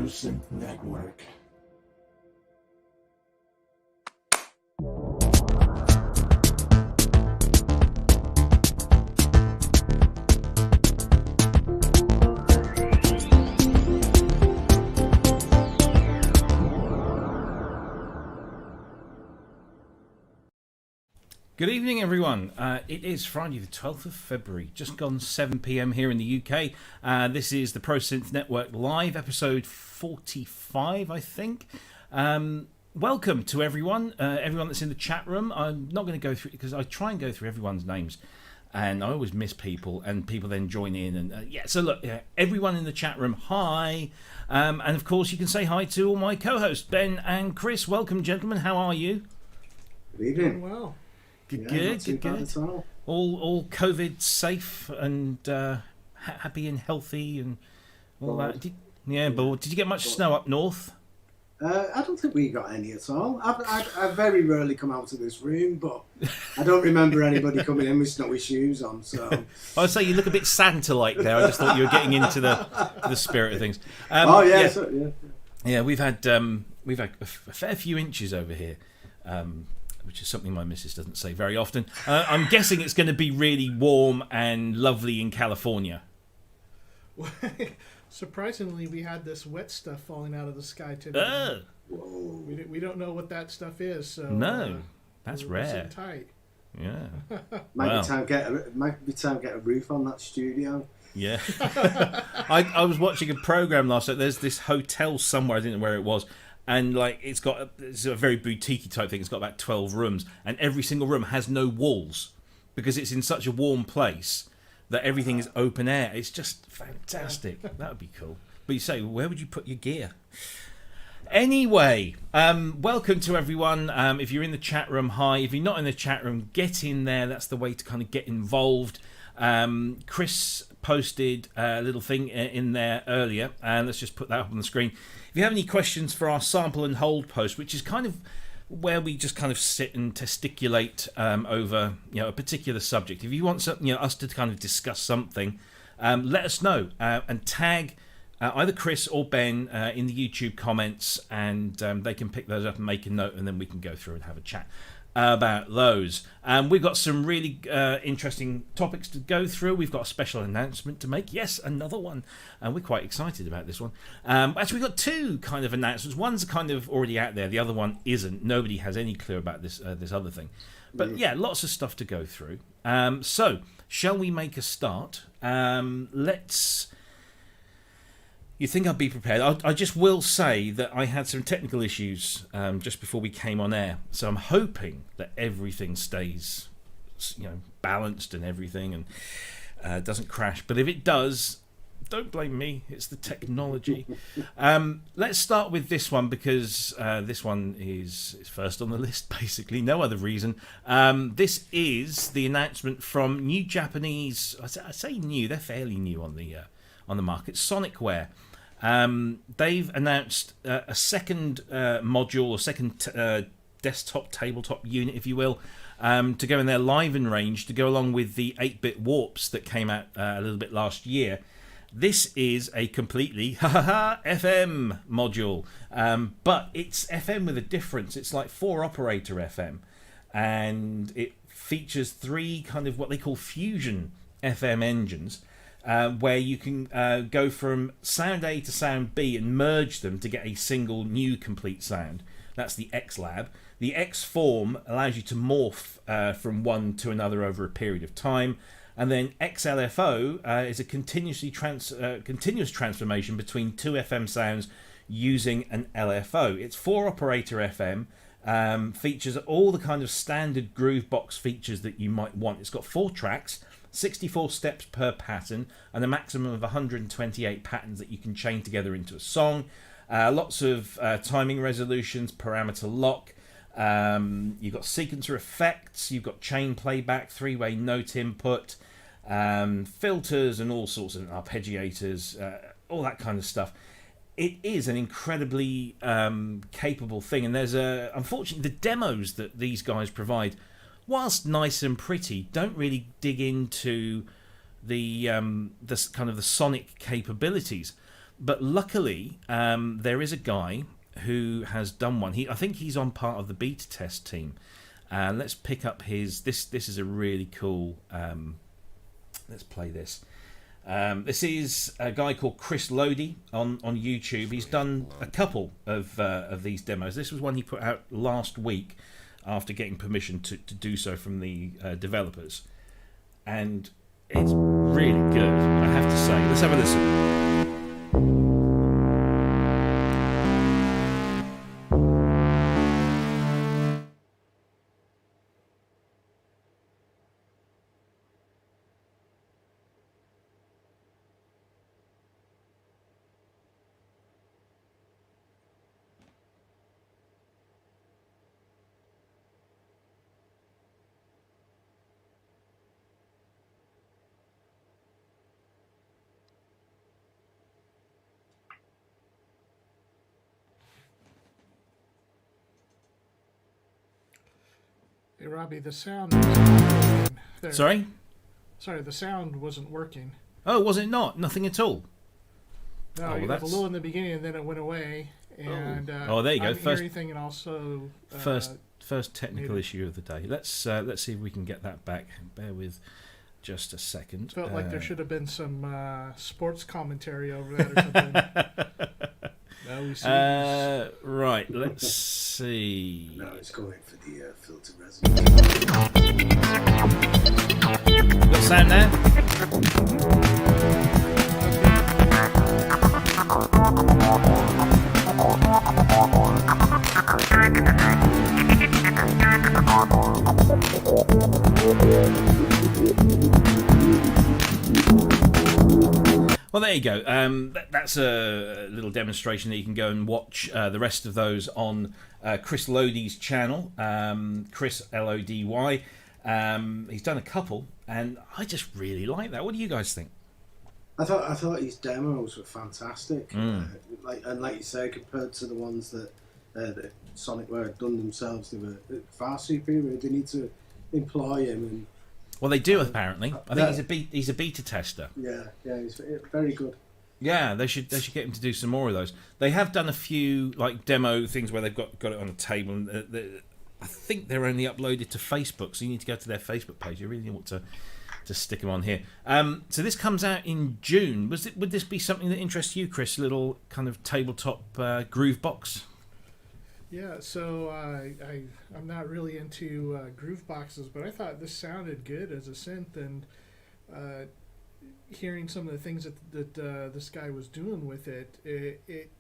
Synth Network. Good evening, everyone. It is Friday the 12th of February, just gone 7 p.m. here in the UK. This is the Pro Synth Network Live, episode 45, I think. Welcome to everyone, everyone that's in the chat room. I'm not going to go through, because I try and go through everyone's names, and I always miss people, and people then join in. And so look, everyone in the chat room, hi. And of course, you can say hi to all my co-hosts, Ben and Chris. Welcome, gentlemen. How are you? Good evening. Doing well. Good. All COVID safe and happy and healthy and all that. Bored. Did you get much snow up north? I don't think we got any at all. I very rarely come out of this room, but I don't remember anybody coming in with snowy shoes on. So I would say you look a bit Santa-like there. I just thought you were getting into the spirit of things. Yeah, we've had a fair few inches over here. Which is something my missus doesn't say very often. I'm guessing it's going to be really warm and lovely in California. Surprisingly, we had this wet stuff falling out of the sky today. We don't know what that stuff is. So no, that's rare. Sitting tight. Yeah. Might be time to get a roof on that studio. Yeah. I was watching a program last night. There's this hotel somewhere, I didn't know where it was. And like it's a very boutique type thing. It's got about 12 rooms, and every single room has no walls because it's in such a warm place that everything is open air. It's just fantastic. That would be cool. But you say, where would you put your gear? Anyway, welcome to everyone. If you're in the chat room, hi. If you're not in the chat room, get in there. That's the way to kind of get involved. Chris posted a little thing in there earlier, and let's just put that up on the screen. If you have any questions for our sample and hold post, which is kind of where we just kind of sit and testiculate over a particular subject. If you want something, us to kind of discuss something, let us know and tag either Chris or Ben in the YouTube comments, and they can pick those up and make a note, and then we can go through and have a chat about those. We've got some really interesting topics to go through. We've got a special announcement to make. Yes, another one. And we're quite excited about this one. Actually, we've got two kind of announcements. One's kind of already out there. The other one isn't. Nobody has any clue about this other thing. But yeah, lots of stuff to go through. So, shall we make a start? Let's... You think I'd be prepared? I just will say that I had some technical issues just before we came on air, so I'm hoping that everything stays, balanced and everything, and doesn't crash. But if it does, don't blame me. It's the technology. Let's start with this one because this one is first on the list. Basically, no other reason. This is the announcement from new Japanese. I say new. They're fairly new on the market. Sonicware. They've announced a second module or second desktop tabletop unit, if you will, to go in their Liven range to go along with the 8-bit warps that came out a little bit last year. This is a completely FM module, but it's FM with a difference. It's like 4-operator FM, and it features 3 kind of what they call fusion FM engines. Where you can go from sound A to sound B and merge them to get a single new complete sound. That's the X-Lab. The X-Form allows you to morph from one to another over a period of time. And then XLFO is a continuous transformation between 2 FM sounds using an LFO. It's 4-operator FM, features all the kind of standard groove box features that you might want. It's got 4 tracks, 64 steps per pattern, and a maximum of 128 patterns that you can chain together into a song. Lots of timing resolutions, parameter lock. You've got sequencer effects, you've got chain playback, 3-way note input, filters and all sorts of arpeggiators, all that kind of stuff. It is an incredibly capable thing, and there's unfortunately the demos that these guys provide, whilst nice and pretty, don't really dig into the kind of the sonic capabilities. But luckily, there is a guy who has done one. I think he's on part of the beta test team. Let's pick up his. This is a really cool. Let's play this. This is a guy called Cryss Lodi on YouTube. He's done a couple of these demos. This was one he put out last week after getting permission to do so from the developers, and it's really good, I have to say. Let's have a listen. Hey, Robbie, the sound wasn't working there. Sorry, the sound wasn't working. Oh, was it not? Nothing at all? No, you got a little in the beginning, and then it went away. And there you go. I didn't hear anything, and also first technical issue of the day. Let's see if we can get that back. Bear with just a second. Felt like there should have been some sports commentary over that or something. No, we see right, let's see. No, it's going for the filter resolution. Got sound there? Well, there you go. That's a little demonstration that you can go and watch the rest of those on Cryss Lodi's channel, Cryss Lody. He's done a couple, and I just really like that. What do you guys think? I thought his demos were fantastic. Like you say, compared to the ones that Sonicware had done themselves, they were far superior. They need to employ him and. Well, they do apparently. I think he's a beta tester. Yeah, he's very good. Yeah, they should get him to do some more of those. They have done a few like demo things where they've got it on a table, and I think they're only uploaded to Facebook. So you need to go to their Facebook page. You really want to stick them on here. So this comes out in June. Would this be something that interests you, Cryss? A little kind of tabletop groove box. Yeah, so I'm not really into groove boxes, but I thought this sounded good as a synth, and hearing some of the things that this guy was doing with it, it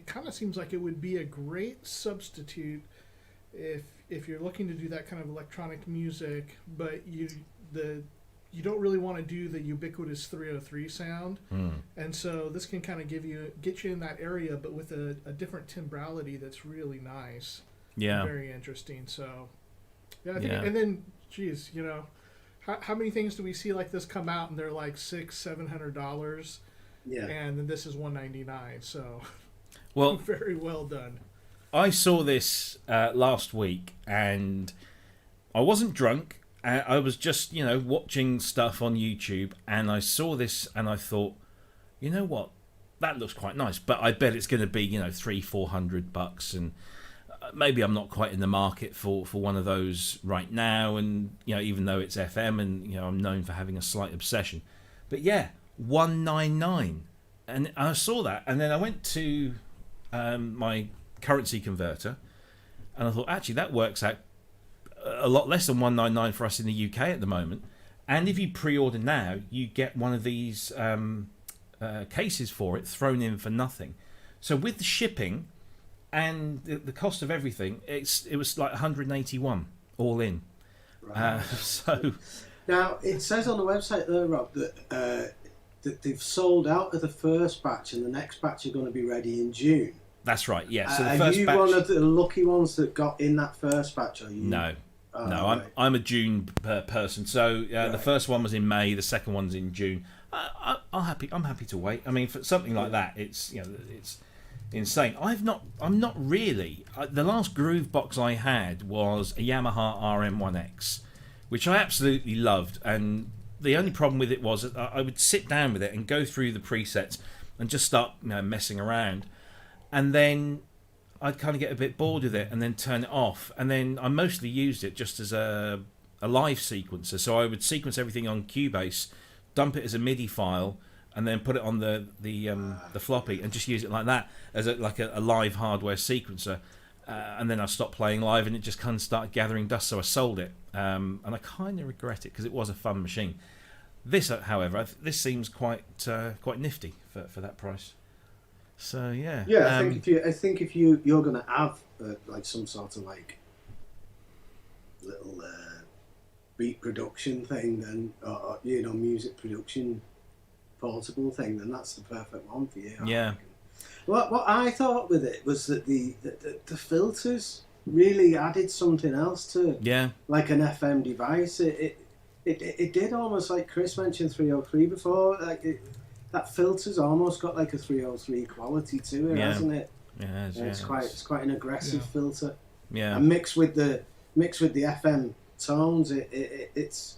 kind of seems like it would be a great substitute if you're looking to do that kind of electronic music, but you don't really want to do the ubiquitous 303 sound, and so this can kind of get you in that area, but with a different timbrality that's really nice. Yeah, very interesting. So, yeah, I think, and then, geez, how many things do we see like this come out and they're like $600-700? Yeah, and then this is $199. So, well, very well done. I saw this last week, and I wasn't drunk. I was just, watching stuff on YouTube, and I saw this, and I thought, you know what, that looks quite nice, but I bet it's going to be, $300-400, and maybe I'm not quite in the market for one of those right now, and even though it's FM, and I'm known for having a slight obsession, but yeah, $199, and I saw that, and then I went to my currency converter, and I thought, actually, that works out a lot less than $199 for us in the UK at the moment. And if you pre-order now, you get one of these cases for it thrown in for nothing. So with the shipping and the cost of everything, it was like $181 all in. Right. So Now, it says on the website there, Rob, that they've sold out of the first batch and the next batch are going to be ready in June. That's right, yeah. So the Are first you batch... one of the lucky ones that got in that first batch? Are you? No. No, right. I'm a June person. So Right. the first one was in May, the second one's in June. I'm happy to wait. I mean, for something like that, it's it's insane. I'm not really. The last groove box I had was a Yamaha RM1X, which I absolutely loved. And the only problem with it was that I would sit down with it and go through the presets and just start messing around, and then I'd kind of get a bit bored with it and then turn it off. And then I mostly used it just as a live sequencer. So I would sequence everything on Cubase, dump it as a MIDI file, and then put it on the floppy and just use it like that as a live hardware sequencer. And then I stopped playing live and it just kind of started gathering dust. So I sold it, and I kind of regret it because it was a fun machine. This, however, this seems quite nifty for that price. So yeah. Yeah, I think if you're going to have like some sort of like little beat production thing, then or music production portable thing, then that's the perfect one for you. Yeah. What I thought with it was that the filters really added something else to like an FM device. It did almost like Cryss mentioned 303 before. Like that filter's almost got like a 303 quality to it, hasn't it? Yeah, it's quite an aggressive filter. Yeah. And mixed with the FM tones, it's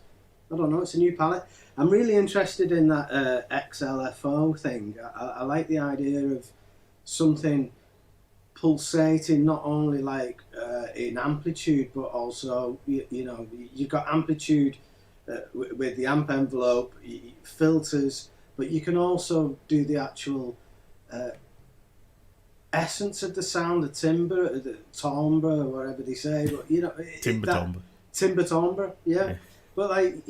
I don't know, it's a new palette. I'm really interested in that XLFO thing. I like the idea of something pulsating not only like in amplitude, but also you've got amplitude with the amp envelope, filters, but you can also do the actual essence of the sound, the timbre, the timbre, or whatever they say. But timbre timbre, yeah. But like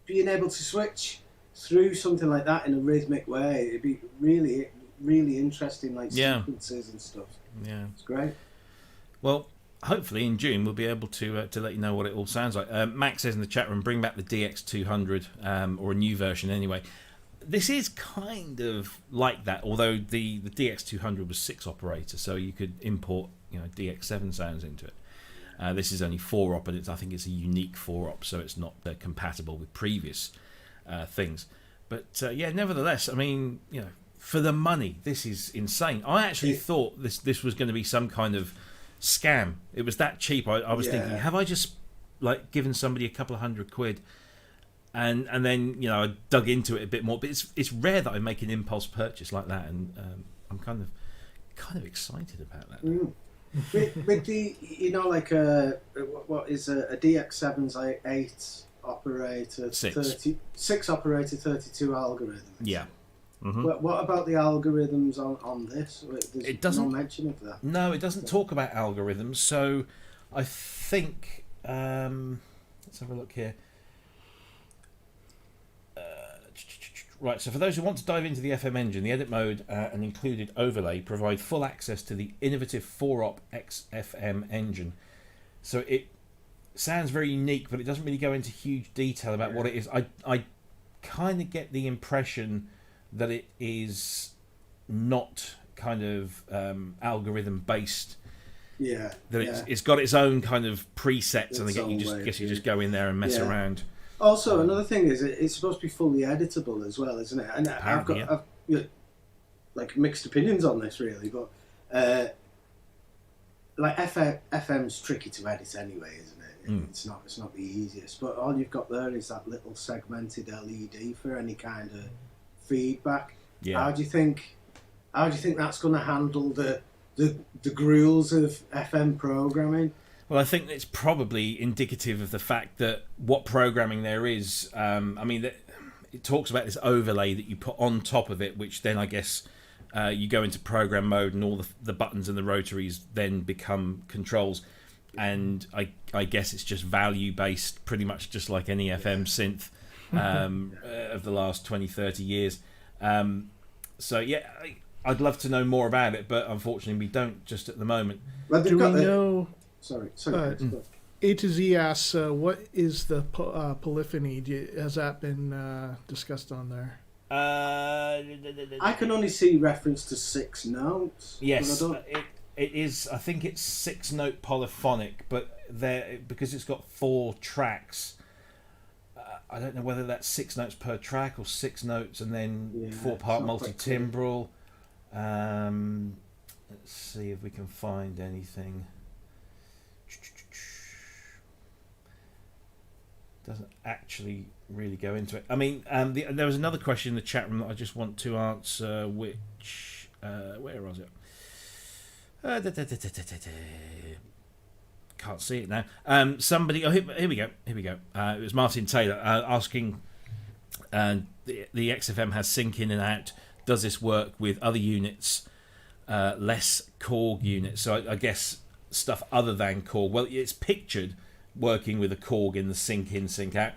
being able to switch through something like that in a rhythmic way, it'd be really, really interesting, like sequences and stuff. Yeah, it's great. Well, hopefully in June we'll be able to let you know what it all sounds like. Max says in the chat room, bring back the DX200 or a new version anyway. This is kind of like that, although the DX200 was 6 operator, so you could import DX7 sounds into it. This is only 4-op, and I think it's a unique 4-op, so it's not compatible with previous things. But nevertheless, I mean, for the money, this is insane. I actually thought this was going to be some kind of scam. It was that cheap. I was thinking, have I just like given somebody a couple of £100, and then I dug into it a bit more. But it's rare that I make an impulse purchase like that, and I'm kind of excited about that. With the what is a DX7's 8 operator, 6 operator, 32 algorithm. Yeah. Mm-hmm. What about the algorithms on this? It doesn't mention of that. No, it doesn't talk about algorithms. So I think let's have a look here. Right, so for those who want to dive into the FM engine, the edit mode and included overlay provide full access to the innovative 4-op XFM engine. So it sounds very unique, but it doesn't really go into huge detail about what it is. I kind of get the impression that it is not kind of algorithm based. Yeah. That it's got its own kind of presets, and again, you just go in there and mess around. Also, another thing is it's supposed to be fully editable as well, isn't it? And I've got like mixed opinions on this, really, but like FM's tricky to edit anyway, isn't it? It's not the easiest. But all you've got there is that little segmented LED for any kind of feedback. Yeah. How do you think that's going to handle the gruels of FM programming? Well, I think it's probably indicative of the fact that what programming there is. I mean, it talks about this overlay that you put on top of it, which then I guess you go into program mode, and all the buttons and the rotaries then become controls. And I guess it's just value based, pretty much just like any FM synth of the last 20, 30 years. So yeah, I'd love to know more about it, but unfortunately we don't just at the moment. Well, Do we know? Sorry. A to Z asks, what is the polyphony? Has that been discussed on there? I can only see reference to 6 notes. Yes, but it is. I think it's 6-note polyphonic, but because it's got 4 tracks. I don't know whether that's 6 notes per track or 6 notes and then 4-part multi-timbral. Let's see if we can find anything. Doesn't actually really go into it. I mean, there was another question in the chat room that I just want to answer, which... where was it? Can't see it now. Somebody... Oh, here we go. It was Martin Taylor asking... the XFM has sync in and out. Does this work with other units, less Korg units? So I guess stuff other than Korg. Well, it's pictured working with a Korg in the sync in, sync out.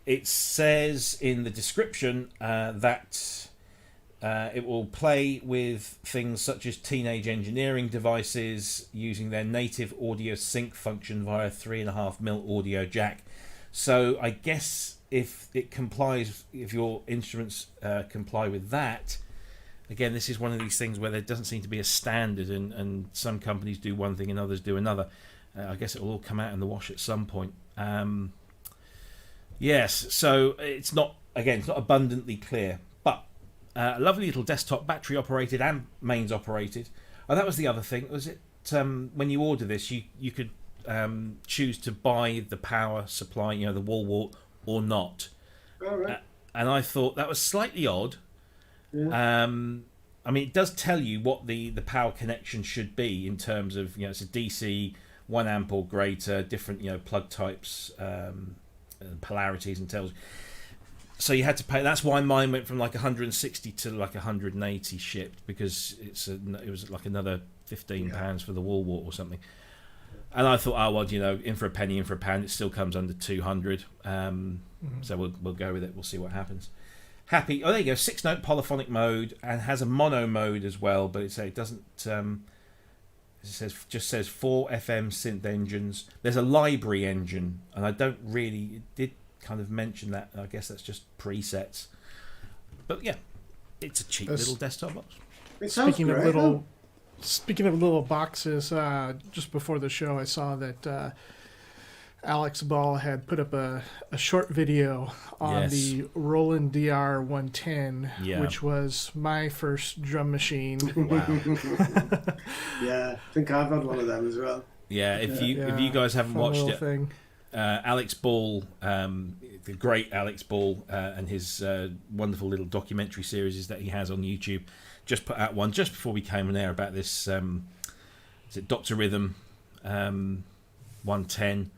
It says in the description that it will play with things such as teenage engineering devices using their native audio sync function via 3.5mm audio jack. So I guess if it complies, if your instruments comply with that, again, this is one of these things where there doesn't seem to be a standard, and some companies do one thing and others do another. I guess it will all come out in the wash at some point. Yes, so it's not abundantly clear, but a lovely little desktop, battery operated and mains operated. Oh, that was the other thing. Was it when you order this, you could choose to buy the power supply, the wall wart, or not. Oh, right. And I thought that was slightly odd. Yeah. I mean, it does tell you what the power connection should be in terms of, it's a DC, 1 amp or greater, different, plug types, polarities, and tells. So you had to pay. That's why mine went from like 160 to like 180 shipped, because it was like another £15 for the wall wart or something. And I thought, oh well, in for a penny, in for a pound, it still comes under 200. So we'll go with it. We'll see what happens. Happy. Oh, there you go. 6-note polyphonic mode, and has a mono mode as well, but it doesn't. It just says 4 FM synth engines. There's a library engine, and I don't really. It did kind of mention that. I guess that's just presets. But yeah, it's a cheap little desktop box. It sounds great. Speaking of little boxes, just before the show, I saw that Alex Ball had put up a short video on the Roland DR110, which was my first drum machine. Wow. Yeah, I think I've had one of them as well. Yeah, if you guys haven't watched it, Alex Ball, the great Alex Ball, and his wonderful little documentary series that he has on YouTube, just put out one just before we came on air about this. Is it Dr. Rhythm 110?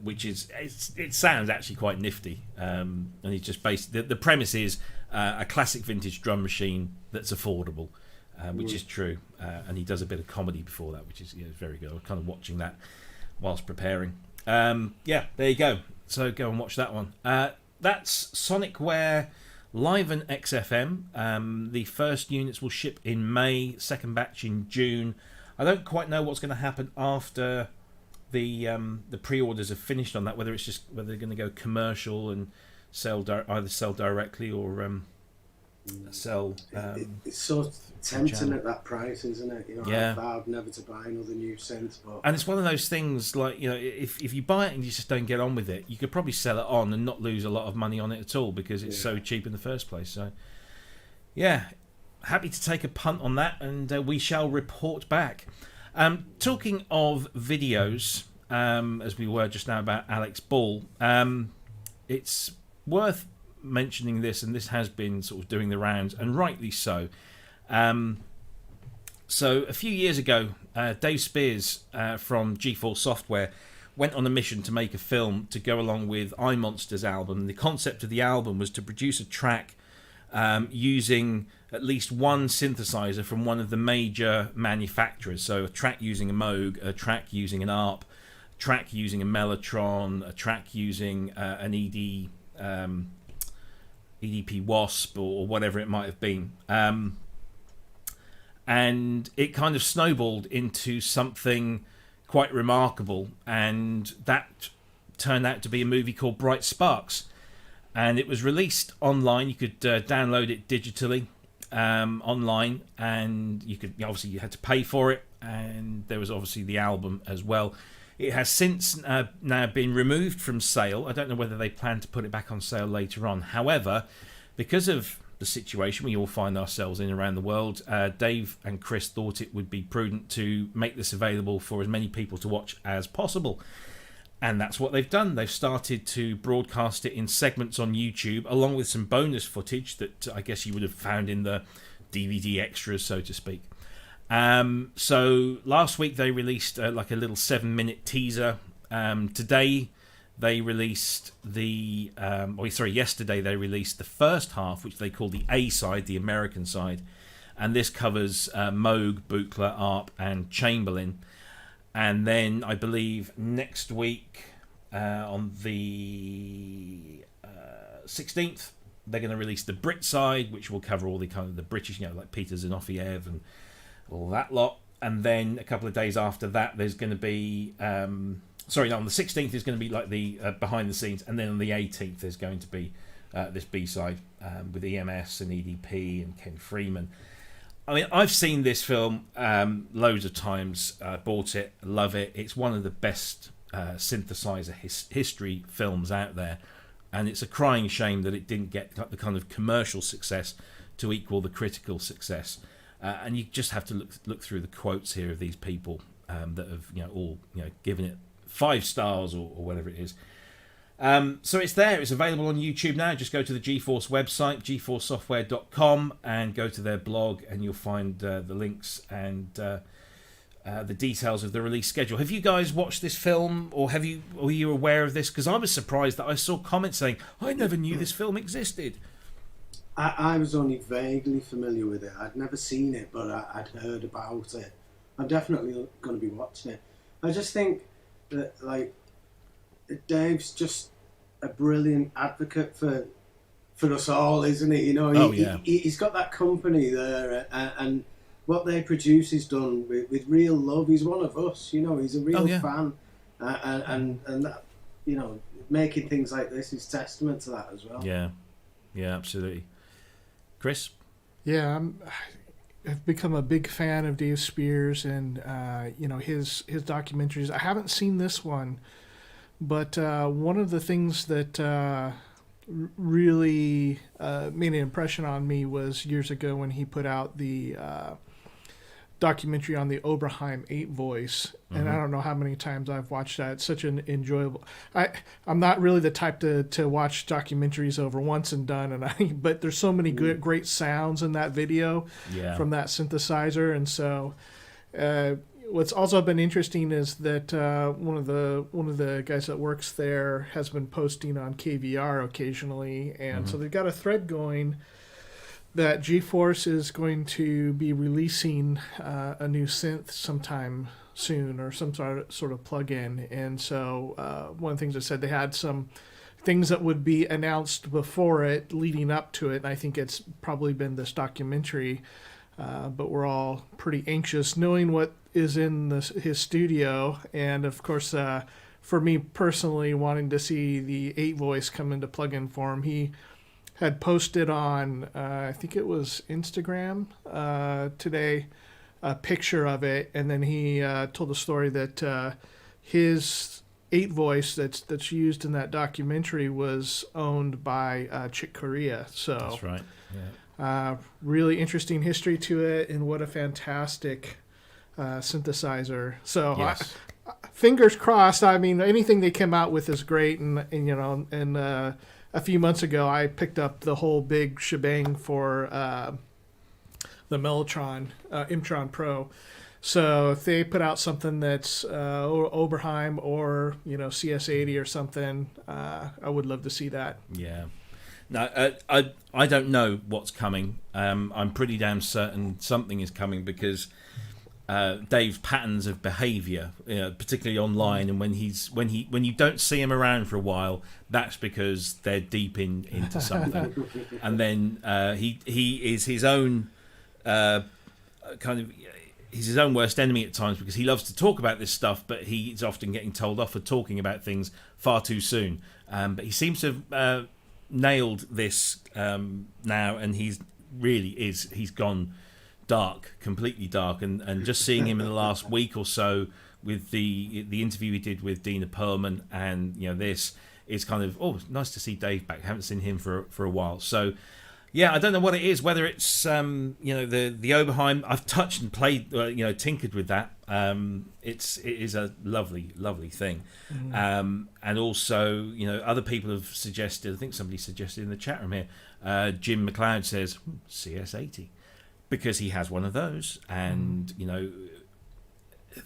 Which is it sounds actually quite nifty, and he's just based the premise is a classic vintage drum machine that's affordable, which is true, and he does a bit of comedy before that, which is very good. I was kind of watching that whilst preparing. There you go. So go and watch that one. That's Sonicware Liven XFM. The first units will ship in May, second batch in June. I don't quite know what's going to happen after the pre-orders are finished on that, whether they're going to go commercial and either sell directly or sell. It's so tempting at that price, isn't it? I vowed never to buy another new synth, but and it's one of those things like if you buy it and you just don't get on with it, you could probably sell it on and not lose a lot of money on it at all because it's so cheap in the first place. So happy to take a punt on that, and we shall report back. Talking of videos, as we were just now about Alex Ball, it's worth mentioning this, and this has been sort of doing the rounds, and rightly so. So a few years ago, Dave Spears from GForce Software went on a mission to make a film to go along with iMonster's album. The concept of the album was to produce a track using at least one synthesizer from one of the major manufacturers. So a track using a Moog, a track using an ARP, a track using a Mellotron, a track using an EDP Wasp or whatever it might have been. And it kind of snowballed into something quite remarkable, and that turned out to be a movie called Bright Sparks, and it was released online. You could download it digitally online, and you had to pay for it, and there was obviously the album as well. It has since now been removed from sale. I don't know whether they plan to put it back on sale later on. However, because of the situation we all find ourselves in around the world, Dave and Cryss thought it would be prudent to make this available for as many people to watch as possible. And that's what they've done. They've started to broadcast it in segments on YouTube, along with some bonus footage that I guess you would have found in the DVD extras, so to speak. So last week they released like a little 7-minute teaser. Today they released yesterday they released the first half, which they call the A side, the American side, and this covers Moog, Buchla, Arp, and Chamberlain. And then I believe next week on the 16th they're going to release the Brit side, which will cover all the kind of the British, like Peter Zinoviev and all that lot. And then a couple of days after that, there's going to be on the 16th is going to be like the behind the scenes, and then on the 18th there's going to be this B-side with EMS and EDP and Ken Freeman. I mean, I've seen this film loads of times, bought it, love it. It's one of the best synthesizer history films out there, and it's a crying shame that it didn't get the kind of commercial success to equal the critical success. And you just have to look through the quotes here of these people that have all given it 5 stars or whatever it is. So it's there. It's available on YouTube now. Just go to the GForce website, gforcesoftware.com, and go to their blog, and you'll find the links and the details of the release schedule. Have you guys watched this film, or were you aware of this? Because I was surprised that I saw comments saying, I never knew this film existed. I was only vaguely familiar with it. I'd never seen it, but I'd heard about it. I'm definitely going to be watching it. I just think that, Dave's just a brilliant advocate for us all, isn't he? He's got that company there, and what they produce is done with real love. He's one of us, he's a real fan, and that, making things like this is testament to that as well. Yeah, absolutely. Cryss? Yeah, I've become a big fan of Dave Spears and his documentaries. I haven't seen this one, but one of the things that really made an impression on me was years ago when he put out the documentary on the Oberheim 8 voice, and I don't know how many times I've watched that. It's such an enjoyable. I'm not really the type to watch documentaries over once and done, but there's so many great sounds in that video from that synthesizer, and so what's also been interesting is that one of the guys that works there has been posting on KVR occasionally, and so they've got a thread going that GForce is going to be releasing a new synth sometime soon, or some sort of plug-in. And so one of the things I said, they had some things that would be announced before it, leading up to it, and I think it's probably been this documentary. But we're all pretty anxious knowing what is in his studio, and of course for me personally, wanting to see the 8 voice come into plug-in form. He had posted on, I think it was Instagram today, a picture of it, and then he told a story that his 8 voice that's used in that documentary was owned by Chick Corea. So that's right. Yeah. Really interesting history to it, and what a fantastic synthesizer. So yes. Fingers crossed. I mean, anything they come out with is great, and a few months ago, I picked up the whole big shebang for the Mellotron, Imtron Pro. So if they put out something that's Oberheim or CS80 or something, I would love to see that. Yeah. No, I don't know what's coming. I'm pretty damn certain something is coming, because Dave's patterns of behaviour, particularly online, and when you don't see him around for a while, that's because they're deep into something, and then he is his own kind of. he's his own worst enemy at times because he loves to talk about this stuff, but he's often getting told off for talking about things far too soon. But he seems to have nailed this now, and he's gone dark, completely dark, and just seeing him in the last week or so with the interview he did with Dina Perlman, and this is kind of nice to see Dave back. I haven't seen him for a while, so. Yeah, I don't know what it is. Whether it's the Oberheim. I've touched and played, tinkered with that. It is a lovely, lovely thing. And also, other people have suggested. I think somebody suggested in the chat room here. Jim McLeod says CS80 because he has one of those, and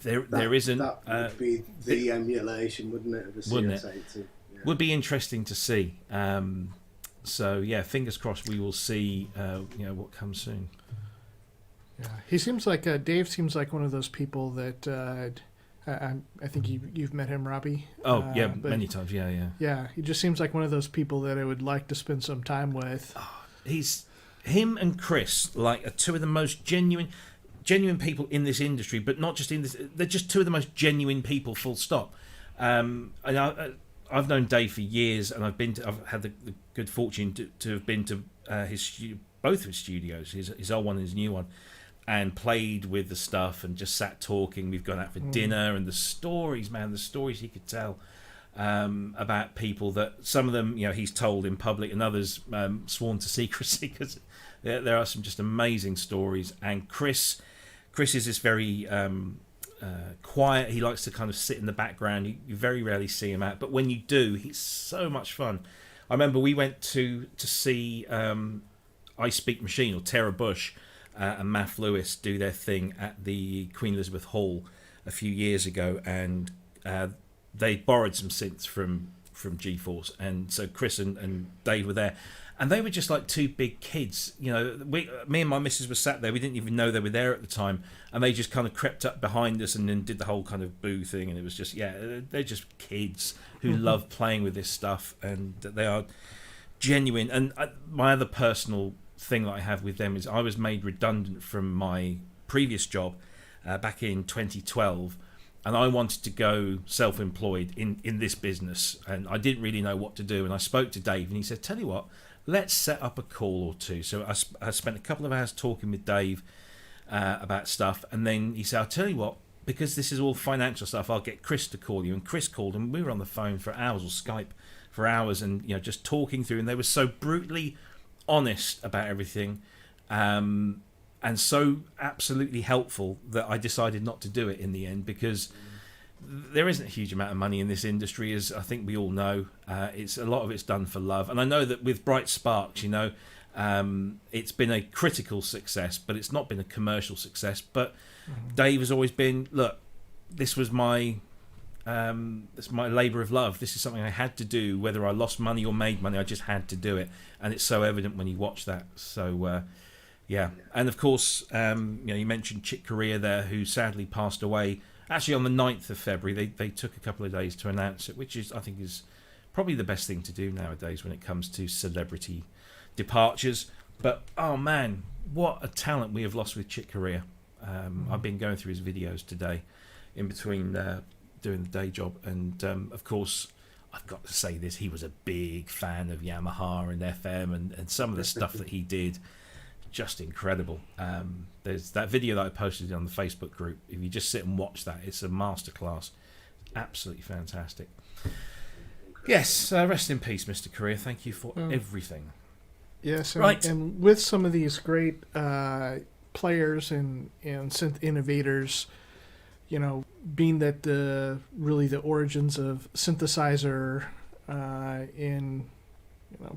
there isn't. That would be the emulation, wouldn't it, of a CS80? Yeah. Would be interesting to see. So yeah, fingers crossed we will see what comes soon. Yeah, he seems like Dave seems like one of those people that I think you've met him, Robbie. Oh yeah, many times. Yeah. He just seems like one of those people that I would like to spend some time with. Him and Cryss are two of the most genuine people in this industry, but not just in this. They're just two of the most genuine people. Full stop. And I've known Dave for years, and I've had the good fortune to have been to both of his studios, his old one and his new one, and played with the stuff and just sat talking. We've gone out for dinner, and the stories he could tell about people that some of them he's told in public, and others sworn to secrecy, because there are some just amazing stories. And Cryss is this very quiet. He likes to kind of sit in the background. You very rarely see him out, but when you do, he's so much fun. I remember we went to see I Speak Machine, or Tara Bush and Math Lewis do their thing at the Queen Elizabeth Hall a few years ago, and they borrowed some synths from GForce, and so Cryss and Dave were there, and they were just like two big kids. Me and my missus were sat there. We didn't even know they were there at the time, and they just kind of crept up behind us and then did the whole kind of boo thing. And it was just, they're just kids who love playing with this stuff, and they are genuine. And my other personal thing that I have with them is I was made redundant from my previous job back in 2012. And I wanted to go self-employed in this business, and I didn't really know what to do. And I spoke to Dave, and he said, "Tell you what, let's set up a call or two." So I spent a couple of hours talking with Dave about stuff, and then he said, "I'll tell you what, because this is all financial stuff, I'll get Cryss to call you." And Cryss called, and we were on the phone for hours, or Skype for hours, and just talking through. And they were so brutally honest about everything. And so absolutely helpful that I decided not to do it in the end, because there isn't a huge amount of money in this industry, as I think we all know. It's a lot of it's done for love, and I know that with Bright Sparks, it's been a critical success, but it's not been a commercial success. But Dave has always been, look, this was my labour of love. This is something I had to do, whether I lost money or made money. I just had to do it, and it's so evident when you watch that. So. Yeah, and of course, you mentioned Chick Corea there, who sadly passed away. Actually, on the 9th of February, they took a couple of days to announce it, which I think is probably the best thing to do nowadays when it comes to celebrity departures. But oh man, what a talent we have lost with Chick Corea. I've been going through his videos today, in between doing the day job, and of course, I've got to say this: he was a big fan of Yamaha and FM, and some of the stuff that he did. Just incredible. There's that video that I posted on the Facebook group. If you just sit and watch that, it's a masterclass. Absolutely fantastic. Yes, rest in peace, Mr. Corea. Thank you for everything. Yes, right. And with some of these great players and synth innovators, being that really the origins of synthesizer in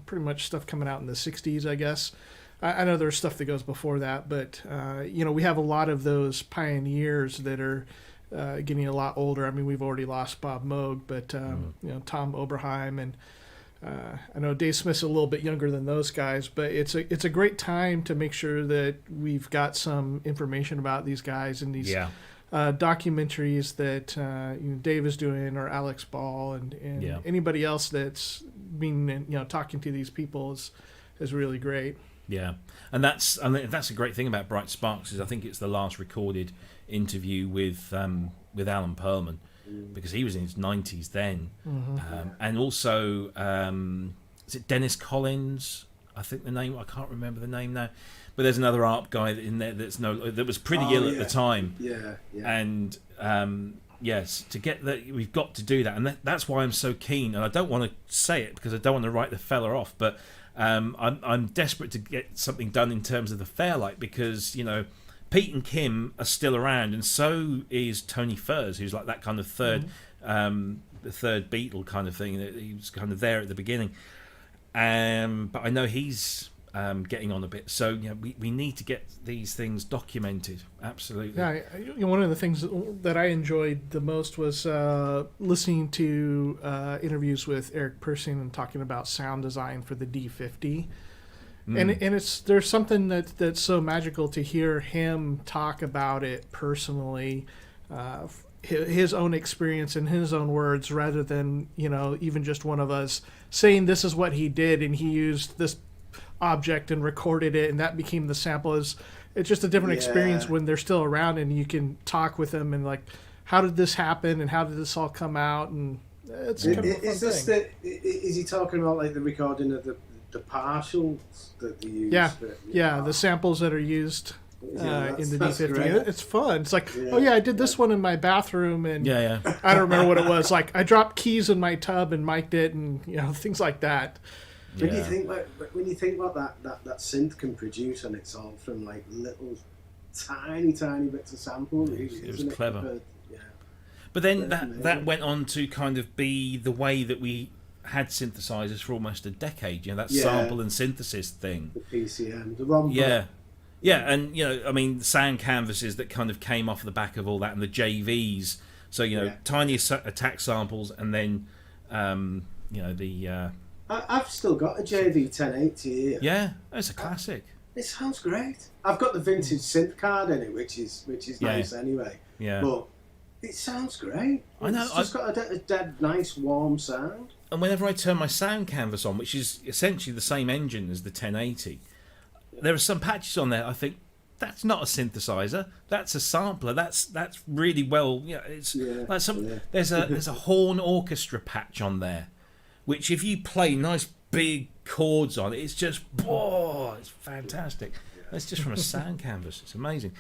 pretty much stuff coming out in the 60s, I guess. I know there's stuff that goes before that, but we have a lot of those pioneers that are getting a lot older. I mean, we've already lost Bob Moog, but Tom Oberheim, and I know Dave Smith's a little bit younger than those guys. But it's a great time to make sure that we've got some information about these guys and these documentaries that Dave is doing, or Alex Ball, and anybody else that's been talking to these people is really great. Yeah, and that's a great thing about Bright Sparks is I think it's the last recorded interview with Alan Perlman, because he was in his 90s then, and also is it Dennis Collins? I think the name, I can't remember the name now, but there's another ARP guy in there that was pretty ill at the time. Yeah. And yes, to get that, we've got to do that, and that's why I'm so keen. And I don't want to say it because I don't want to write the fella off, but I'm desperate to get something done in terms of the Fairlight, because Pete and Kim are still around, and so is Tony Furs, who's like that kind of third, the third Beatle kind of thing. He was kind of there at the beginning, but I know he's getting on a bit. So we need to get these things documented. Absolutely. Yeah, one of the things that I enjoyed the most was listening to interviews with Eric Persing and talking about sound design for the D50. And there's something that's so magical to hear him talk about it personally, his own experience in his own words, rather than even just one of us saying this is what he did and he used this object and recorded it and that became the sample. It's just a different experience when they're still around and you can talk with them and like, how did this happen and how did this all come out? And it's kind of a fun thing. Is he talking about like the recording of the partials that they use? Yeah, the samples that are used in the D50. Great. It's fun. It's like, I did this one in my bathroom, and Yeah. I don't remember what it was. Like, I dropped keys in my tub and mic'd it, and things like that. When you think what that synth can produce, and it's all from like little tiny bits of sample. It was clever. But then that went on to kind of be the way that we had synthesizers for almost a decade. That sample and synthesis thing. The PCM, the ROM. Yeah, and the sound canvases that kind of came off the back of all that, and the JVs. So tiny attack samples, and then the. I've still got a JV 1080 here. Yeah, it's a classic. It sounds great. I've got the vintage synth card in it, which is nice anyway. Yeah. But it sounds great. I know. It's just got a dead nice warm sound. And whenever I turn my sound canvas on, which is essentially the same engine as the 1080, there are some patches on there I think that's not a synthesizer, that's a sampler. That's really well. There's a horn orchestra patch on there, which if you play nice big chords on it, it's just it's fantastic. That's just from a sound canvas. It's amazing.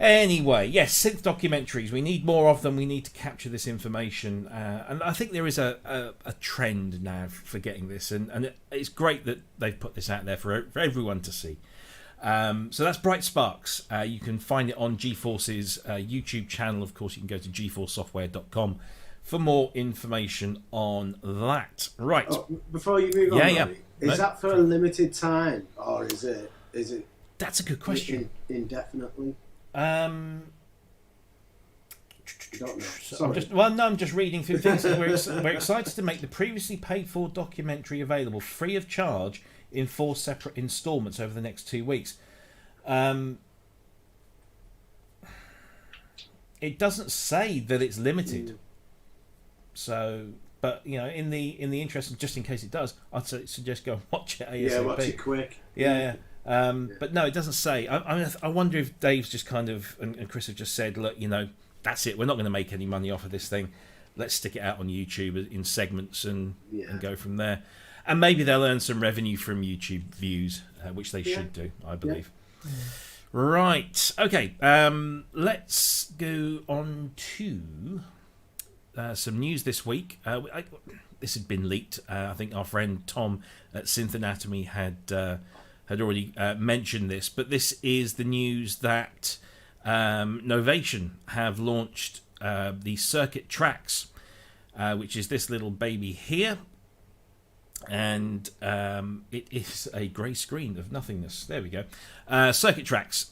Anyway, yes, synth documentaries. We need more of them. We need to capture this information. And I think there is a trend now for getting this. And it's great that they've put this out there for everyone to see. So that's Bright Sparks. You can find it on GForce's YouTube channel. Of course, you can go to gforcesoftware.com for more information on that. Right. Oh, before you move on, Robbie, is that for a limited time, or is it? That's a good question. Indefinitely. You don't know. I'm just reading through things. We're excited to make the previously paid for documentary available free of charge in 4 separate instalments over the next 2 weeks. It doesn't say that it's limited. So, but in the interest, and just in case it does, I'd suggest go and watch it ASAP. Yeah, watch it quick. Yeah. But no, it doesn't say. I wonder if Dave's just kind of and Chris have just said, look, that's it. We're not going to make any money off of this thing. Let's stick it out on YouTube in segments and go from there. And maybe they'll earn some revenue from YouTube views, which they should do, I believe. Yeah. Right. Okay. Let's go on to some news this week. This had been leaked. I think our friend Tom at Synth Anatomy had already mentioned this, but this is the news that Novation have launched the Circuit Tracks, which is this little baby here. And it is a grey screen of nothingness. There we go. Circuit Tracks.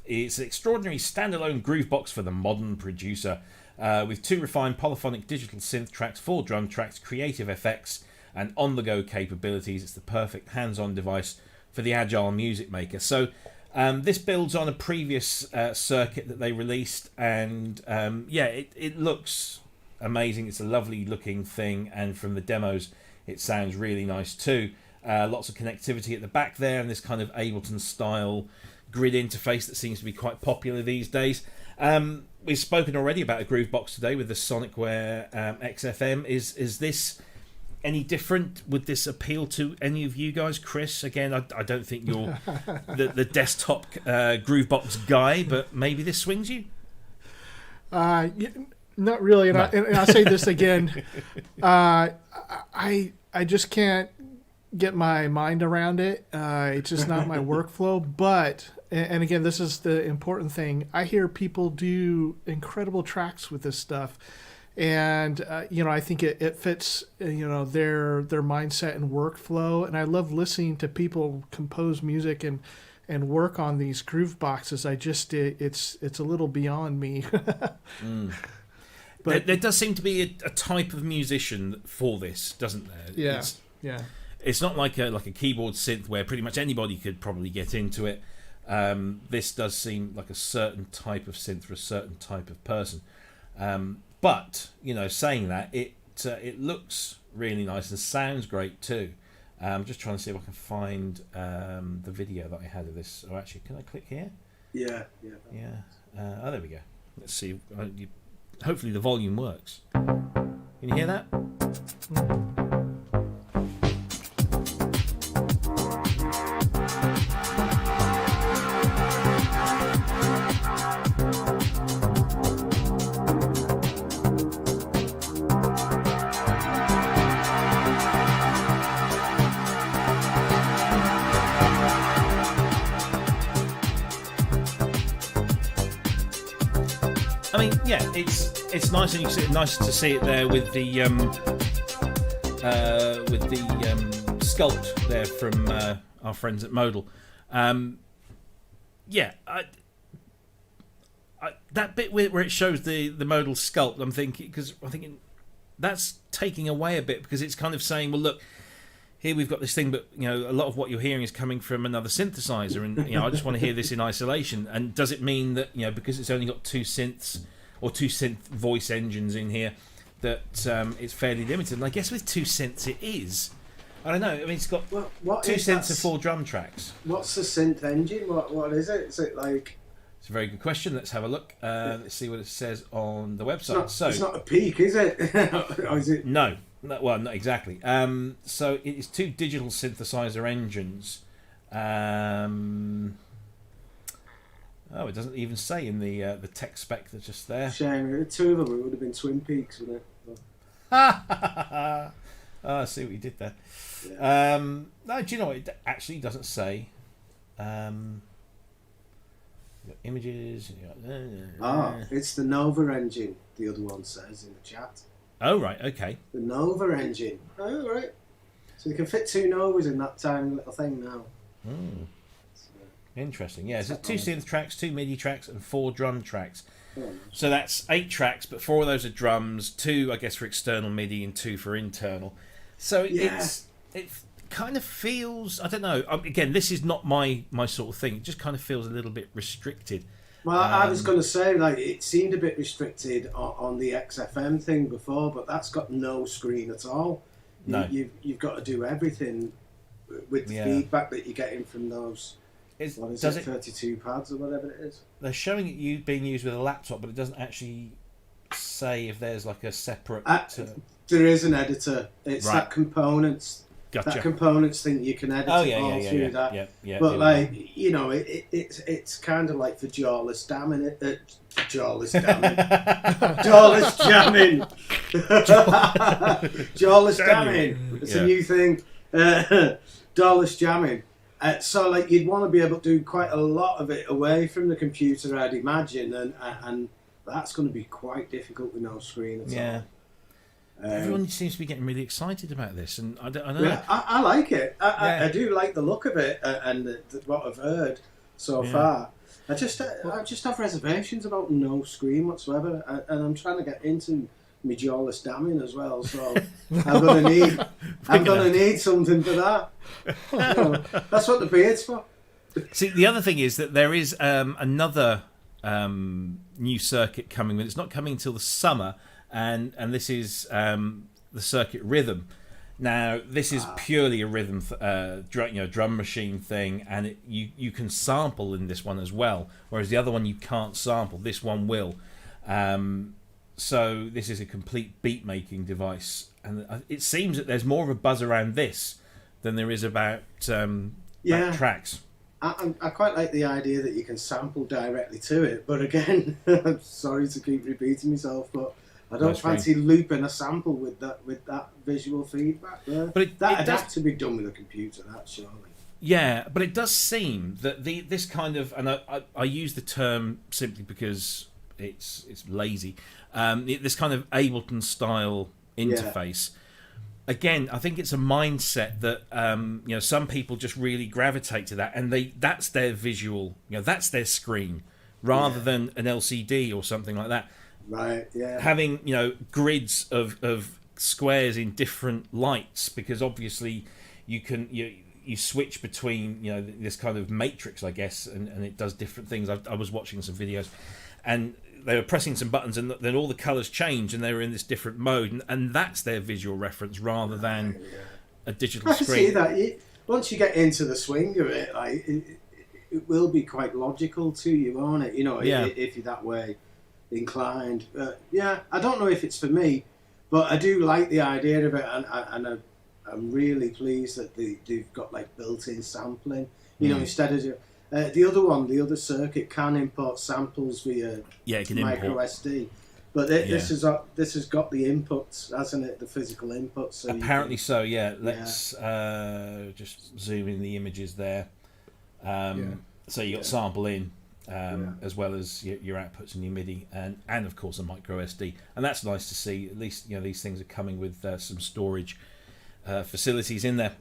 It's an extraordinary standalone groove box for the modern producer, with 2 refined polyphonic digital synth tracks, 4 drum tracks, creative effects, and on-the-go capabilities. It's the perfect hands-on device for the agile music maker. So this builds on a previous circuit that they released, and it looks amazing. It's a lovely looking thing, and from the demos it sounds really nice too. Lots of connectivity at the back there, and this kind of Ableton style grid interface that seems to be quite popular these days. We've spoken already about a Groovebox today with the Sonicware XFM. Is this any different? Would this appeal to any of you guys? Cryss, again, I don't think you're the desktop Groovebox guy, but maybe this swings you? Yeah, not really. And, No. I'll say this again. I just can't get my mind around it. It's just not my workflow. But, and again, this is the important thing. I hear people do incredible tracks with this stuff. And, I think it fits, their mindset and workflow. And I love listening to people compose music and work on these groove boxes. It's a little beyond me. But there does seem to be a type of musician for this, doesn't there? Yeah. It's not like a keyboard synth where pretty much anybody could probably get into it. This does seem like a certain type of synth for a certain type of person. But saying that, it looks really nice and sounds great too. I'm just trying to see if I can find the video that I had of this. Oh, actually, can I click here? Yeah. There we go. Let's see. Hopefully the volume works. Can you hear that? I mean, yeah, it's nice, and nice to see it there with the sculpt there from our friends at Modal. That bit where it shows the Modal sculpt, I'm thinking that's taking away a bit, because it's kind of saying, well, look, here we've got this thing, but a lot of what you're hearing is coming from another synthesizer, and I just want to hear this in isolation. And does it mean that because it's only got two synths or two synth voice engines in here, that it's fairly limited? And I guess with two synths it is. I don't know. I mean, it's got What two is synths that? and 4 drum tracks. What's the synth engine? What is it? Is it like? It's a very good question. Let's have a look. Let's see what it says on the website. It's not a peak, is it? Or is it? No, well, not exactly. So it is 2 digital synthesizer engines. It doesn't even say in the tech spec that's just there. Shame. 2 of them, it would have been Twin Peaks, wouldn't it? I see what you did there. Yeah. No, do you know what? It actually doesn't say. You've got images. It's the Nova engine, the other one says in the chat. Oh, right, okay. The Nova engine. Oh, right. So you can fit 2 Novas in that tiny little thing now. Interesting. Yeah, so 2 synth tracks, 2 MIDI tracks, and 4 drum tracks. Oh, So that's 8 tracks, but 4 of those are drums, 2, I guess, for external MIDI, and 2 for internal. So it kind of feels, I don't know. Again, this is not my sort of thing. It just kind of feels a little bit restricted. Well, I was going to say, it seemed a bit restricted on the XFM thing before, but that's got no screen at all. No. You've got to do everything with the feedback that you're getting from those. What is it, 32 pads or whatever it is? They're showing it being used with a laptop, but it doesn't actually say if there's like a separate... There is an editor. It's Right. that components. Gotcha. That components thing you can edit through that. But it's kind of like for jawless jamming. Jawless jamming. Jawless jamming. Jawless jamming. It's a new thing. Jawless jamming. So you'd want to be able to do quite a lot of it away from the computer, I'd imagine, and that's going to be quite difficult with no screen at all. Everyone seems to be getting really excited about this, and I don't know. Yeah, I like it. I do like the look of it, and what I've heard so far. I just have reservations about no screen whatsoever, and I'm trying to get into my jawless damming as well. So I'm gonna need something for that. That's what the beard's for. See, the other thing is that there is another new circuit coming, but it's not coming until the summer. And this is the circuit Rhythm. Now, this is purely a rhythm, drum machine thing, and you can sample in this one as well, whereas the other one you can't sample. This one will. So this is a complete beat-making device, and it seems that there's more of a buzz around this than there is about tracks. I quite like the idea that you can sample directly to it, but again, I'm sorry to keep repeating myself, but I don't fancy looping a sample with that visual feedback there. But that'd have to be done with a computer, that surely. Yeah, but it does seem that this kind of, and I use the term simply because it's lazy. This kind of Ableton style interface. Again, I think it's a mindset that some people just really gravitate to that, and that's their visual, that's their screen, rather than an LCD or something like that. Right. Yeah. Having grids of squares in different lights, because obviously you switch between this kind of matrix, I guess, and it does different things. I was watching some videos, and they were pressing some buttons, and then all the colours changed, and they were in this different mode, and that's their visual reference rather than a digital screen. I see that. Once you get into the swing of it, it will be quite logical to you, won't it? If you're that way inclined. I don't know if it's for me, but I do like the idea of it, and I'm really pleased that they've got like built-in sampling. Instead of the other circuit can import samples via micro SD, but this has got the inputs, hasn't it? The physical inputs. So apparently so. Yeah. Let's just zoom in the images there. So you got sample in. As well as your outputs and your MIDI, and of course a micro SD, and that's nice to see. At least these things are coming with some storage facilities in there.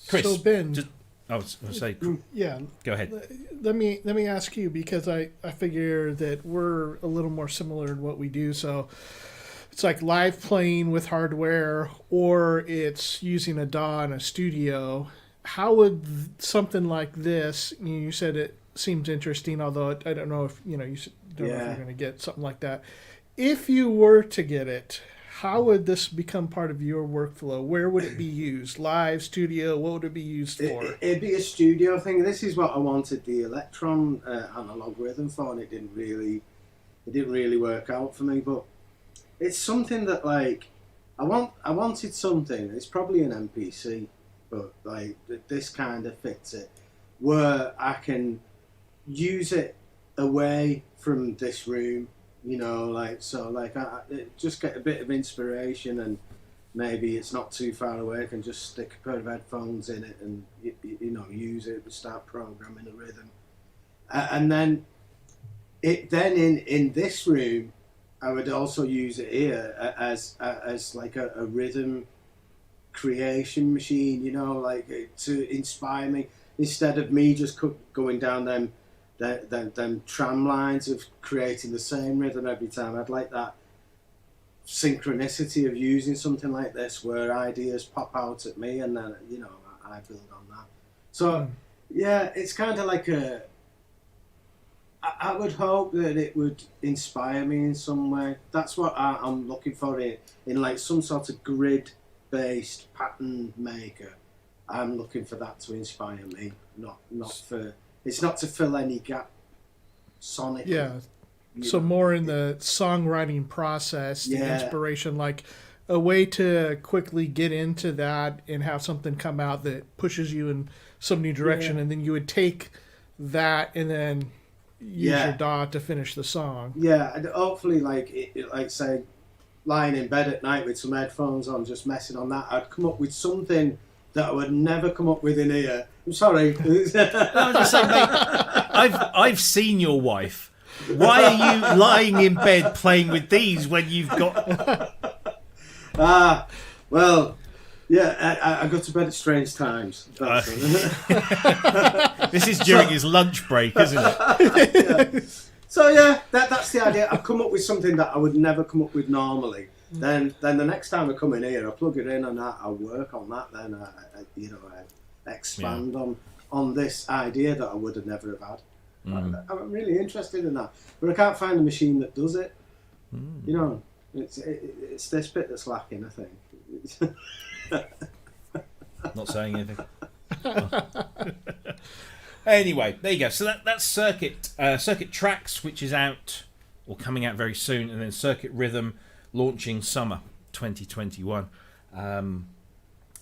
Chris, so Ben, I was going to say, go ahead. Let me ask you, because I figure that we're a little more similar in what we do. So it's like live playing with hardware, or it's using a DAW in a studio. How would something like this? You said it seems interesting, although I don't know if you don't know if you're going to get something like that. If you were to get it, how would this become part of your workflow? Where would it be used? Live, studio? What would it be used for? It'd be a studio thing. This is what I wanted the Electron analog rhythm for, and it didn't really work out for me. But it's something that I wanted something. It's probably an MPC, but this kind of fits it, where I can use it away from this room, I just get a bit of inspiration, and maybe it's not too far away. I can just stick a pair of headphones in it and use it and start programming a rhythm. And then in this room, I would also use it here as like a rhythm creation machine, to inspire me, instead of me just going down them tram lines of creating the same rhythm every time. I'd like that synchronicity of using something like this, where ideas pop out at me, and then I build on that. So it's kind of like I would hope that it would inspire me in some way. That's what I'm looking for in like some sort of grid-based pattern maker. I'm looking for that to inspire me, not for. It's not to fill any gap sonically. Yeah. So more in the songwriting process, the inspiration, like a way to quickly get into that and have something come out that pushes you in some new direction, and then you would take that and then use your DAW to finish the song. Yeah, and hopefully, say, lying in bed at night with some headphones on, just messing on that, I'd come up with something that I would never come up with in here. I'm sorry. I was just saying, mate, I've seen your wife. Why are you lying in bed playing with these when you've got... Well, I go to bed at strange times. This is during his lunch break, isn't it? So that's the idea. I've come up with something that I would never come up with normally. Then the next time I come in here, I plug it in and I work on that. Then I expand on this idea that I would have never have had. I'm really interested in that, but I can't find a machine that does it. It's this bit that's lacking, I think. Not saying anything. Anyway, there you go. So that's Circuit Tracks, which is out or coming out very soon, and then Circuit Rhythm launching summer 2021. And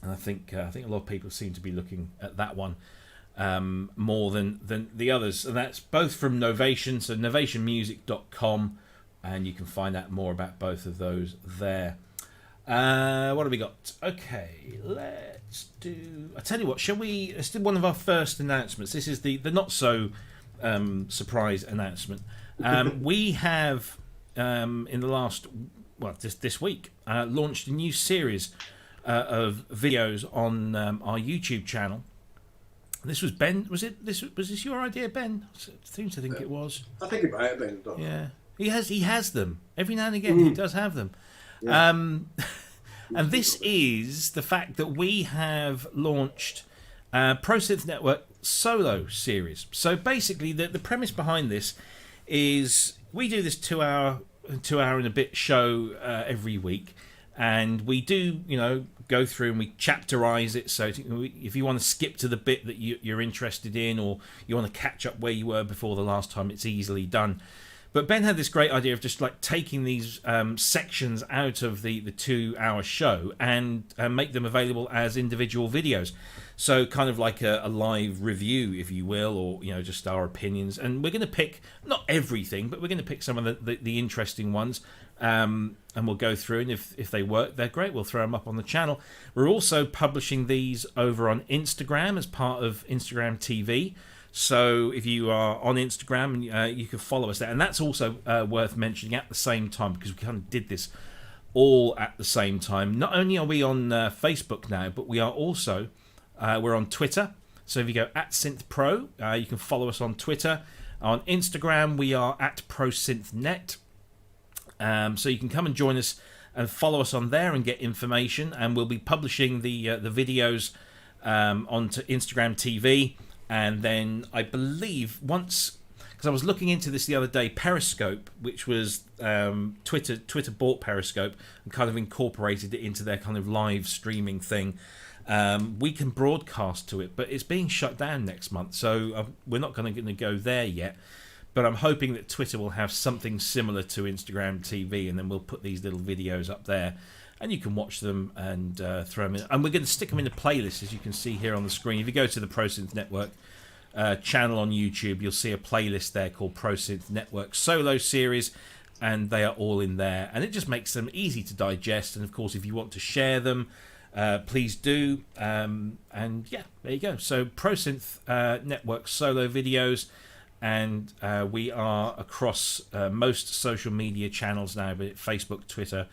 I think a lot of people seem to be looking at that one more than the others, and that's both from Novation, so novationmusic.com, and you can find out more about both of those there. What have we got? Okay, let's do... I tell you what, let's do one of our first announcements. This is the not so surprise announcement. We have in the last, this week, launched a new series of videos on our YouTube channel. This was Ben. Was this your idea, Ben? I seem to think it was. I think it might have been. Yeah, he has them every now and again. He does have them. Yeah. And this is the fact that we have launched Pro Synth Network solo series. So basically, the premise behind this is we do this 2 hour and a bit show every week, and we do go through and we chapterize it. So if you want to skip to the bit that you're interested in, or you want to catch up where you were before the last time, it's easily done. But Ben had this great idea of just like taking these sections out of the 2 hour show and make them available as individual videos. So kind of like a live review, if you will, or just our opinions. And we're going to pick not everything, but we're going to pick some of the interesting ones, and we'll go through. And if they work, they're great. We'll throw them up on the channel. We're also publishing these over on Instagram as part of Instagram TV. So if you are on Instagram, you can follow us there. And that's also worth mentioning at the same time, because we kind of did this all at the same time. Not only are we on Facebook now, but we are also we're on Twitter. So if you go at SynthPro, you can follow us on Twitter. On Instagram, we are at ProSynthNet. So you can come and join us and follow us on there and get information. And we'll be publishing the videos onto Instagram TV. And then I believe once, because I was looking into this the other day, Periscope, which was Twitter bought Periscope and kind of incorporated it into their kind of live streaming thing. We can broadcast to it, but it's being shut down next month, so we're not going to go there yet. But I'm hoping that Twitter will have something similar to Instagram TV, and then we'll put these little videos up there. And you can watch them and throw them in. And we're going to stick them in a playlist, as you can see here on the screen. If you go to the Pro Synth Network channel on YouTube, you'll see a playlist there called Pro Synth Network Solo Series. And they are all in there. And it just makes them easy to digest. And, of course, if you want to share them, please do. And, yeah, there you go. So Pro Synth Network Solo videos. And we are across most social media channels now, be it Facebook, Twitter,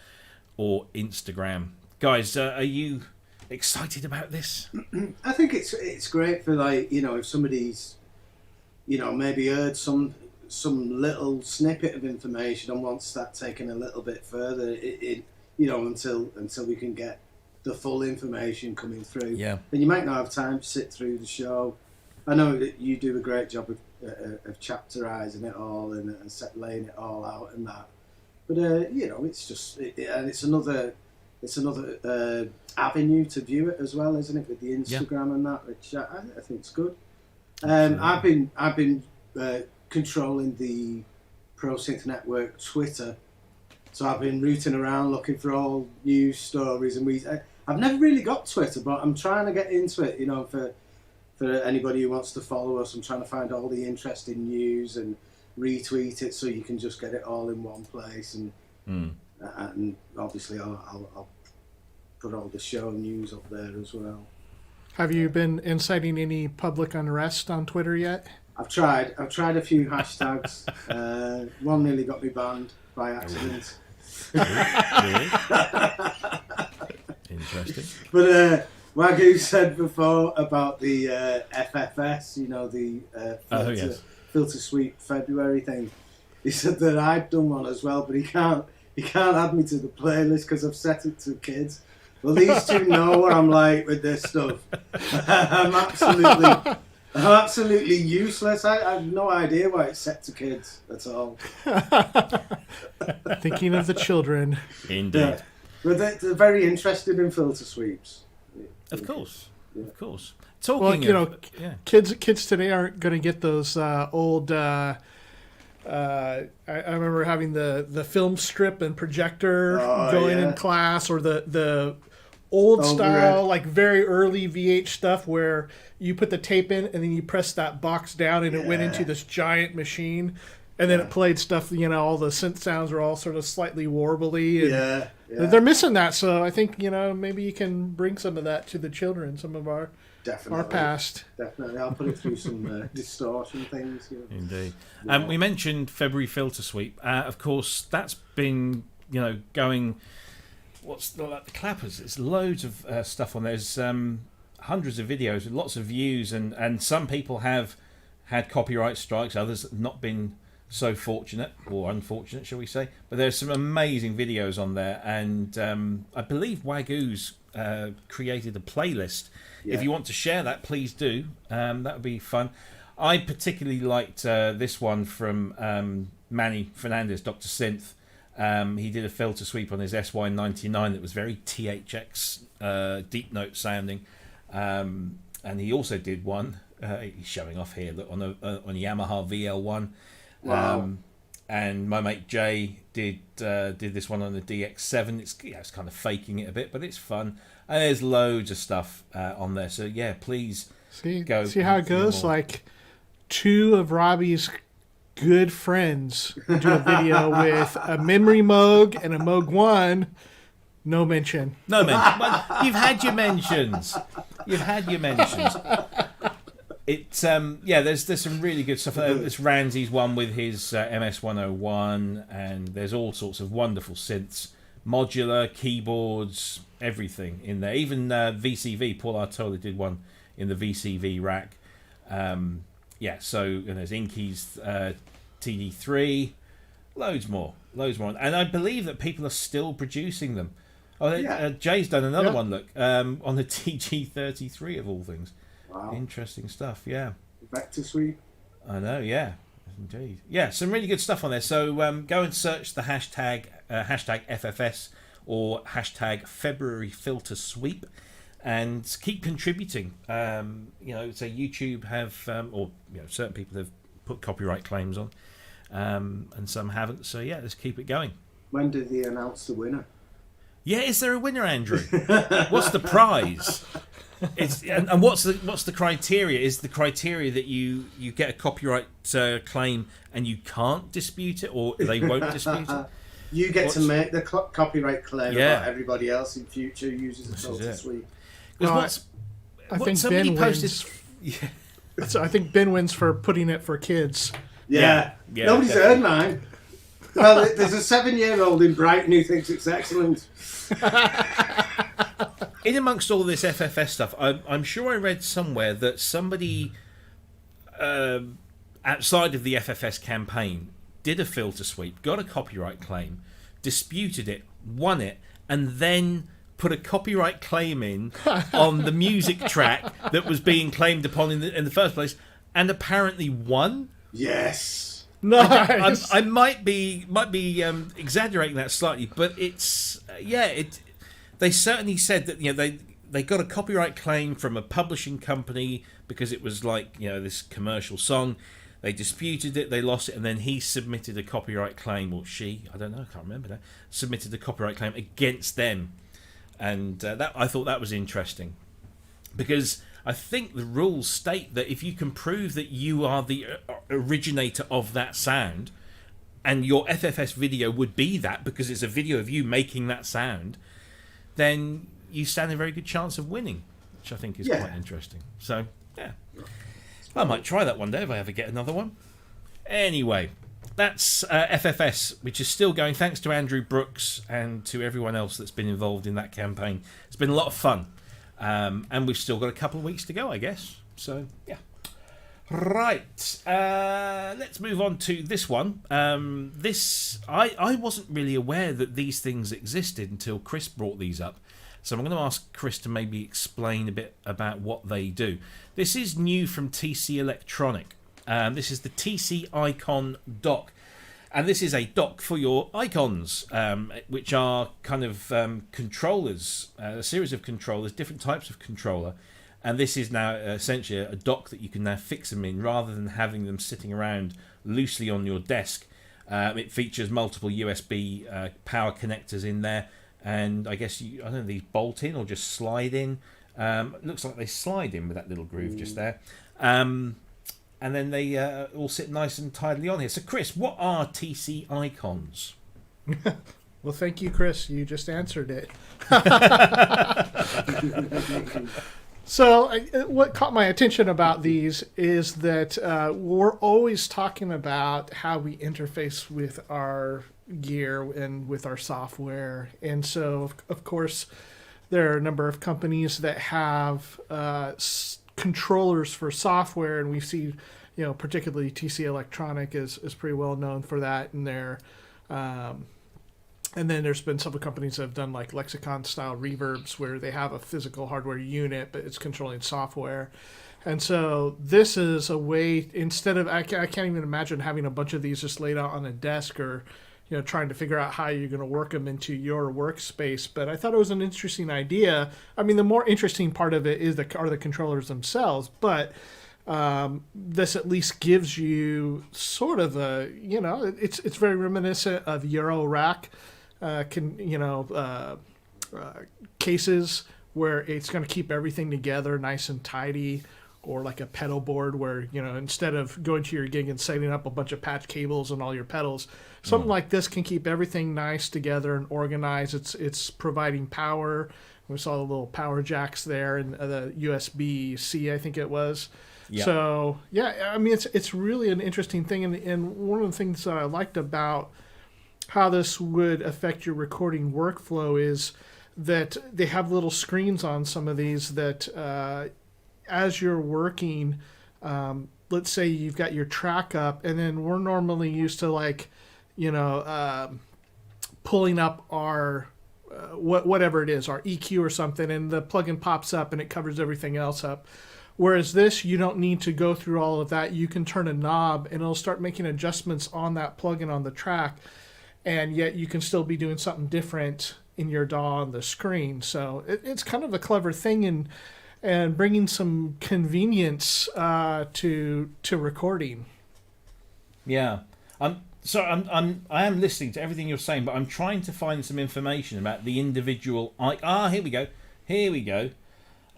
or Instagram. Guys, are you excited about this? I think it's great for, like, if somebody's maybe heard some little snippet of information and wants that taken a little bit further, until we can get the full information coming through. Yeah. And you might not have time to sit through the show. I know that you do a great job of chapterizing it all and laying it all out and that. But it's just, and it's another avenue to view it as well, isn't it? With the Instagram and that, which I think is good. I've been controlling the Pro Synth Network Twitter, so I've been rooting around looking for all news stories, and I've never really got Twitter, but I'm trying to get into it. For anybody who wants to follow us, I'm trying to find all the interesting news and retweet it so you can just get it all in one place, and obviously I'll put all the show news up there as well. Have you been inciting any public unrest on Twitter yet? I've tried a few hashtags. One nearly got me banned by accident. Really? Interesting. But Wagyu said before about the FFS, the Filter Sweep February thing. He said that I'd done one as well, but he can't add me to the playlist because I've set it to kids. Well, these two know what I'm like with this stuff. I'm Absolutely useless. I have no idea why it's set to kids at all. Thinking of the children. Indeed. Yeah. But they're very interested in filter sweeps. Of course. Yeah. Of course. Well, Talking you of... know, yeah. kids today aren't going to get those old. I remember having the film strip and projector going in class, or the old style, like very early VH stuff where you put the tape in and then you press that box down and it went into this giant machine, and then it played stuff. You know, all the synth sounds were all sort of slightly warbly. And they're missing that, so I think maybe you can bring some of that to the children. Some of our past. Definitely, I'll put it through some distortion things. Indeed. Yeah. We mentioned February filter sweep. Of course, that's been going. What's the clappers? It's loads of stuff on there. There's hundreds of videos with lots of views, and some people have had copyright strikes. Others have not been so fortunate or unfortunate, shall we say. But there's some amazing videos on there, and I believe Wagoo's created a playlist. If you want to share that, please do. That would be fun. I particularly liked this one from Manny Fernandez, Dr. Synth. He did a filter sweep on his SY99 that was very THX deep note sounding, and he also did one. He's showing off here on a Yamaha VL1. Wow. And my mate Jay did this one on the DX7. It's kind of faking it a bit, but it's fun. And there's loads of stuff on there. So yeah, please see go. How it goes. Like two of Robbie's good friends do a video with a Memory Moog and a Moog 1. No mention. No mention. Well, you've had your mentions. It's there's some really good stuff. There's Ranzy's one with his MS101, and there's all sorts of wonderful synths, modular keyboards, everything in there. Even VCV, Paul Artola did one in the VCV rack. So there's Inky's TD3, loads more, and I believe that people are still producing them. Jay's done another one. Look, on the TG33 of all things. Wow. Interesting stuff, yeah. Vector sweep. I know, yeah. Indeed. Yeah, some really good stuff on there. So go and search the hashtag FFS or hashtag February Filter Sweep and keep contributing. So YouTube have, certain people have put copyright claims on, and some haven't. So yeah, let's keep it going. When did they announce the winner? Yeah, is there a winner, Andrew? What's the prize? And what's the criteria? Is the criteria that you get a copyright claim and you can't dispute it, or they won't dispute it? You get to make the copyright claim about everybody else in future uses a filter sweep. I think Ben wins. So I think Ben wins for putting it for kids. Yeah. Nobody's heard mine. Well, there's a 7-year-old in Brighton who thinks it's excellent. In amongst all this FFS stuff, I'm sure I read somewhere that somebody outside of the FFS campaign did a filter sweep, got a copyright claim, disputed it, won it, and then put a copyright claim in on the music track that was being claimed upon in the first place, and apparently won. Yes. Nice. I might be exaggerating that slightly, but it's they certainly said that they got a copyright claim from a publishing company because it was like this commercial song. They disputed it, they lost it, and then he submitted a copyright claim, or she, I don't know, I can't remember now, submitted a copyright claim against them, and that I thought that was interesting because I think the rules state that if you can prove that you are the originator of that sound, and your FFS video would be that because it's a video of you making that sound, then you stand a very good chance of winning, which I think is quite interesting. So, yeah. I might try that one day if I ever get another one. Anyway, that's FFS, which is still going. Thanks to Andrew Brooks and to everyone else that's been involved in that campaign. It's been a lot of fun. And we've still got a couple of weeks to go, I guess. So, yeah. Right. Let's move on to this one. I wasn't really aware that these things existed until Cryss brought these up. So I'm going to ask Cryss to maybe explain a bit about what they do. This is new from TC Electronic. This is the TC Icon dock. And this is a dock for your icons, which are kind of controllers, a series of controllers, different types of controller. And this is now essentially a dock that you can now fix them in rather than having them sitting around loosely on your desk. It features multiple USB power connectors in there. And I guess, I don't know, these bolt in or just slide in. It looks like they slide in with that little groove just there. And then they all sit nice and tidily on here. So, Cryss, what are TC icons? Well, thank you, Cryss. You just answered it. So, what caught my attention about these is that we're always talking about how we interface with our gear and with our software. And so, of course, there are a number of companies that have controllers for software, and we see, particularly TC Electronic is pretty well known for that. And and then there's been some companies that have done like Lexicon style reverbs where they have a physical hardware unit, but it's controlling software. And so this is a way, instead of, I can't even imagine having a bunch of these just laid out on a desk or, trying to figure out how you're going to work them into your workspace. But I thought it was an interesting idea. I mean, the more interesting part of it are the controllers themselves, but this at least gives you sort of a, it's very reminiscent of Eurorack. Cases where it's going to keep everything together nice and tidy, or like a pedal board where, instead of going to your gig and setting up a bunch of patch cables and all your pedals, something like this can keep everything nice together and organized. It's providing power. We saw the little power jacks there and the USB-C, I think it was. Yep. So, yeah, I mean, it's really an interesting thing. And one of the things that I liked about how this would affect your recording workflow is that they have little screens on some of these that as you're working, let's say you've got your track up, and then we're normally used to pulling up our whatever it is, our EQ or something, and the plugin pops up and it covers everything else up. Whereas this, you don't need to go through all of that. You can turn a knob and it'll start making adjustments on that plugin on the track. And yet you can still be doing something different in your DAW on the screen. So it's kind of a clever thing and bringing some convenience to recording. Yeah, I am listening to everything you're saying, but I'm trying to find some information about the individual. Here we go.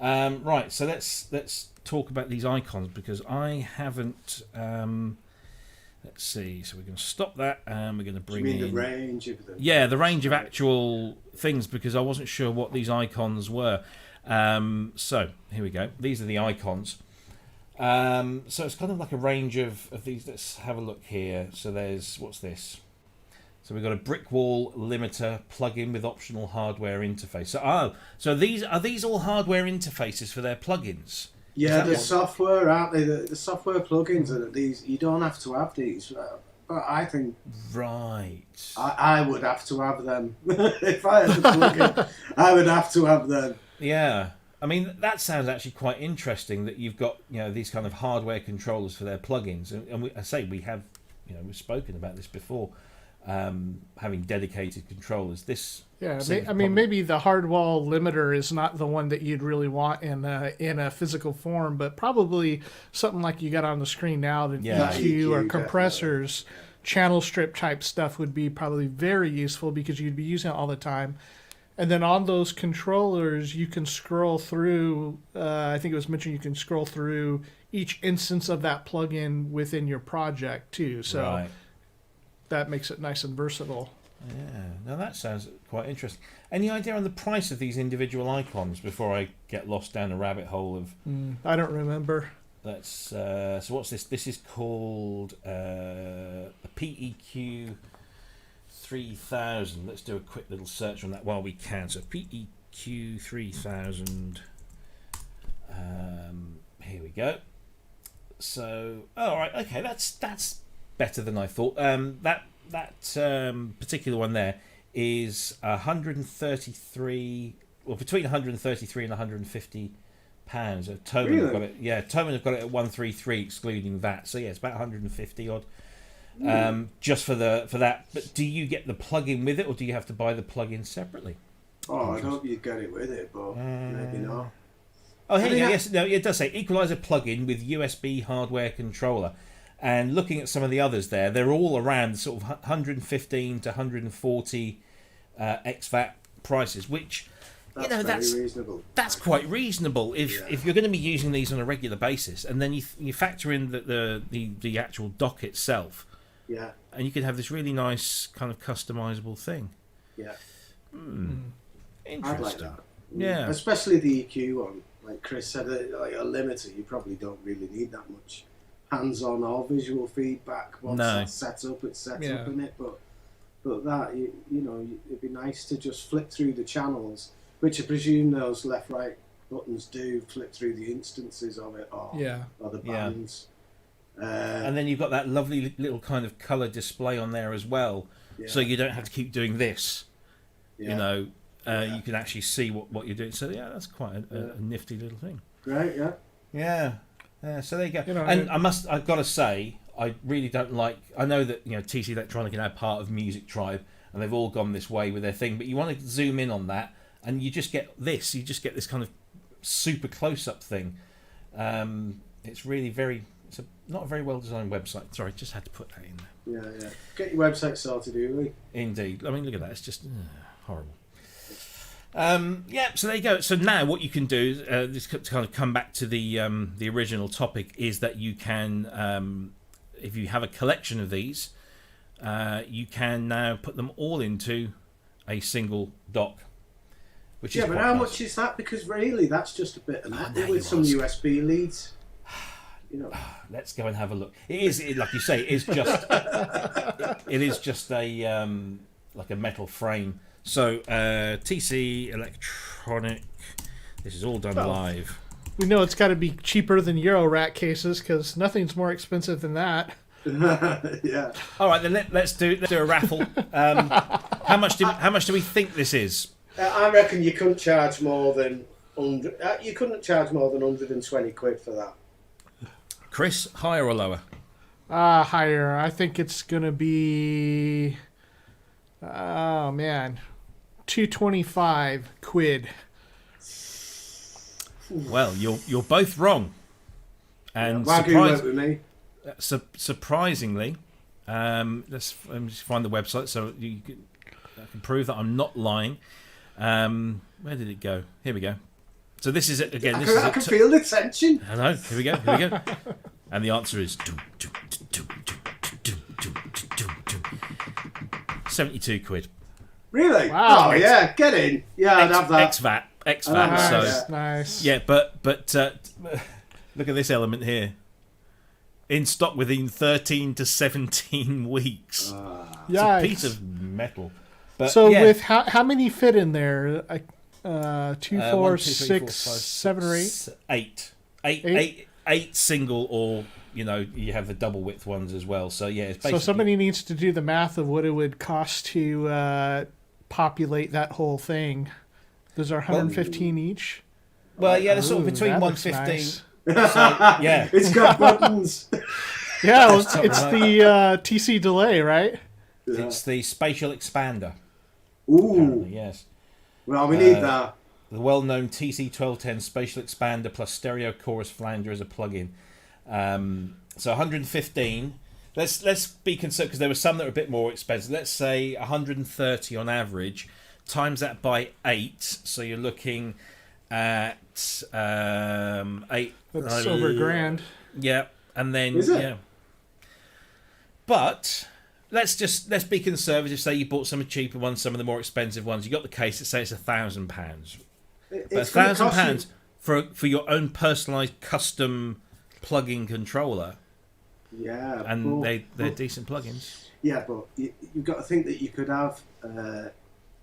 Right, so let's talk about these icons because I haven't. Let's see. So we're going to stop that, and we're going to bring in the range of them. Yeah, the range of actual things because I wasn't sure what these icons were. So here we go. These are the icons. So it's kind of like a range of these. Let's have a look here. So what's this? So we've got a brick wall limiter plugin with optional hardware interface. So these all hardware interfaces for their plugins. Yeah, the software, aren't they? The software plugins are these. You don't have to have these, but I think right. I would have to have them if I had a plugin. I would have to have them. Yeah, I mean that sounds actually quite interesting. That you've got these kind of hardware controllers for their plugins, and we have we've spoken about this before. Having dedicated controllers. Maybe the hard wall limiter is not the one that you'd really want in a physical form, but probably something like you got on the screen now, the EQ or compressors, channel strip type stuff would be probably very useful because you'd be using it all the time. And then on those controllers, you can scroll through. I think it was mentioned you can scroll through each instance of that plugin within your project too. So. Right. That makes it nice and versatile. Yeah, now that sounds quite interesting. Any idea on the price of these individual icons before I get lost down a rabbit hole of... I don't remember. So what's this? This is called a PEQ 3000. Let's do a quick little search on that while we can. So PEQ 3000. Here we go. So, all right, okay, that's better than I thought. That particular one there is 133 between 133 and 150 pounds. Toman Really? have got it. Yeah, Toman have got it at 133 excluding VAT. So yeah, it's about 150 odd. Just for that. But do you get the plug-in with it, or do you have to buy the plug-in separately? Oh, I hope you get it with it, but maybe not. Oh, here you go. Yes, no, it does say equalizer plug-in with USB hardware controller. And looking at some of the others there, they're all around sort of 115 to 140 ex-VAT prices, which That's reasonable. That's quite reasonable if you're going to be using these on a regular basis, and then you factor in the actual dock itself. Yeah. And you can have this really nice kind of customizable thing. Yeah. Interesting. I'd like that. Yeah. Especially the EQ one. Like Chris said, like a limiter, you probably don't really need that much hands-on or visual feedback. Once it's set up, it's set up in it. But that, you know, it'd be nice to just flip through the channels, which I presume those left-right buttons do flip through the instances of it or the bands. And then you've got that lovely little kind of colour display on there as well, so you don't have to keep doing this. You know, you can actually see what you're doing. So that's quite a nifty little thing. Great, yeah. So there you go. You know, and I've got to say, I really don't like. I know that TC Electronic are now part of Music Tribe, and they've all gone this way with their thing. But you want to zoom in on that, and you just get this. You just get this kind of super close-up thing. It's really It's not a very well designed website. Sorry, just had to put that in there. Yeah. Get your website sorted, really. Indeed. I mean, look at that. It's just horrible. So there you go. So now what you can do, just to kind of come back to the original topic, is that you can, if you have a collection of these, you can now put them all into a single dock. Which is but how much is that? Because really, that's just a bit of metal with some USB leads. Let's go and have a look. It is, like you say, it is just it is just a like a metal frame. So TC Electronic, this is all done live. We know it's got to be cheaper than Euro rack cases because nothing's more expensive than that. Yeah. All right, then let's do a raffle. How much do we think this is? I reckon you couldn't charge more than 100. You couldn't charge more than 120 quid for that. Chris, higher or lower? Higher. I think it's gonna be. Oh man, 225 quid. Well, you're both wrong. And surprisingly, let's just find the website so I can prove that I'm not lying. Where did it go? Here we go. So this is it again. I can feel the tension. I know. Here we go. And the answer is 72 quid. Really? Wow. Oh yeah, get in. Yeah, I'd have that. Ex-VAT. Nice. Yeah, but look at this element here. In stock within 13 to 17 weeks. It's a piece of metal. But, with how many fit in there? 2, 4, 6, 7, or 8? 8 single, or you have the double width ones as well. So yeah, it's basically. So somebody needs to do the math of what it would cost to populate that whole thing. Those are 115 each. Well, yeah, they're sort of between 115. Nice. So, yeah, It's got buttons. Yeah, well, it's the TC delay, right? it's the spatial expander. Ooh. Apparently, yes. Well, we need that. The well-known TC1210 spatial expander plus stereo chorus flanger as a plug-in. So 115. Let's be concerned because there were some that were a bit more expensive. Let's say 130 on average. Times that by 8, so you're looking at 8. That's over $1,000. Yeah, and then Is it? yeah. But let's be conservative. Say you bought some of the cheaper ones, some of the more expensive ones. You got the case that says it's £1,000. But £1,000 for your own personalised custom plug-in controller. Yeah, and they're decent plugins. Yeah, but you've got to think that you could have an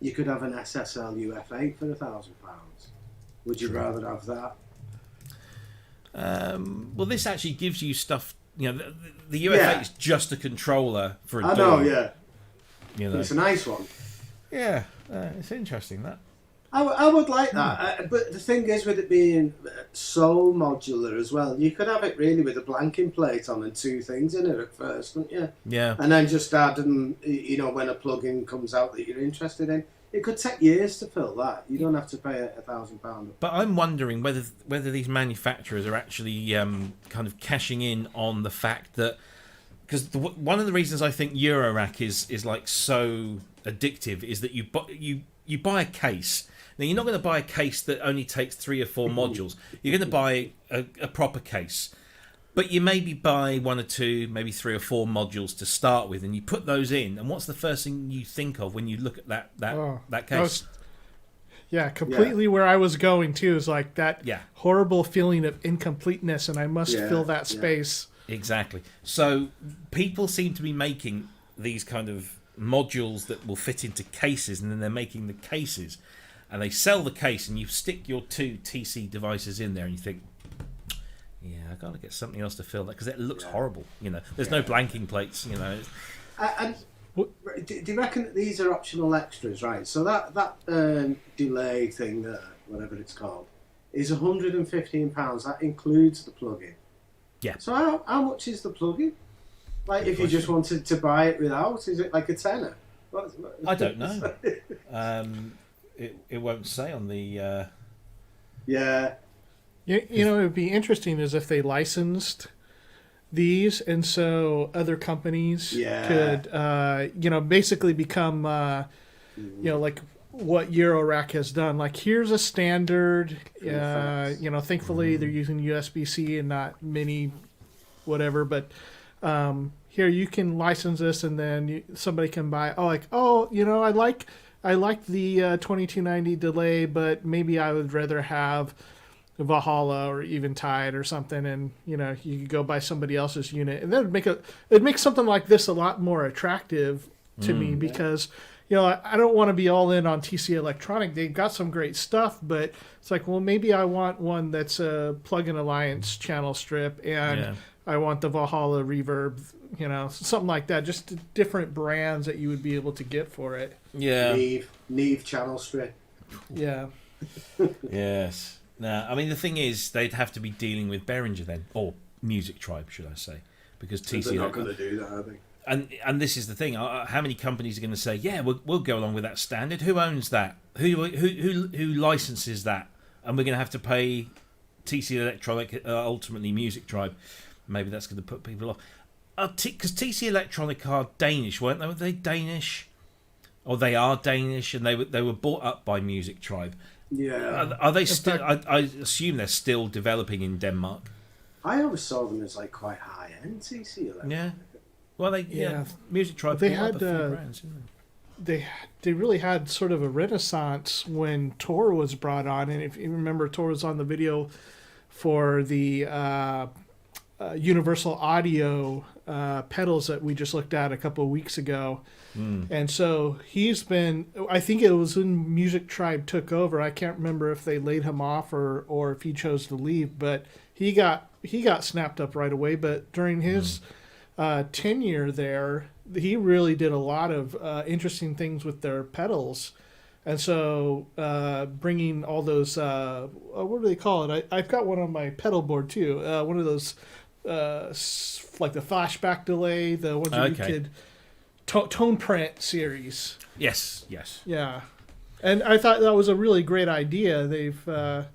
SSL UF8 for £1,000. Would you rather have that? Well, this actually gives you stuff. The UF8 is just a controller for a I DAW. know, yeah. It's a nice one. Yeah, it's interesting that. I would like that, but the thing is, with it being so modular as well, you could have it really with a blanking plate on and 2 things in it at first, couldn't you? Yeah. And then just add them, when a plugin comes out that you're interested in. It could take years to fill that. You don't have to pay £1,000. But I'm wondering whether these manufacturers are actually kind of cashing in on the fact that, because one of the reasons I think Eurorack is like so addictive is that you buy a case. Now, you're not going to buy a case that only takes 3 or 4 modules. You're going to buy a proper case. But you maybe buy 1 or 2, maybe 3 or 4 modules to start with, and you put those in. And what's the first thing you think of when you look at that case? Completely where I was going, too, is like that horrible feeling of incompleteness, and I must fill that space. Exactly. So people seem to be making these kind of modules that will fit into cases, and then they're making the cases. And they sell the case, and you stick your 2 TC devices in there, and you think, yeah, I got to get something else to fill that because it looks horrible. There's no blanking plates. And do you reckon that these are optional extras, right? So that delay thing there, whatever it's called, is £115. That includes the plugin. Yeah. So how much is the plugin? Like, if you just wanted to buy it without, is it like a tenner? I don't know. It won't say on the. Yeah. It would be interesting is if they licensed these, and so other companies could, basically become, like what Eurorack has done. Like, here's a standard. Thankfully they're using USB-C and not mini, whatever. But here you can license this, and then somebody can buy. I like the 2290 delay, but maybe I would rather have Valhalla or even Tide or something, and you could go buy somebody else's unit, and that would make something like this a lot more attractive to me, because I don't want to be all in on TC Electronic. They've got some great stuff, but it's like, well, maybe I want one that's a Plug-in Alliance channel strip, and I want the Valhalla reverb, something like that. Just different brands that you would be able to get for it. Yeah. Neve channel strip. Yeah. Yes. Now, I mean, the thing is, they'd have to be dealing with Behringer then, or Music Tribe, should I say, because TC. They're not going to do that, are they? And this is the thing. How many companies are going to say, "Yeah, we'll go along with that standard"? Who owns that? Who licenses that? And we're going to have to pay TC Electronic, ultimately Music Tribe. Maybe that's going to put people off. Because TC Electronic are Danish, weren't they? Were they Danish? Or they are Danish, and they were bought up by Music Tribe. Yeah. Are they still? I assume they're still developing in Denmark. I always saw them as like quite high end TC Electronic. Yeah. Well, Music Tribe. They bought had up a few brands, didn't they? They really had sort of a renaissance when Tor was brought on, and if you remember, Tor was on the video for the Universal Audio pedals that we just looked at a couple of weeks ago. And so he's been, I think it was when Music Tribe took over. I can't remember if they laid him off or if he chose to leave, but he got snapped up right away. But during his tenure there, he really did a lot of interesting things with their pedals. And so bringing all those, what do they call it? I've got one on my pedal board too. One of those, like the flashback delay, the ones that you could... Tone print series. Yes. Yeah, and I thought that was a really great idea. They were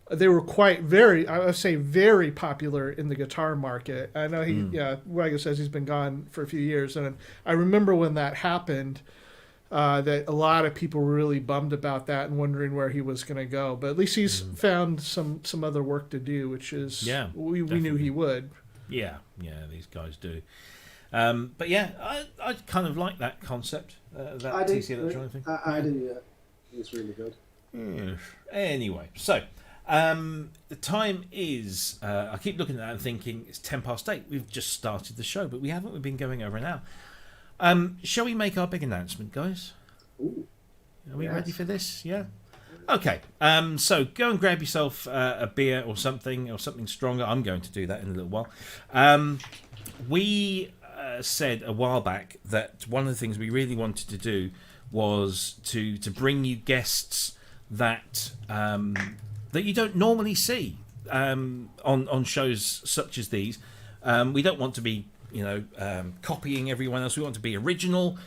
very popular in the guitar market. I know Wagner says he's been gone for a few years, and I remember when that happened. That a lot of people were really bummed about that and wondering where he was going to go. But at least he's found some other work to do, which is we knew he would. Yeah, these guys do. But yeah, I kind of like that concept, that TC Electronic thing. I do, yeah. It's really good. Anyway, so the time is, I keep looking at that and thinking, it's 8:10. We've just started the show, but we haven't. We've been going over an hour. Shall we make our big announcement, guys? Ooh. Are we ready for this? Yeah? Okay. So go and grab yourself a beer or something stronger. I'm going to do that in a little while. We said a while back that one of the things we really wanted to do was to bring you guests that that you don't normally see on shows such as these. We don't want to be copying everyone else. We want to be original,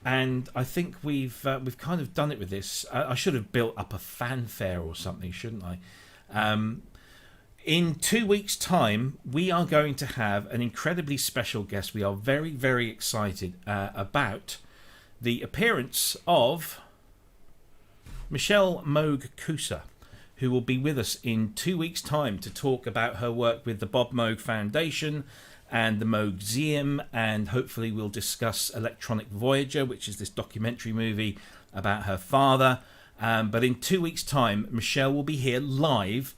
and I think we've kind of done it with this. I should have built up a fanfare or something, shouldn't I? In 2 weeks' time, we are going to have an incredibly special guest. We are very, very excited about the appearance of Michelle Moog Kusa, who will be with us in 2 weeks' time to talk about her work with the Bob Moog Foundation and the Moogseum, and hopefully we'll discuss Electronic Voyager, which is this documentary movie about her father. But in 2 weeks' time, Michelle will be here live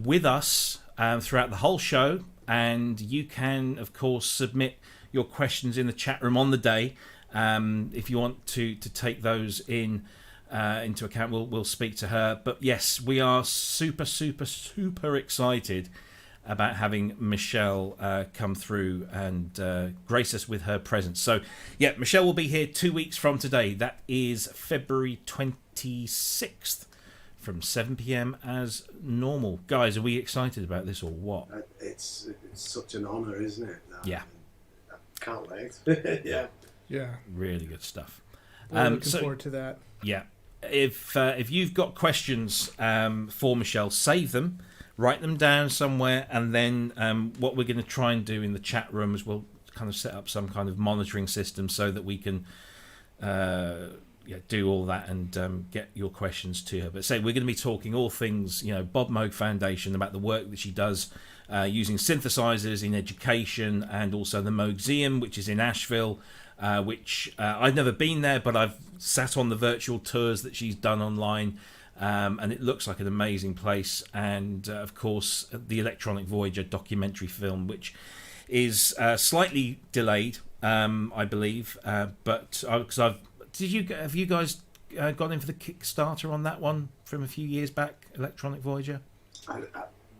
with us throughout the whole show, and you can, of course, submit your questions in the chat room on the day. If you want to take those into account, we'll speak to her. But yes, we are super, super, super excited about having Michelle come through and grace us with her presence. So yeah, Michelle will be here 2 weeks from today. That is February 26th from 7 p.m. as normal. Guys, are we excited about this or what? It's such an honour, isn't it? Yeah. I can't wait. Yeah. Really good stuff. We're looking forward to that. Yeah. If you've got questions for Michelle, save them, write them down somewhere, and then what we're going to try and do in the chat room is we'll kind of set up some kind of monitoring system so that we can do all that and get your questions to her. But we're going to be talking all things, Bob Moog Foundation, about the work that she does using synthesizers in education, and also the Moogseum, which is in Asheville, which I've never been there, but I've sat on the virtual tours that she's done online, and it looks like an amazing place. And of course, the Electronic Voyager documentary film, which is slightly delayed, I believe, but because have you guys gone in for the Kickstarter on that one from a few years back, Electronic Voyager?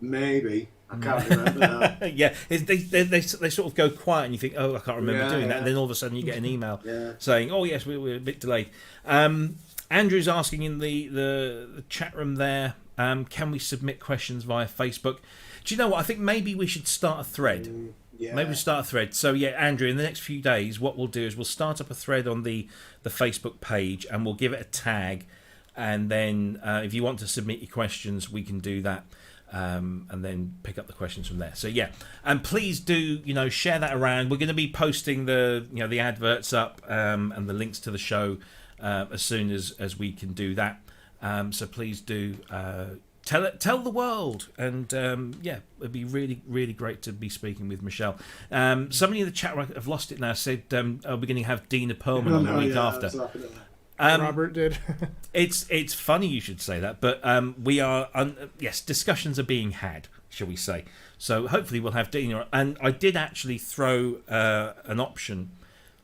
Maybe. I can't remember now. Yeah, they sort of go quiet and you think, oh, I can't remember doing that. And then all of a sudden you get an email saying, oh, yes, we're a bit delayed. Andrew's asking in the chat room there, can we submit questions via Facebook? Do you know what? I think maybe we should start a thread. Maybe we start a thread. So, yeah, Andrew, in the next few days, what we'll do is we'll start up a thread on the Facebook page, and we'll give it a tag. And then if you want to submit your questions, we can do that. And then pick up the questions from there. So yeah, and please do share that around. We're going to be posting the the adverts up and the links to the show as soon as we can do that. So please do tell the world, and it'd be really, really great to be speaking with Michelle. Somebody in the chat, I've lost it now, said are we going to have Dina Perlman on the week after? Robert did. It's funny you should say that, but we are discussions are being had, shall we say? So hopefully we'll have Dina. And I did actually throw an option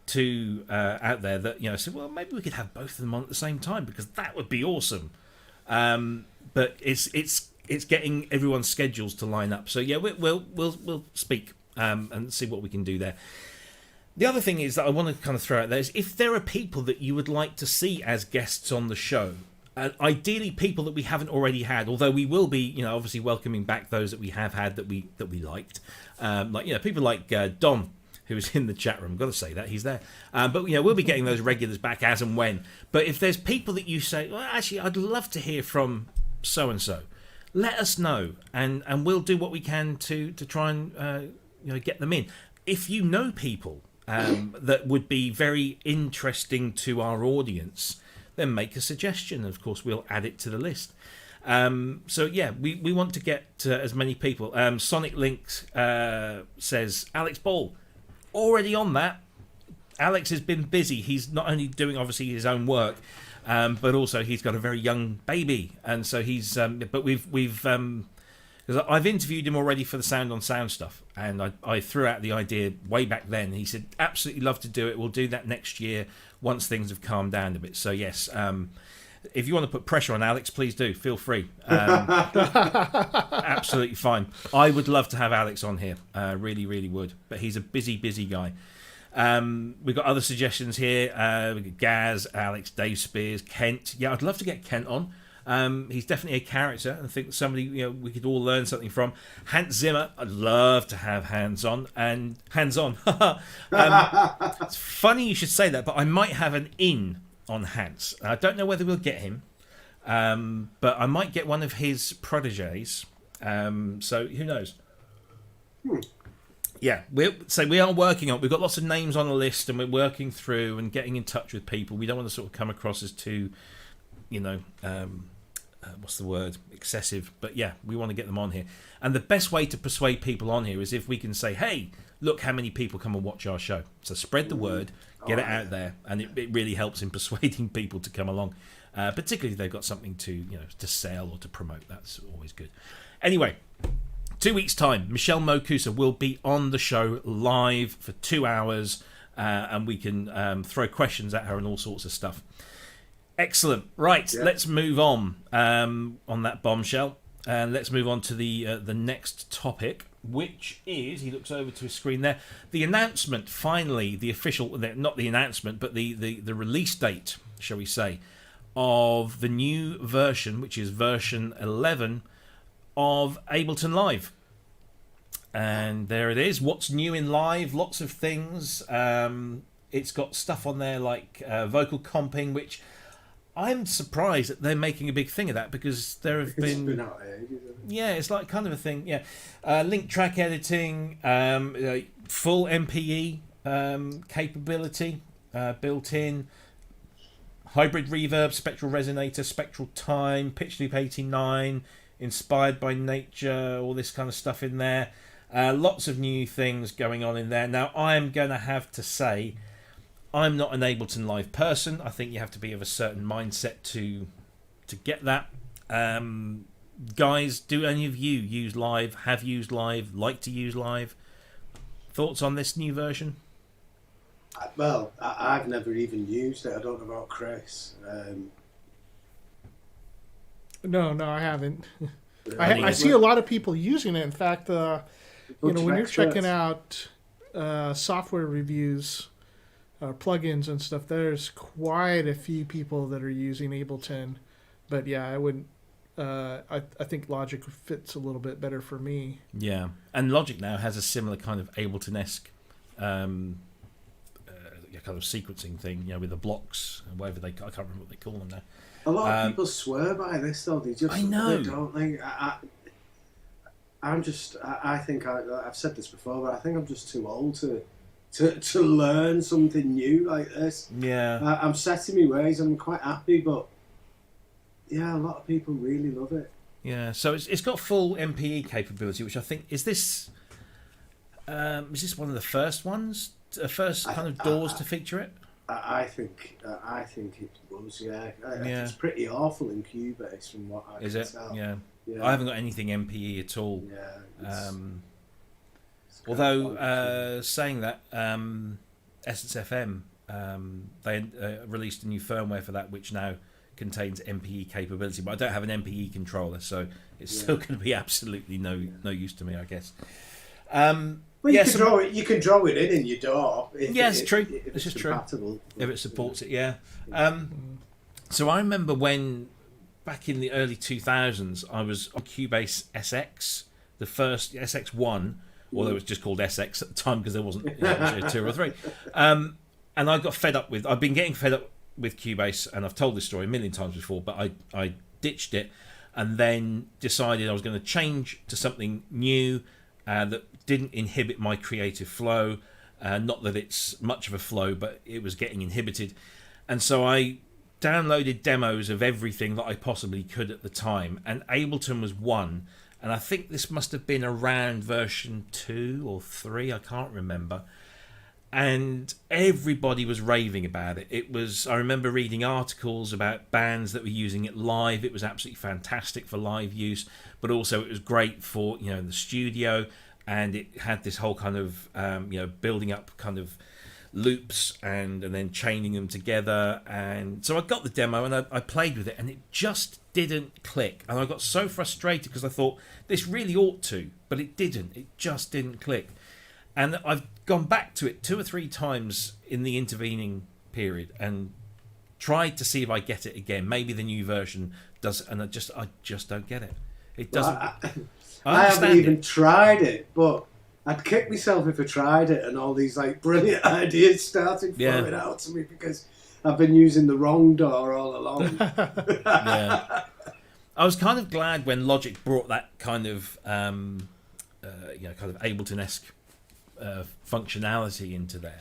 to out there that said, well, maybe we could have both of them on at the same time, because that would be awesome. But it's getting everyone's schedules to line up. So yeah, we'll speak and see what we can do there. The other thing is that I want to kind of throw out there is if there are people that you would like to see as guests on the show, ideally people that we haven't already had, although we will be, obviously welcoming back those that we have had that we liked, people like Dom, who is in the chat room. Got to say that he's there, but we'll be getting those regulars back as and when. But if there's people that you say, well, actually, I'd love to hear from so and so, let us know, and we'll do what we can to try and get them in. If you know people that would be very interesting to our audience, then make a suggestion. Of course, we'll add it to the list. So yeah, we want to get as many people. Sonic Link says Alex Ball already on that. Alex has been busy. He's not only doing obviously his own work, but also he's got a very young baby, and so he's. But we've because I've interviewed him already for the Sound on Sound stuff, and I threw out the idea way back then. He said, absolutely love to do it. We'll do that next year once things have calmed down a bit. So, yes, if you want to put pressure on Alex, please do. Feel free. Absolutely fine. I would love to have Alex on here. Really, really would. But he's a busy, busy guy. We've got other suggestions here. We've got Gaz, Alex, Dave Spears, Kent. Yeah, I'd love to get Kent on. He's definitely a character, and I think somebody we could all learn something from. Hans Zimmer, I'd love to have hands on. It's funny you should say that, but I might have an in on Hans. I don't know whether we'll get him, but I might get one of his proteges. So who knows? Yeah, we are working on. We've got lots of names on the list, and we're working through and getting in touch with people. We don't want to sort of come across as too, what's the word? Excessive. But yeah, we want to get them on here. And the best way to persuade people on here is if we can say, "Hey, look how many people come and watch our show." So spread the word, get it out there, and it really helps in persuading people to come along. Particularly if they've got something to sell or to promote. That's always good. Anyway. 2 weeks' time, Michelle Mokusa will be on the show live for 2 hours, and we can throw questions at her and all sorts of stuff. Excellent. Right, Let's move on that bombshell, and let's move on to the next topic, which is, he looks over to his screen there, the announcement, finally, the official, not the announcement, but the release date, shall we say, of the new version, which is version 11 of Ableton Live. And there it is. What's new in Live? Lots of things. It's got stuff on there like vocal comping, which I'm surprised that they're making a big thing of that, because there have been out there, isn't it? Yeah, it's like kind of a thing. Yeah, link track editing, full MPE capability built in. Hybrid reverb, spectral resonator, spectral time, pitch loop 89, inspired by nature, all this kind of stuff in there. Lots of new things going on in there. Now, I'm going to have to say, I'm not an Ableton Live person. I think you have to be of a certain mindset to get that. Guys, do any of you use Live, have used Live, like to use Live? Thoughts on this new version? Well, I've never even used it. I don't know about Cryss. No, I haven't. I see a lot of people using it. In fact, when you're checking out software reviews, plugins and stuff, there's quite a few people that are using Ableton. But yeah, I wouldn't. I think Logic fits a little bit better for me. Yeah, and Logic now has a similar kind of Ableton-esque kind of sequencing thing, with the blocks and whatever I can't remember what they call them now. A lot of people swear by this, though. They just, I know. They don't think. I think I've said this before, but I think I'm just too old to learn something new like this. Yeah. I'm set in my ways and I'm quite happy, but yeah, a lot of people really love it. Yeah. So it's got full MPE capability, which I think is this one of the first ones, first kind of doors to feature it. I think it was, yeah. It's pretty awful in Cubase from what I can tell. Yeah. I haven't got anything MPE at all. Yeah. Although saying that, Essence FM, they released a new firmware for that, which now contains MPE capability. But I don't have an MPE controller, so it's still going to be absolutely no use to me, I guess. Well, you can draw it in your DAW. It's true. This is true. If it supports it, yeah. So I remember when, back in the early 2000s, I was on Cubase SX, the first SX1, although it was just called SX at the time because there wasn't 2 or 3. And I got fed up with. I've been getting fed up with Cubase, and I've told this story a million times before, but I ditched it and then decided I was going to change to something new that didn't inhibit my creative flow. Not that it's much of a flow, but it was getting inhibited. And so I downloaded demos of everything that I possibly could at the time, and Ableton was one. And I think this must have been around version 2 or 3, I can't remember. And everybody was raving about it. I remember reading articles about bands that were using it live. It was absolutely fantastic for live use, but also it was great for, the studio. And it had this whole kind of, building up kind of loops and then chaining them together. And so I got the demo and I played with it, and it just didn't click. And I got so frustrated because I thought this really ought to, but it didn't. It just didn't click. And I've gone back to it 2 or 3 times in the intervening period and tried to see if I get it again. Maybe the new version does, and I just don't get it. It doesn't. I haven't even tried it, but I'd kick myself if I tried it and all these like brilliant ideas started flowing out to me because I've been using the wrong DAW all along. Yeah. I was kind of glad when Logic brought that kind of, kind of Ableton-esque functionality into there,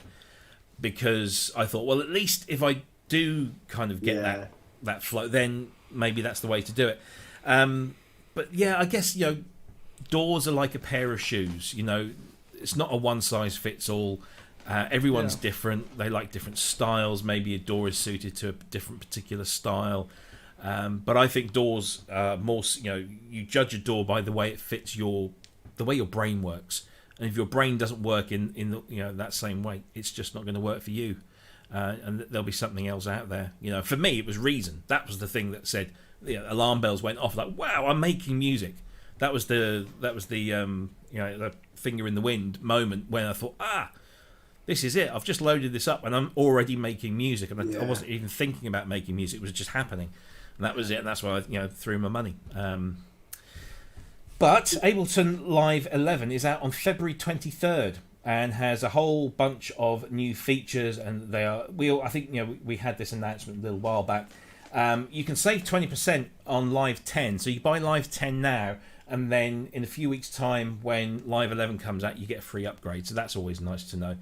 because I thought, well, at least if I do kind of get that flow, then maybe that's the way to do it. But yeah, I guess, DAWs are like a pair of shoes. It's not a one size fits all. Everyone's different. They like different styles. Maybe a DAW is suited to a different particular style. But I think DAWs more. You judge a DAW by the way it fits the way your brain works. And if your brain doesn't work in that same way, it's just not going to work for you. And there'll be something else out there. For me, it was Reason. That was the thing that said, alarm bells went off. Like, wow, I'm making music. That was the the finger in the wind moment when I thought, this is it. I've just loaded this up and I'm already making music, and I wasn't even thinking about making music. It was just happening, and that was it. And that's why I threw my money. But Ableton Live 11 is out on February 23rd and has a whole bunch of new features, and I think we had this announcement a little while back. You can save 20% on Live 10, so you buy Live 10 now, and then in a few weeks' time, when Live 11 comes out, you get a free upgrade. So that's always nice to know.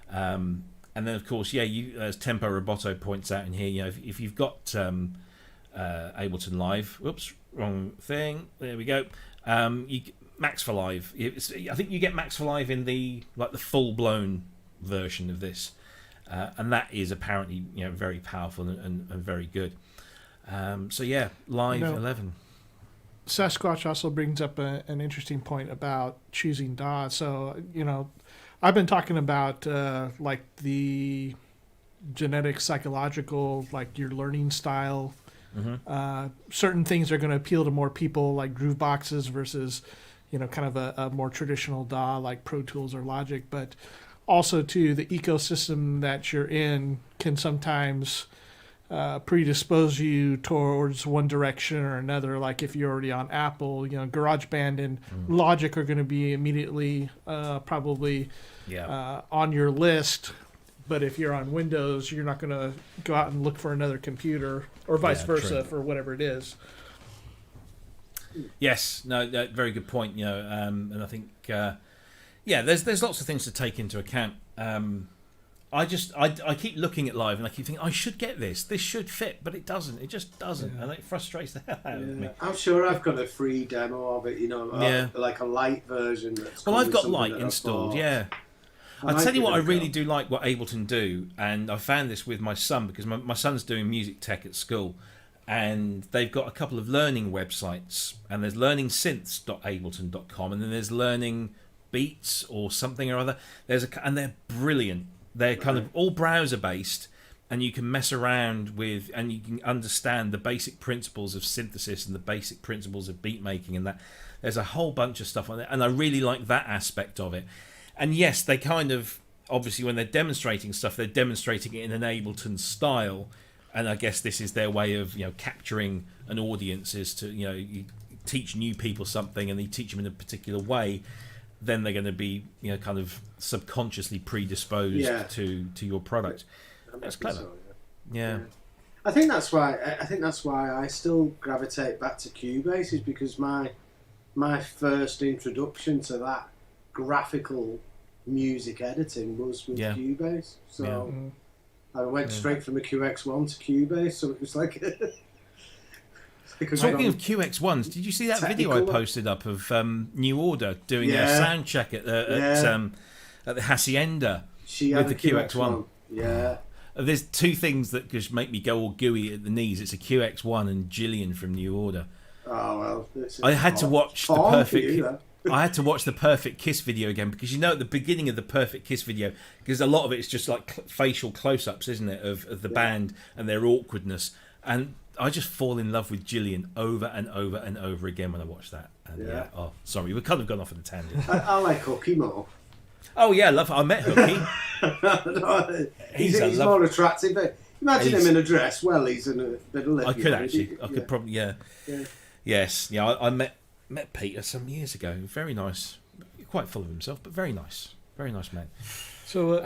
And then, of course, as Tempo Roboto points out in here, if you've got Ableton Live, whoops, wrong thing. There we go. You Max for Live. I think you get Max for Live in the full-blown version of this, and that is apparently very powerful and very good. Live 11. Sasquatch also brings up an interesting point about choosing DAW. So, I've been talking about the genetic, psychological, your learning style. Mm-hmm. Certain things are going to appeal to more people, like groove boxes versus, kind of a more traditional DAW like Pro Tools or Logic. But also, too, the ecosystem that you're in can sometimes predispose you towards one direction or another. Like if you're already on Apple, GarageBand and Logic are going to be immediately probably on your list. But if you're on Windows, you're not going to go out and look for another computer, or vice versa, for whatever it is. Yes, no, very good point. And I think there's lots of things to take into account. I keep looking at Live and I keep thinking I should get this. This should fit, but it doesn't. It just doesn't, and it frustrates the hell out of me. I'm sure I've got a free demo of it. Like a light version. I've got Light installed. Yeah. I tell you what, I really do like what Ableton do, and I found this with my son because my son's doing music tech at school, and they've got a couple of learning websites, and there's learningsynths.ableton.com, and then there's learning beats or something or other. And they're brilliant. They're kind of all browser based, and you can mess around with, and you can understand the basic principles of synthesis and the basic principles of beat making, and that there's a whole bunch of stuff on there, and I really like that aspect of it. And yes, they kind of, obviously when they're demonstrating stuff, they're demonstrating it in an Ableton style, and I guess this is their way of capturing an audience, is to you teach new people something and you teach them in a particular way, then they're going to be kind of subconsciously predisposed to your product. That's clever. So, yeah. I think that's why I still gravitate back to Cubase, is because my first introduction to that graphical music editing was with Cubase. So I went straight from a QX1 to Cubase, so it was like Talking of QX1s, did you see that video I posted up of New Order doing a sound check at the Hacienda with the QX1? Yeah. There's two things that just make me go all gooey at the knees. It's a QX1 and Gillian from New Order. Oh well, I had to watch the Perfect. I had to watch the Perfect Kiss video again, because at the beginning of the Perfect Kiss video, because a lot of it's just like facial close-ups, isn't it, of the band and their awkwardness, and I just fall in love with Gillian over and over and over again when I watch that. And sorry, we kind of gone off on a tangent. I like Hooky more. Oh yeah, love. I met Hooky. No, He's he's more attractive. But imagine him in a dress. Well, he's in a bit of lip. I could actually. I Yeah. could probably. Yeah. Yes. Yeah. I met Peter some years ago. Very nice. Quite full of himself, but very nice. Very nice man. So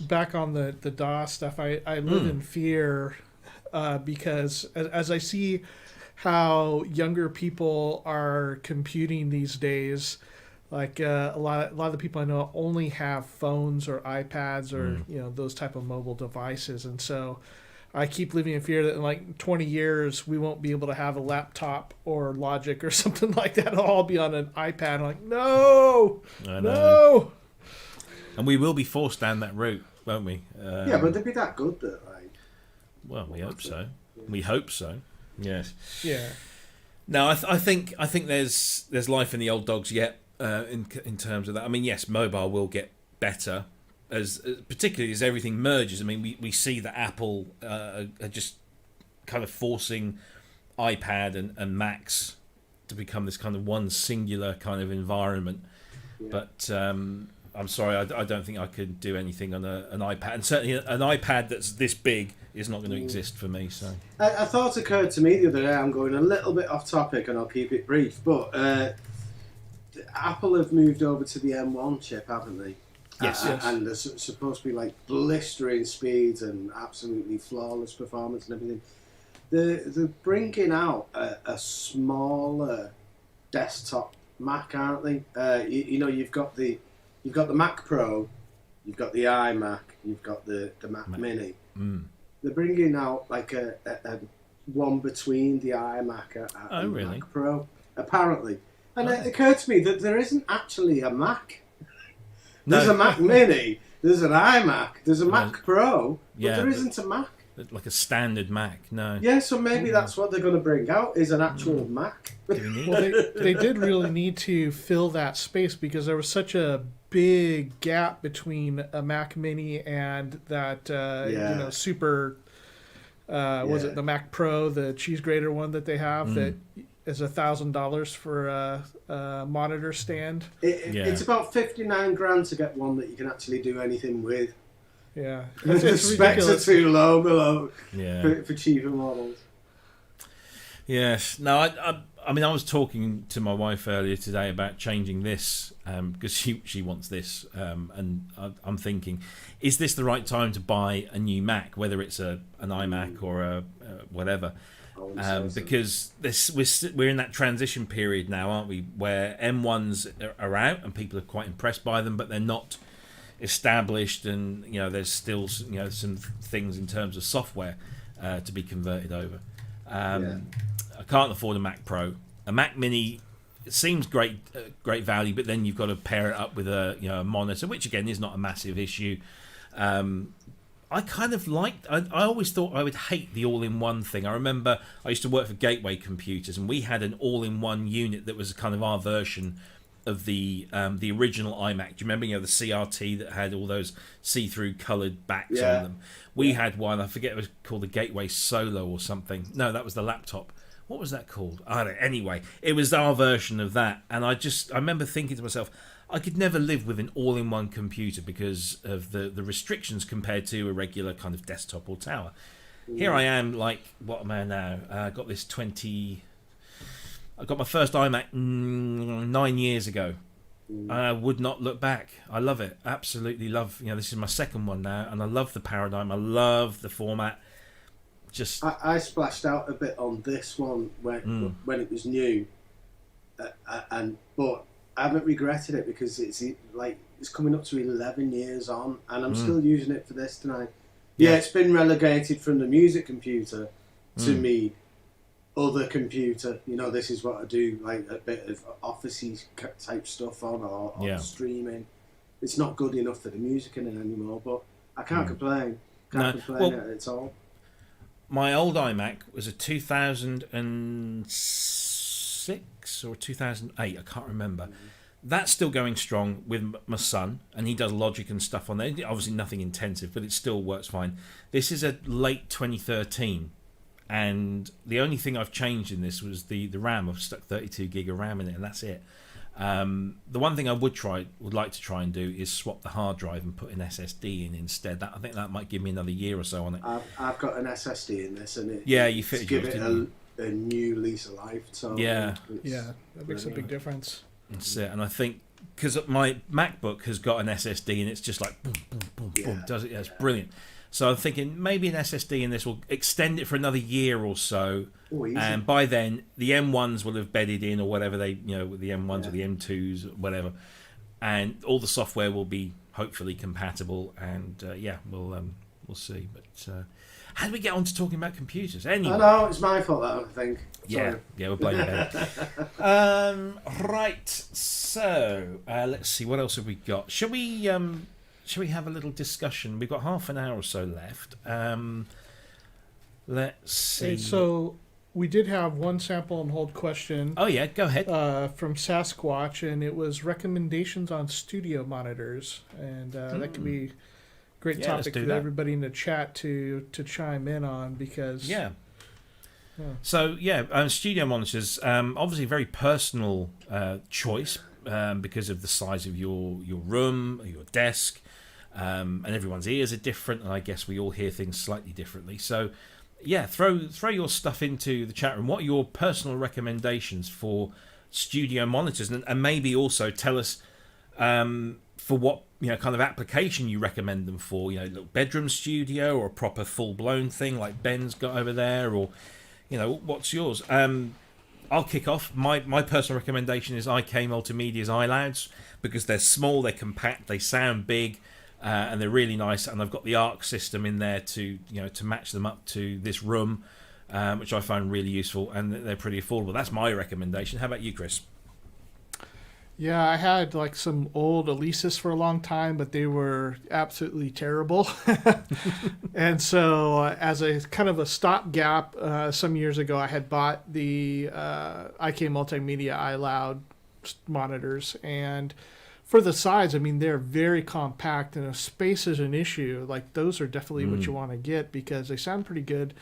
back on the DAW stuff, I live in fear because as I see how younger people are computing these days, like a lot of the people I know only have phones or iPads or those type of mobile devices, and so I keep living in fear that in like 20 years we won't be able to have a laptop or Logic or something like that. It'll all be on an iPad. I'm like, no. And we will be forced down that route, won't we? Yeah, but they'd be that good that like. Well, we hope so. We hope so. Yes. Yeah. No, I think there's life in the old dogs yet. In terms of that, I mean, yes, mobile will get better as particularly as everything merges. I mean, we see that Apple are just kind of forcing iPad and Macs to become this kind of one singular kind of environment. Yeah. But I'm sorry, I don't think I could do anything on an iPad, and certainly an iPad that's this big is not going to exist for me. So a thought occurred to me the other day. I'm going a little bit off topic, and I'll keep it brief. But Apple have moved over to the M1 chip, haven't they? Yes. And there's supposed to be like blistering speeds and absolutely flawless performance and everything. They're bringing out a smaller desktop Mac, aren't they? You've got the Mac Pro, you've got the iMac, you've got the Mac Mini. They're bringing out like a one between the iMac and the Mac Pro, apparently. And it occurred to me that there isn't actually a Mac. There's a Mac Mini, there's an iMac, there's a Mac Pro, but there isn't a Mac. Like a standard Mac, no. Yeah, so maybe that's what they're going to bring out, is an actual Mac. Well, they did really need to fill that space because there was such a big gap between a Mac Mini and that super... was it the Mac Pro, the cheese grater one that they have that is $1,000 for a monitor stand? It's about 59 grand to get one that you can actually do anything with. Yeah, the specs are too low below for cheaper models. Yes. No, I mean, I was talking to my wife earlier today about changing this because she wants this, and I'm thinking, is this the right time to buy a new Mac, whether it's an iMac or a whatever? Because we're in that transition period now, aren't we, where M1s are out and people are quite impressed by them, but they're not established, and there's still some things in terms of software to be converted over. I can't afford a Mac Pro. A Mac Mini, it seems great value, but then you've got to pair it up with a monitor, which again is not a massive issue. I kind of liked. I always thought I would hate the all-in-one thing. I remember I used to work for Gateway Computers, and we had an all-in-one unit that was kind of our version of the original iMac. Do you remember, the CRT that had all those see-through coloured backs on them? We had one. I forget, it was called the Gateway Solo or something. No, that was the laptop. What was that called? I don't know. Anyway, it was our version of that, and I remember thinking to myself, I could never live with an all-in-one computer because of the restrictions compared to a regular kind of desktop or tower. Here I am, like, what am I now? I got this I got my first iMac 9 years ago. I would not look back. I love it. Absolutely love. This is my second one now, and I love the paradigm. I love the format. I splashed out a bit on this one when it was new, but I haven't regretted it because it's coming up to 11 years on, and I'm still using it for this tonight. Yeah, it's been relegated from the music computer to me other computer. This is what I do, like a bit of officey type stuff on or streaming. It's not good enough for the music in it anymore, but I can't complain. Can't complain at all. My old iMac was a 2006 or 2008, I can't remember. That's still going strong with my son, and he does Logic and stuff on there. Obviously nothing intensive, but it still works fine. This is a late 2013, and the only thing I've changed in this was the RAM. I've stuck 32 gig of RAM in it, and that's it. The one thing I would like to try and do is swap the hard drive and put an SSD in instead. I think that might give me another year or so on it. I've got an SSD in this, and you fitted give yours, it didn't a new lease of life. So Yeah. That makes a big difference. That's it. And I think because my MacBook has got an SSD and it's just like boom, boom, boom, boom, does it? Yeah, it's brilliant. So I'm thinking maybe an SSD in this will extend it for another year or so. And by then the M1s will have bedded in, or whatever the M1s or the M2s, whatever, and all the software will be hopefully compatible. And we'll see. But how do we get on to talking about computers? Anyway, I know it's my fault, that I think. Yeah, we'll blame Ben. Right. So let's see, what else have we got? Shall we have a little discussion? We've got half an hour or so left. Let's see. So we did have one sample and hold question. Oh yeah, go ahead. From Sasquatch, and it was recommendations on studio monitors, and that could be a great topic for everybody in the chat to chime in on, because So studio monitors, obviously very personal choice, because of the size of your room, your desk, and everyone's ears are different, and I guess we all hear things slightly differently. So throw your stuff into the chat room. What are your personal recommendations for studio monitors, and maybe also tell us for what kind of application you recommend them for. A little bedroom studio, or a proper full-blown thing like Ben's got over there, or what's yours? I'll kick off. My personal recommendation is IK Multimedia's iLouds, because they're small, they're compact, they sound big, and they're really nice. And I've got the ARC system in there to match them up to this room, which I find really useful, and they're pretty affordable. That's my recommendation. How about you, Cryss? Yeah, I had like some old Alesis for a long time, but they were absolutely terrible. And so as a kind of a stopgap, some years ago, I had bought the IK Multimedia iLoud monitors. And for the size, I mean, they're very compact, and if space is an issue, like those are definitely what you want to get, because they sound pretty good.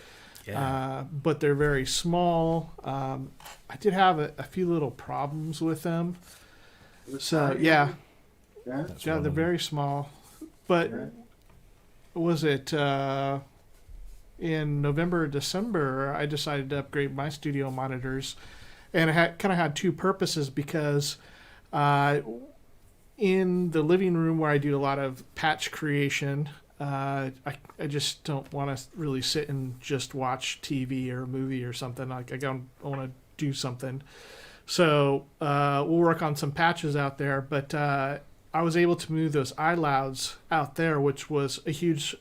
Yeah. But they're very small. I did have a few little problems with them. So they're very small. But was it in November or December, I decided to upgrade my studio monitors, and I kind of had two purposes, because in the living room where I do a lot of patch creation, I just don't want to really sit and just watch TV or a movie or something. Like I want to do something. So we'll work on some patches out there, but I was able to move those iLouds out there, which was a huge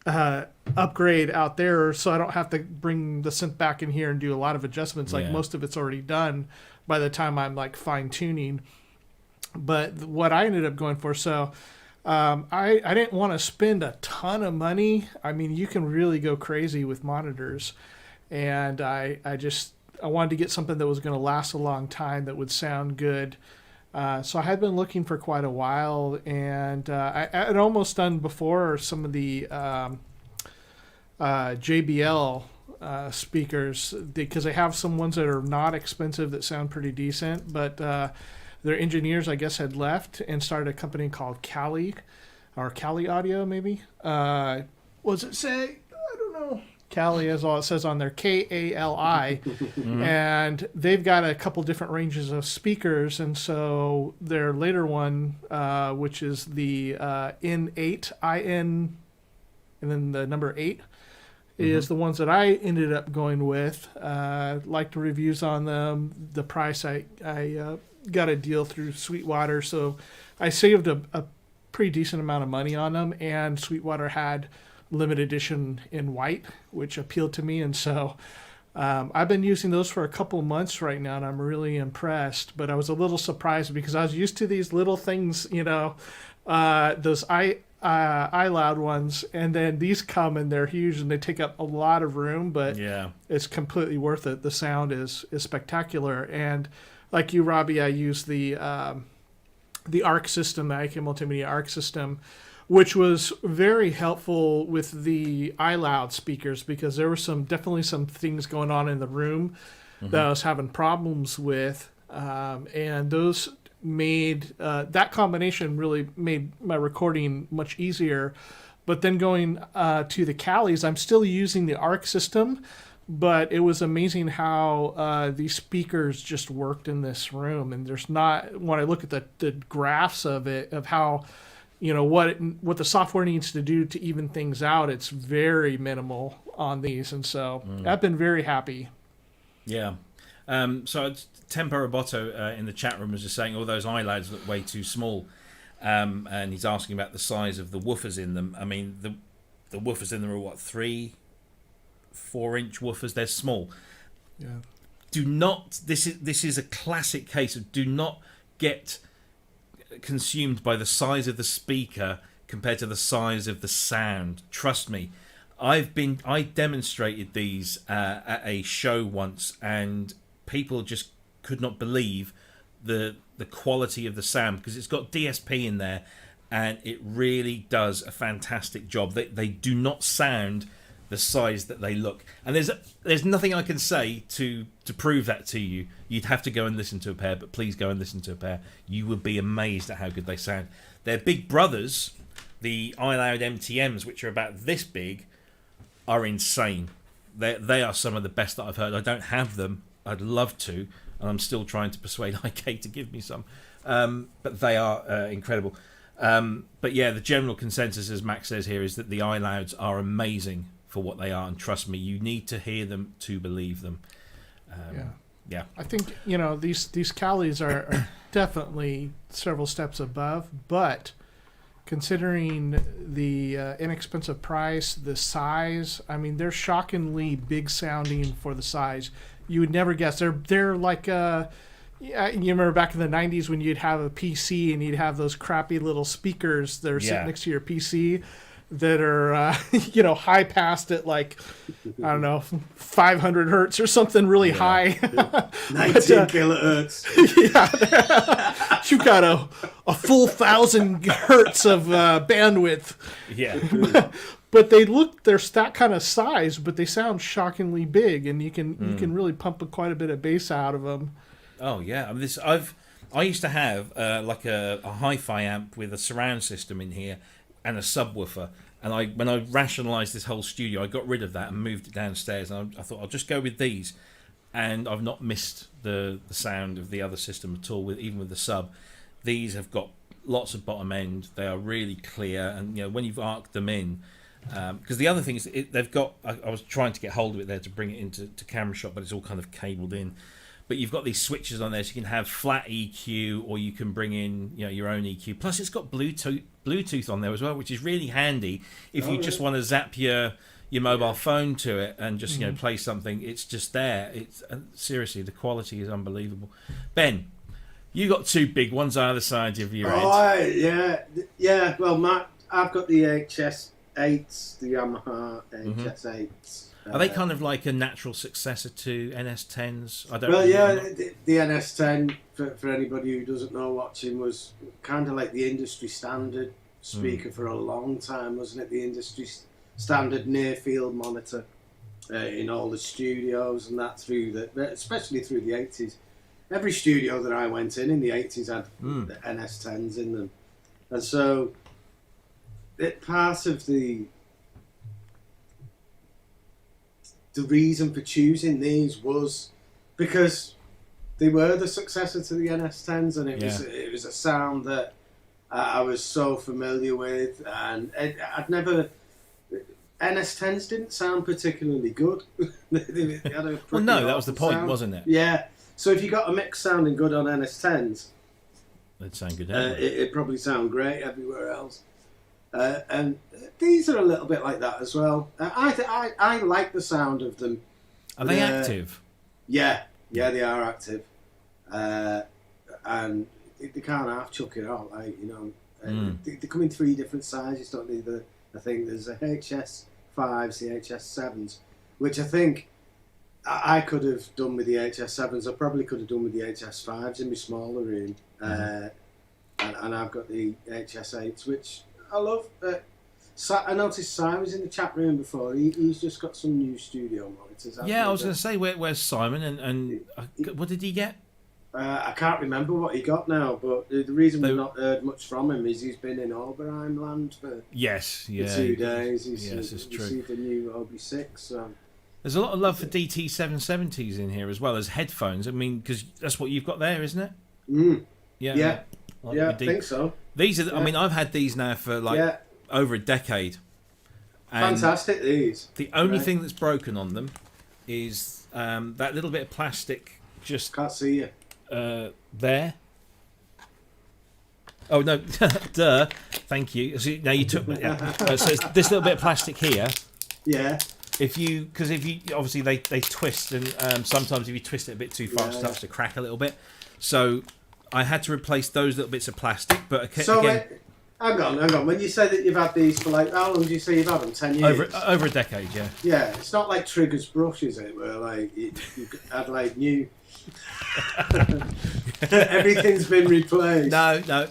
upgrade out there, so I don't have to bring the synth back in here and do a lot of adjustments. Like most of it's already done by the time I'm like fine-tuning. But what I ended up going for, so I didn't want to spend a ton of money. I mean, you can really go crazy with monitors, and I wanted to get something that was going to last a long time, that would sound good. So I had been looking for quite a while, and I had almost done before some of the JBL speakers, because they have some ones that are not expensive that sound pretty decent, but their engineers, I guess, had left and started a company called Kali Audio, maybe. What does it say? I don't know. Kali is all it says on there, Kali, and they've got a couple different ranges of speakers, and so their later one, which is the N8, IN, and then the number 8, is the ones that I ended up going with. Liked the reviews on them. The price, I got a deal through Sweetwater, so I saved a pretty decent amount of money on them, and Sweetwater had limited edition in white, which appealed to me, and so I've been using those for a couple of months right now, and I'm really impressed. But I was a little surprised, because I was used to these little things, those iLoud ones, and then these come and they're huge and they take up a lot of room, but it's completely worth it. The sound is spectacular, and like you, Robbie, I use the ARC system, the IK Multimedia ARC system, which was very helpful with the iLoud speakers, because there were definitely some things going on in the room that I was having problems with. and those made that combination really made my recording much easier. But then going to the Callies, I'm still using the ARC system, but it was amazing how these speakers just worked in this room. And there's not, when I look at the graphs of it, of how, what the software needs to do to even things out, it's very minimal on these. And so I've been very happy. Yeah. So Tempo Roboto in the chat room was just saying all those iLouds look way too small. And he's asking about the size of the woofers in them. I mean, the woofers in them are what, 3-4 inch woofers? They're small. Yeah. Do not. This is a classic case of do not get consumed by the size of the speaker compared to the size of the sound. Trust me. I demonstrated these at a show once, and people just could not believe the quality of the sound, because it's got DSP in there and it really does a fantastic job. They do not sound the size that they look, and there's nothing I can say to prove that to you. You'd have to go and listen to a pair, but please go and listen to a pair. You would be amazed at how good they sound. Their big brothers, the iLoud MTMs, which are about this big, are insane. They are some of the best that I've heard. I don't have them. I'd love to, and I'm still trying to persuade IK to give me some. But they are incredible. But yeah, the general consensus, as Max says here, is that the iLouds are amazing for what they are, and trust me, you need to hear them to believe them. Yeah. I think these Callies are definitely several steps above, but considering the inexpensive price, the size, I mean, they're shockingly big sounding for the size. You would never guess. They're like you remember back in the 90s when you'd have a PC and you'd have those crappy little speakers that are sitting next to your PC that are high passed at like, I don't know, 500 hertz or something really high. 19 kilohertz. Yeah. You've got a full 1,000 hertz of bandwidth. Yeah. But they're that kind of size, but they sound shockingly big, and you can really pump quite a bit of bass out of them. Oh yeah, I used to have like a hi-fi amp with a surround system in here and a subwoofer, and when I rationalised this whole studio, I got rid of that and moved it downstairs, and I thought I'll just go with these, and I've not missed the sound of the other system at all, even with the sub. These have got lots of bottom end. They are really clear, and when you've arced them in. Because the other thing is, they've got. I was trying to get hold of it there to bring it into camera shot, but it's all kind of cabled in. But you've got these switches on there, so you can have flat EQ, or you can bring in your own EQ. Plus, it's got Bluetooth on there as well, which is really handy if you just want to zap your mobile phone to it and just play something. It's just there. Seriously, the quality is unbelievable. Ben, you got two big ones either side of your head. Yeah. Well, I've got the HS8s, the Yamaha HS8s. Are they kind of like a natural successor to NS10s? I don't. Well, yeah, the NS10, for anybody who doesn't know watching, was kind of like the industry standard speaker for a long time, wasn't it? The industry standard near-field monitor in all the studios, and that especially through the 80s. Every studio that I went in the 80s had the NS10s in them, and so part of the reason for choosing these was because they were the successor to the NS10s, and it was a sound that I was so familiar with, and NS10s didn't sound particularly good. They had a well, no, that was the point, sound. Wasn't it? Yeah. So if you got a mix sounding good on NS10s, it'd sound good. It'd probably sound great everywhere else. And these are a little bit like that as well. I like the sound of them. Are they active? Yeah, they are active. And they can't half chuck it out. They come in three different sizes, don't they? I think there's a HS5s, the HS7s, which I think I could have done with the HS7s. I probably could have done with the HS5s in my smaller room. And I've got the HS8s, which I love. I noticed Simon was in the chat room before. He's just got some new studio monitors. Yeah, I was going to say, where's Simon? And what did he get? I can't remember what he got now, but the reason we've not heard much from him is he's been in Oberheim land for Yes, for yeah. 2 days. Yes, it's true. Received a new OB6. So. There's a lot of love for DT770s in here as well as headphones. I mean, because that's what you've got there, isn't it? Mm. Yeah. I think so. These are. I mean, I've had these now for over a decade. And fantastic, these. The only thing that's broken on them is that little bit of plastic. Just can't see you. There. Oh no! Duh. Thank you. So, now you took. So it's this little bit of plastic here. Yeah. If you obviously they twist, and sometimes if you twist it a bit too far, it starts to crack a little bit. So I had to replace those little bits of plastic. But again, hang on. When you say that you've had these for like, how long do you say you've had them? 10 years. Over a decade, yeah. Yeah, it's not like Trigger's brush, is it? Where like you had like new. Everything's been replaced. No.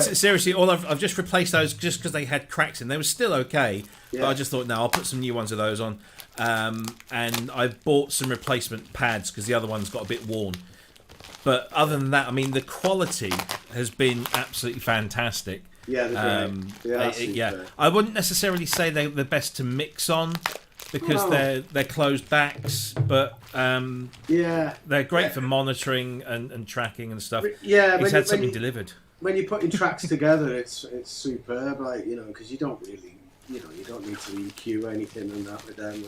Seriously, I've just replaced those just because they had cracks in. They were still okay, but I just thought, no, I'll put some new ones of those on. And I bought some replacement pads because the other ones got a bit worn. But other than that, I mean, the quality has been absolutely fantastic. Yeah, they're great. Yeah. I wouldn't necessarily say they're the best to mix on, because they're closed backs, but they're great for monitoring and tracking and stuff. Yeah, he's had something delivered. When you're putting tracks together, it's superb, like, you know, because you don't really, you don't need to EQ anything and that with them.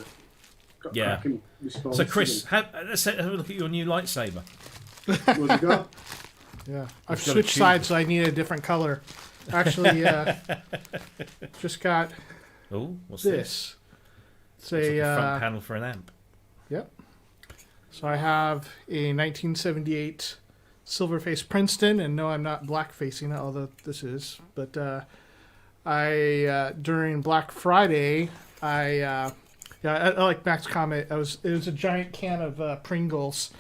Got cracking response. So Cryss, let's have a look at your new lightsaber. What you got? Yeah, I've switched sides, so I need a different color. Actually, just got. Oh, what's this? It's like a front panel for an amp. Yep. So I have a 1978 Silverface Princeton, and no, I'm not black facing it, although this is. But I during Black Friday, I like Mac's comment. It was a giant can of Pringles.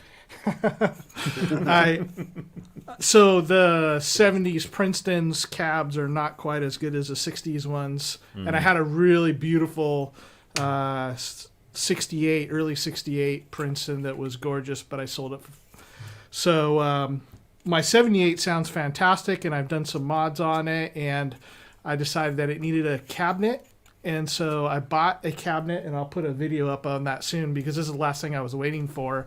So the 70s Princeton's cabs are not quite as good as the 60s ones, and I had a really beautiful 68 early 68 Princeton that was gorgeous, but I sold it so my 78 sounds fantastic, and I've done some mods on it, and I decided that it needed a cabinet, and so I bought a cabinet, and I'll put a video up on that soon because this is the last thing I was waiting for,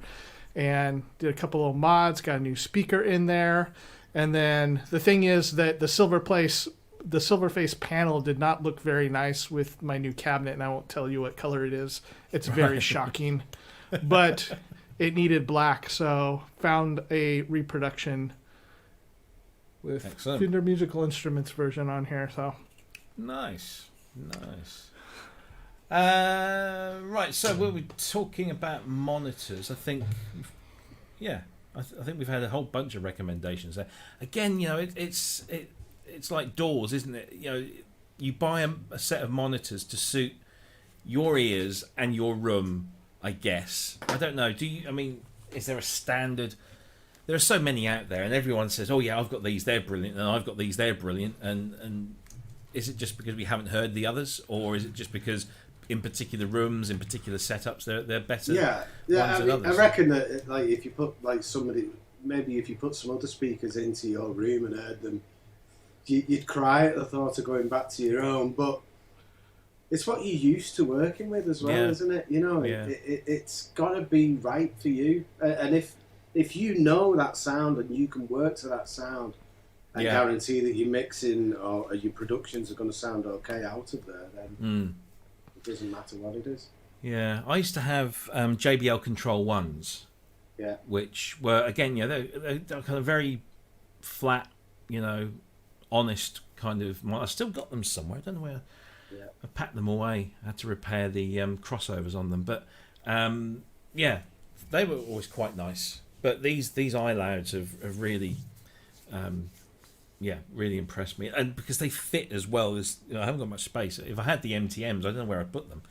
and did a couple of mods, got a new speaker in there, and then the thing is that the Silverface panel did not look very nice with my new cabinet, and I won't tell you what color it is. It's very shocking. But it needed black, so found a reproduction with Fender Musical Instruments version on here. So nice. Right, so we're talking about monitors. I think, I think we've had a whole bunch of recommendations there. Again, it's like doors, isn't it? You buy a set of monitors to suit your ears and your room, I guess. I don't know. Is there a standard? There are so many out there, and everyone says, "Oh yeah, I've got these, they're brilliant," and I've got these, they're brilliant. And is it just because we haven't heard the others, or is it just because in particular rooms, in particular setups, they're better? I reckon that like if you put like somebody, maybe if you put some other speakers into your room and heard them, you'd cry at the thought of going back to your own. But it's what you're used to working with as well, isn't it? It's got to be right for you. And if you know that sound and you can work to that sound and guarantee that your mixing or your productions are going to sound okay out of there, then it doesn't matter what it is. Yeah, I used to have JBL Control 1s, which were, again, they're kind of very flat, honest kind of. I still got them somewhere. I don't know where. I packed them away. I had to repair the crossovers on them, but they were always quite nice. But these iLouds have really, really impressed me, and because they fit as well as I haven't got much space. If I had the MTMs, I don't know where I'd put them.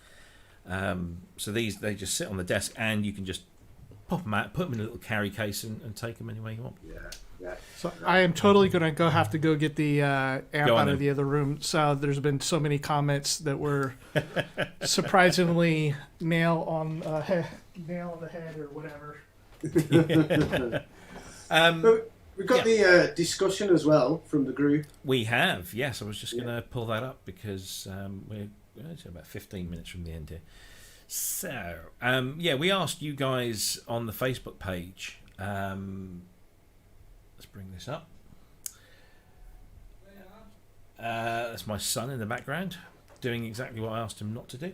So they just sit on the desk, and you can just pop them out, put them in a little carry case, and take them anywhere you want. Yeah. So I am totally going to have to go get the amp out of the other room. So there's been so many comments that were surprisingly nail on the head or whatever. But we've got the discussion as well from the group. We have, yes. I was just going to pull that up because we're about 15 minutes from the end here. So, we asked you guys on the Facebook page. Let's bring this up. That's my son in the background doing exactly what I asked him not to do.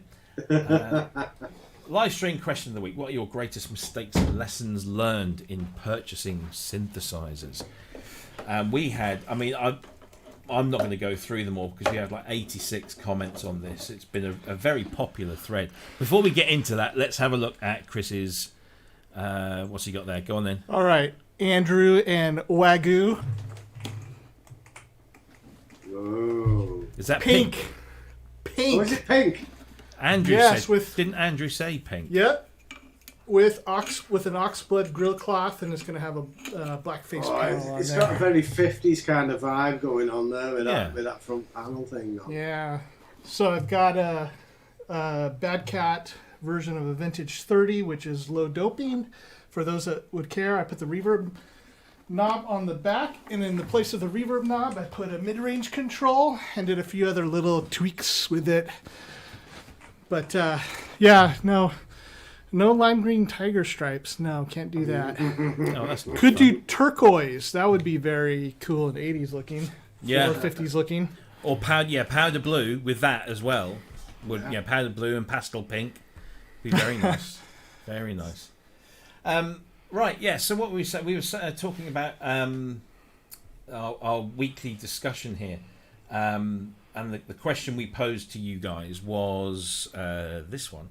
Live stream question of the week. What are your greatest mistakes and lessons learned in purchasing synthesizers? We had, I'm not going to go through them all because we have like 86 comments on this. It's been a very popular thread. Before we get into that, let's have a look at Chris's, what's he got there? Go on then. All right. Andrew and Wagyu. Whoa. Is that pink? Oh, is it pink? Andrew said, didn't Andrew say pink? Yep. With an oxblood grill cloth, and it's going to have a black face panel on it's there. got a very 50s kind of vibe going on there with that front panel thing on. Yeah. So I've got a Bad Cat version of a Vintage 30, which is low doping. For those that would care, I put the reverb knob on the back, and in the place of the reverb knob, I put a mid-range control and did a few other little tweaks with it. But no lime green tiger stripes. No, can't do that. Could do turquoise. That would be very cool and 80s looking. Yeah. Or 50s looking. Or powder blue with that as well. Powder blue and pastel pink. Be very nice. Very nice. Right, yeah, so what we were talking about our weekly discussion here. And the question we posed to you guys was this one,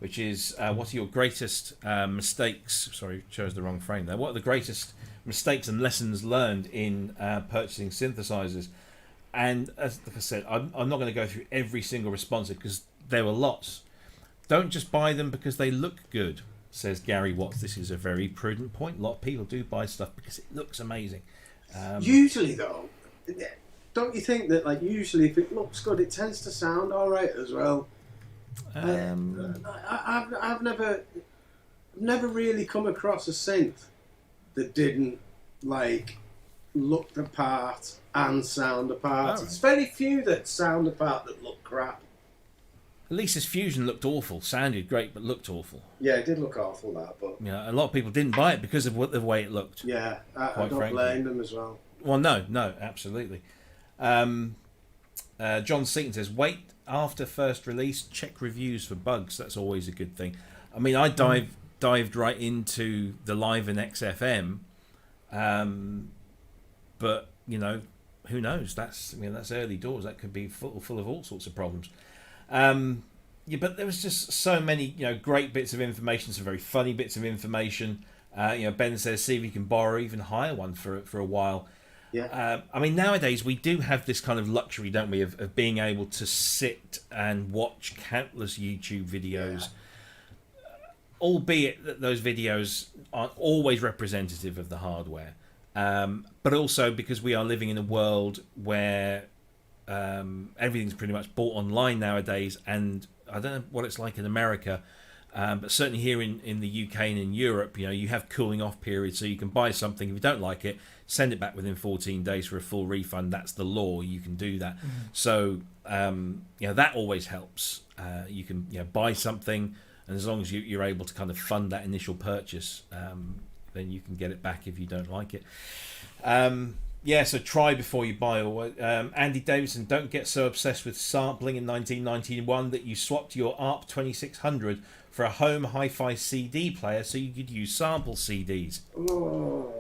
which is what are your greatest mistakes? Sorry, chose the wrong frame there. What are the greatest mistakes and lessons learned in purchasing synthesizers? And as like I said, I'm not going to go through every single response because there were lots. Don't just buy them because they look good, says Gary Watts. This is a very prudent point. A lot of people do buy stuff because it looks amazing. Usually, though, don't you think that, usually if it looks good, it tends to sound all right as well? I've never really come across a synth that didn't, look the part and sound the part. Oh. It's very few that sound the part that look crap. At least his Fusion looked awful. Sounded great, but looked awful. Yeah, it did look awful, that, but... A lot of people didn't buy it because of the way it looked. Yeah, I don't blame them as well. Well, no, absolutely. John Seaton says, wait after first release, check reviews for bugs. That's always a good thing. I dived right into the Liven XFM, but who knows? That's early doors. That could be full of all sorts of problems. But there was just so many great bits of information, some very funny bits of information. Ben says, see if you can borrow, even hire one for a while. Yeah. Nowadays we do have this kind of luxury, don't we, of being able to sit and watch countless YouTube videos, albeit that those videos aren't always representative of the hardware. But also because we are living in a world where everything's pretty much bought online nowadays, and I don't know what it's like in America, but certainly here in the UK and in Europe, you have cooling off periods, so you can buy something. If you don't like it, send it back within 14 days for a full refund. That's the law. You can do that. Mm-hmm. So that always helps. You can buy something, and as long as you're able to kind of fund that initial purchase, then you can get it back if you don't like it. So try before you buy. Andy Davidson, don't get so obsessed with sampling in 1991 that you swapped your ARP 2600 for a home hi-fi CD player so you could use sample CDs. Oh.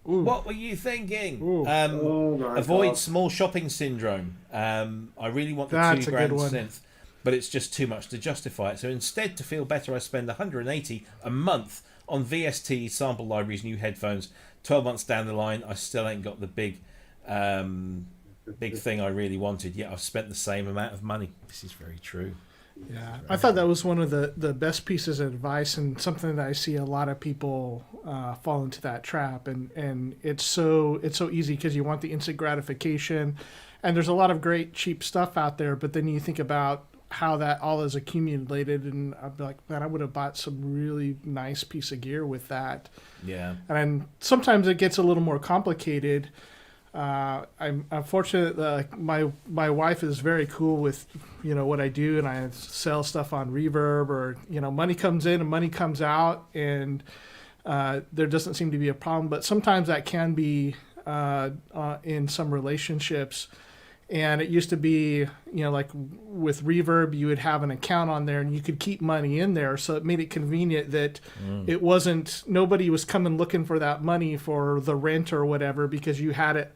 What were you thinking? Avoid small shopping syndrome. I really want the That's $2,000 a good one. synth, but it's just too much to justify it. So instead, to feel better, I spend $180 a month on VST sample libraries, new headphones. 12 months down the line, I still ain't got the big thing I really wanted, yet I've spent the same amount of money. This is very true. Yeah, I thought that was one of the best pieces of advice, and something that I see a lot of people fall into that trap. And it's so easy because you want the instant gratification, and there's a lot of great cheap stuff out there. But then you think about how that all is accumulated, and I'd be like, man, I would have bought some really nice piece of gear with that. Yeah. And sometimes it gets a little more complicated. I'm fortunate that my wife is very cool with, what I do, and I sell stuff on Reverb, or, money comes in and money comes out, and there doesn't seem to be a problem. But sometimes that can be in some relationships. And it used to be, like with Reverb, you would have an account on there and you could keep money in there. So it made it convenient that it wasn't, nobody was coming looking for that money for the rent or whatever, because you had it,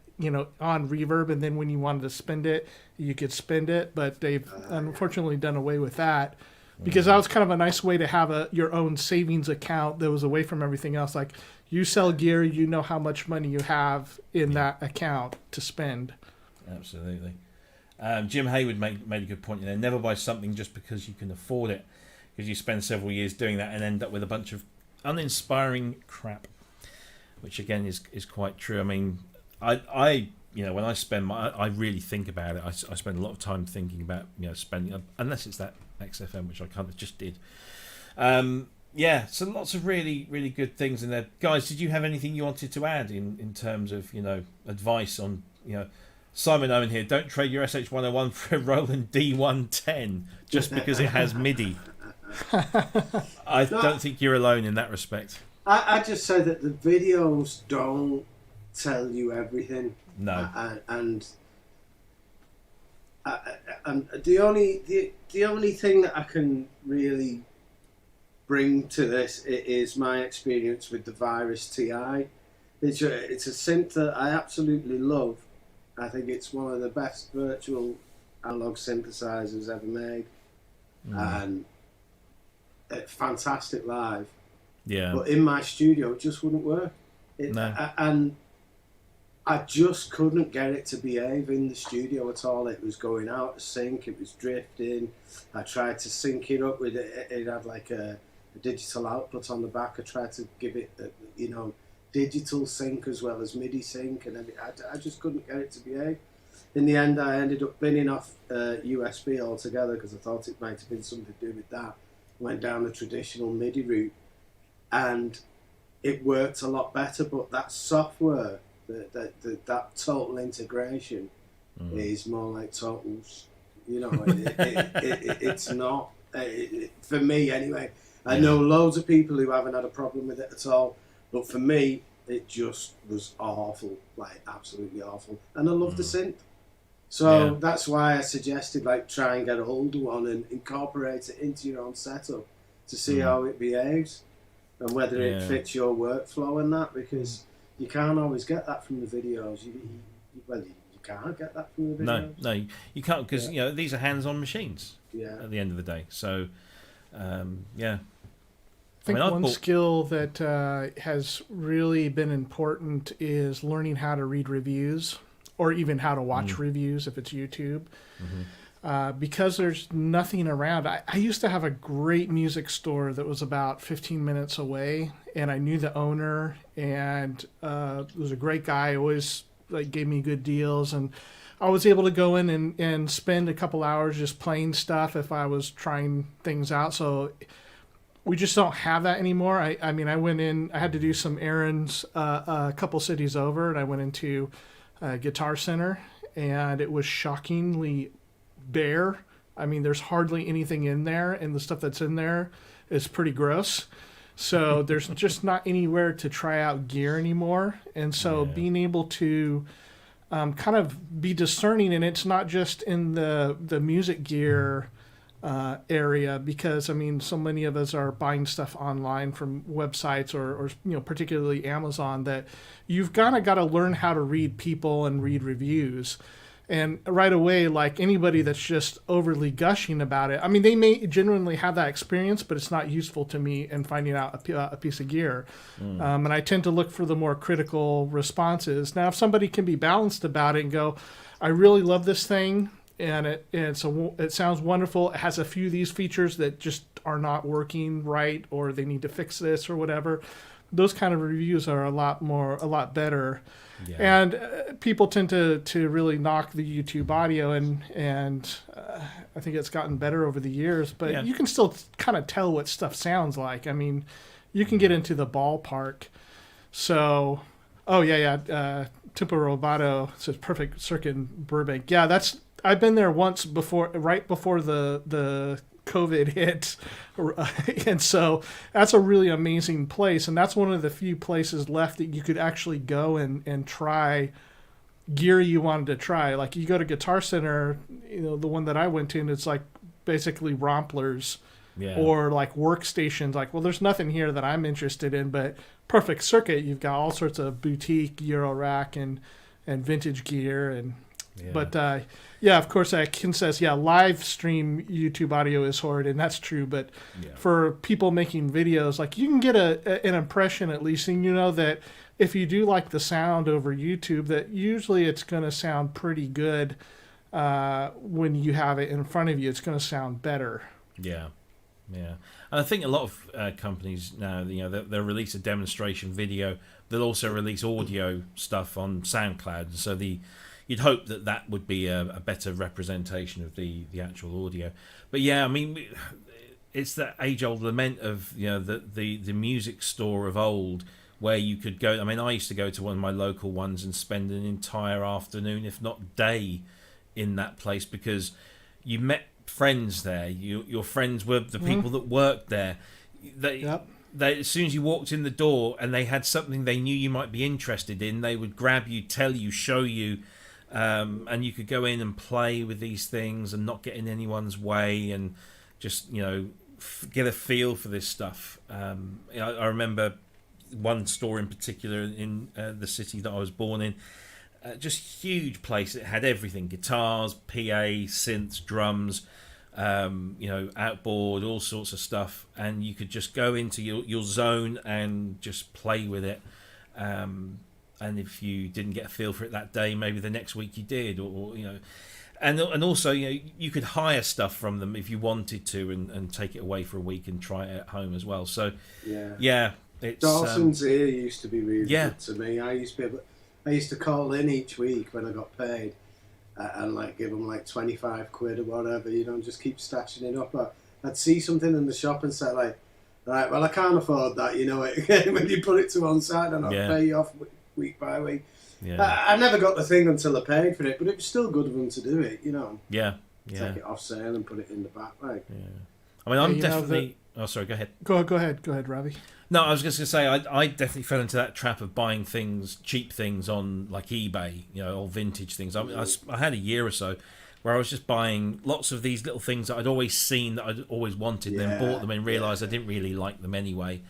on Reverb. And then when you wanted to spend it, you could spend it. But they've unfortunately done away with that, because that was kind of a nice way to have your own savings account that was away from everything else. Like, you sell gear, you know how much money you have in that account to spend. Absolutely. Jim Hayward made a good point there. Never buy something just because you can afford it, because you spend several years doing that and end up with a bunch of uninspiring crap, which again is quite true. I mean, I when I spend I really think about it. I spend a lot of time thinking about spending, unless it's that XFM, which I kind of just did. So lots of really, really good things in there. Guys, did you have anything you wanted to add in terms of advice on Simon Owen here? Don't trade your SH101 for a Roland D110 just because it has MIDI. I don't think you're alone in that respect. I just say that the videos don't tell you everything. No. And the only thing that I can really bring to this is my experience with the Virus TI. It's a synth that I absolutely love. I think it's one of the best virtual analog synthesizers ever made, and fantastic live. Yeah. But in my studio, it just wouldn't work. And I just couldn't get it to behave in the studio at all. It was going out of sync. It was drifting. I tried to sync it up with it. It had like a digital output on the back. I tried to give it, digital sync as well as MIDI sync, and I just couldn't get it to behave. In the end, I ended up binning off USB altogether, because I thought it might have been something to do with that. Went down the traditional MIDI route, and it worked a lot better. But that software, that total integration, is more like totals. It's not for me anyway. I know loads of people who haven't had a problem with it at all. But for me, it just was awful, like absolutely awful. And I love the synth. So that's why I suggested try and get a hold of one and incorporate it into your own setup to see how it behaves and whether it fits your workflow and that, because you can't always get that from the videos. You can't get that from the videos. No, you can't, because these are hands-on machines at the end of the day. So, I think one skill that has really been important is learning how to read reviews, or even how to watch reviews if it's YouTube. Because there's nothing around. I used to have a great music store that was about 15 minutes away, and I knew the owner, and it was a great guy. Always gave me good deals, and I was able to go in and spend a couple hours just playing stuff if I was trying things out. So we just don't have that anymore. I mean, I went in, I had to do some errands a couple cities over, and I went into Guitar Center, and it was shockingly bare. I mean, there's hardly anything in there, and the stuff that's in there is pretty gross. So there's just not anywhere to try out gear anymore. And so being able to kind of be discerning, and it's not just in the music gear area, because I mean, so many of us are buying stuff online from websites or particularly Amazon, that you've got to learn how to read people and read reviews. And right away, like anybody that's just overly gushing about it, I mean, they may genuinely have that experience, but it's not useful to me in finding out a piece of gear. And I tend to look for the more critical responses. Now, if somebody can be balanced about it and go, I really love this thing, and it sounds wonderful. It has a few of these features that just are not working right, or they need to fix this or whatever. Those kind of reviews are a lot better. Yeah. And people tend to really knock the YouTube audio, and I think it's gotten better over the years, but Yeah. you can still kind of tell what stuff sounds like. I mean, you can get into the ballpark. So, Tipo Roboto says Perfect Circuit in Burbank. Yeah, I've been there once before, right before the COVID hit, and so that's a really amazing place, and that's one of the few places left that you could actually go and try gear you wanted to try. Like you go to Guitar Center, the one that I went to, and it's like basically romplers. Yeah. Or like workstations, like, well, there's nothing here that I'm interested in, but Perfect Circuit, you've got all sorts of boutique Euro rack and vintage gear. But of course, Ken says, live stream YouTube audio is horrid, and that's true. But for people making videos, like you can get an impression at least, and that if you do like the sound over YouTube, that usually it's going to sound pretty good when you have it in front of you. It's going to sound better. Yeah. Yeah, and I think a lot of companies now, they'll release a demonstration video. They'll also release audio stuff on SoundCloud. So you'd hope that would be a better representation of the actual audio. But yeah, I mean, it's that age-old lament of the music store of old, where you could go. I mean, I used to go to one of my local ones and spend an entire afternoon, if not day, in that place because you met friends there. Your friends were the people that worked there. They, as soon as you walked in the door and they had something they knew you might be interested in, they would grab you, tell you, show you, and you could go in and play with these things and not get in anyone's way and just get a feel for this stuff. I remember one store in particular in the city that I was born in. Just huge place. It had everything: guitars, PA, synths, drums, outboard, all sorts of stuff, and you could just go into your zone and just play with it. And if you didn't get a feel for it that day, maybe the next week you did, or and also you could hire stuff from them if you wanted to, and take it away for a week and try it at home as well. So it's Dawson's Ear used to be really good to me. I used to call in each week when I got paid and like give them like 25 quid or whatever, just keep stashing it up. I'd see something in the shop and say like, right, well I can't afford that, when you put it to one side and I'll pay you off week by week. Yeah. I never got the thing until I paid for it, but it was still good of them to do it, Yeah. Take it off sale and put it in the back. Like. Yeah. I mean, I'm definitely... Oh, sorry, go ahead. Go ahead, Robbie. No, I was just going to say, I definitely fell into that trap of buying cheap things on like eBay, or vintage things. I had a year or so where I was just buying lots of these little things that I'd always seen, that I'd always wanted, then bought them and realised I didn't really like them anyway.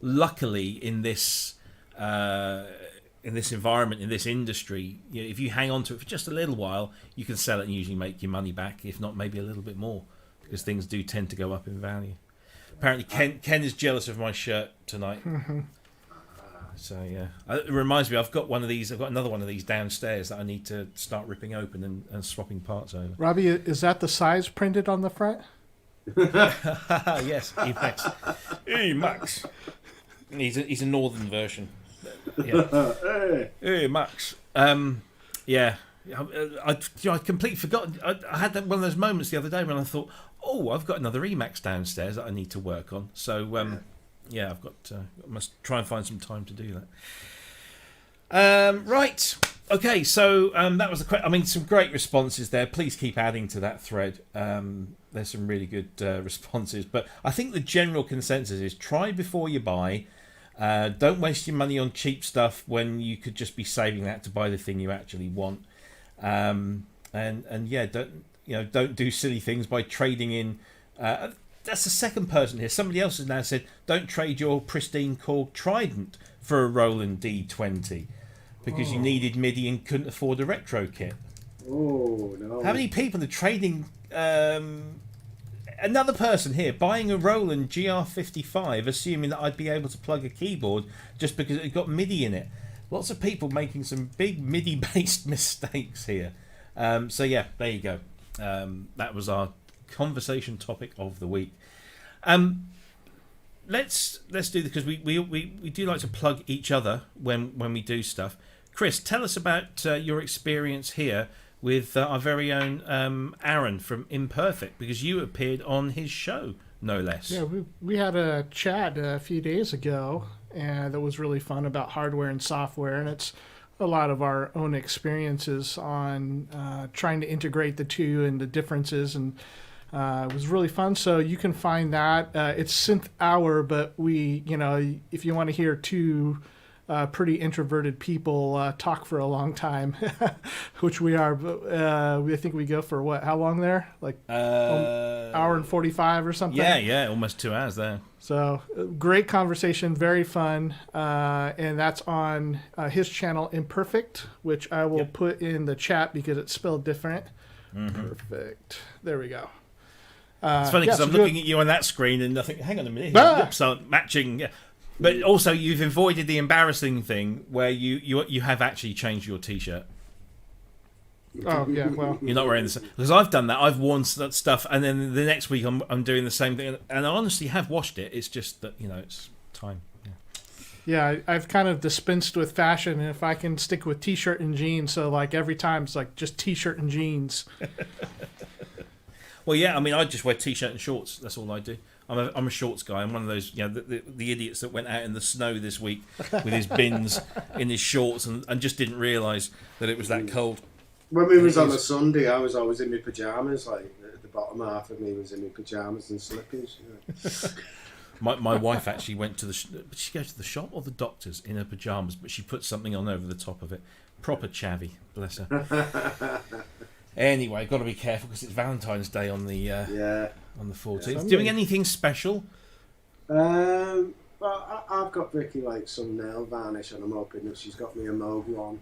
Luckily, in this environment, in this industry, if you hang on to it for just a little while, you can sell it and usually make your money back, if not maybe a little bit more, because things do tend to go up in value. Apparently, Ken is jealous of my shirt tonight. So yeah, it reminds me. I've got one of these. I've got another one of these downstairs that I need to start ripping open and swapping parts over. Robbie, is that the size printed on the front? Yes, Max. He's a northern version. Yeah. Hey, Max. Yeah. I completely forgot. I had one of those moments the other day when I thought, oh, I've got another Emacs downstairs that I need to work on. So, I've got must try and find some time to do that. Right. Okay, so that was some great responses there. Please keep adding to that thread. There's some really good responses. But I think the general consensus is try before you buy. Don't waste your money on cheap stuff when you could just be saving that to buy the thing you actually want. Don't do silly things by trading in. That's the second person here. Somebody else has now said, don't trade your pristine Korg Trident for a Roland D20 because you needed MIDI and couldn't afford a retro kit. Oh no! How many people are trading? Another person here buying a Roland GR55, assuming that I'd be able to plug a keyboard just because it got MIDI in it. Lots of people making some big MIDI-based mistakes here. There you go. That was our conversation topic of the week. Let's do this because we do like to plug each other when we do stuff. Cryss, tell us about your experience here with our very own Aaron from Impurfekt, because you appeared on his show, no less. Yeah, we had a chat a few days ago, and that was really fun about hardware and software, and it's a lot of our own experiences on trying to integrate the two and the differences, and it was really fun. So you can find that. It's Synth Hour, but if you want to hear two pretty introverted people talk for a long time, which we are. But I think we go for what? How long there? Like hour and 45 or something. Yeah, almost 2 hours there. So great conversation, very fun, and that's on his channel Impurfekt, which I will put in the chat because it's spelled different. Perfect. There we go. It's funny because I'm looking at you on that screen and I think, hang on a minute, Ah! lips aren't matching. Yeah. But also, you've avoided the embarrassing thing where you have actually changed your T-shirt. Oh yeah, well, You're not wearing the same, because I've done that. I've worn that stuff, and then the next week I'm doing the same thing, and I honestly have washed it. It's just that it's time. yeah. I've kind of dispensed with fashion, and if I can stick with T-shirt and jeans, so like every time it's like just T-shirt and jeans. Well, yeah. I mean, I just wear T-shirt and shorts. That's all I do. I'm a shorts guy. I'm one of those, the idiots that went out in the snow this week with his bins in his shorts and just didn't realise that it was that cold. When we was on a Sunday, I was always in my pyjamas. Like the bottom half of me was in my pyjamas and slippers. My wife actually went to did she go to the shop or the doctor's in her pyjamas? But she put something on over the top of it. Proper chavvy, bless her. Anyway, got to be careful because it's Valentine's Day on the 14th. Doing anything special? Well, I've got Vicky like some nail varnish, and I'm hoping that she's got me a Moog one.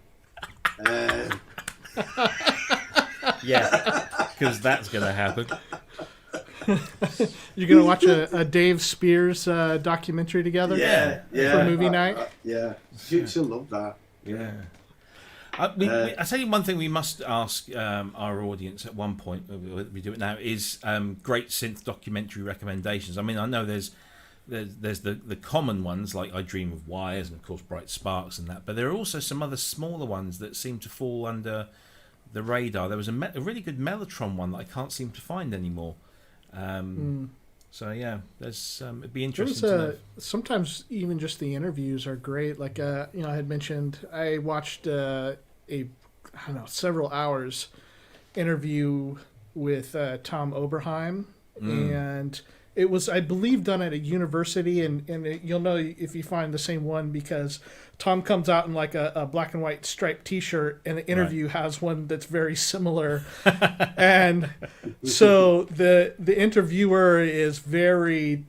Yeah, because that's going to happen. You're gonna watch a Dave Spears documentary together? Yeah. For movie night? Yeah, she'll love that. Yeah. I tell you one thing we must ask our audience at one point, we do it now, is great synth documentary recommendations. I mean, I know there's the common ones like I Dream of Wires and of course Bright Sparks and that, but there are also some other smaller ones that seem to fall under the radar. There was a really good Mellotron one that I can't seem to find anymore. So yeah, there's it'd be interesting to know. Sometimes even just the interviews are great. Like I had mentioned, I watched several hours interview with Tom Oberheim, and it was, I believe, done at a university, and you'll know if you find the same one because Tom comes out in like a black and white striped T-shirt, and the interview has one that's very similar, and so the interviewer is very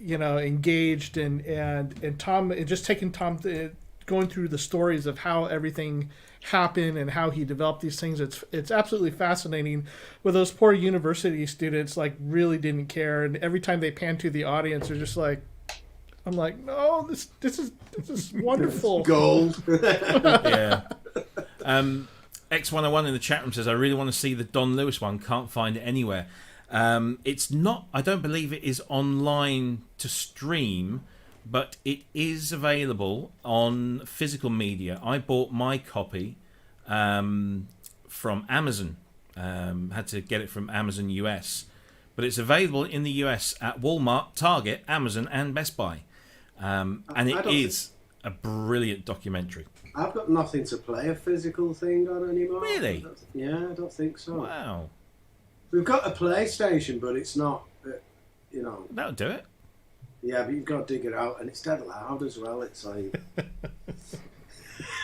engaged and Tom, just taking Tom going through the stories of how everything happened and how he developed these things. It's absolutely fascinating. With those poor university students, like, really didn't care, and every time they pan to the audience, they're just like, I'm like, no, this is wonderful. Gold. Yeah. X101 in the chat room says, I really want to see the Don Lewis one. Can't find it anywhere. It's not, I don't believe it is online to stream, but it is available on physical media. I bought my copy from Amazon. Had to get it from Amazon US. But it's available in the US at Walmart, Target, Amazon, and Best Buy. And it is a brilliant documentary. I've got nothing to play a physical thing on anymore. Really? I don't think so. Wow. We've got a PlayStation, but it's not, That'll do it. Yeah, but you've got to dig it out, and it's dead loud as well. It's like...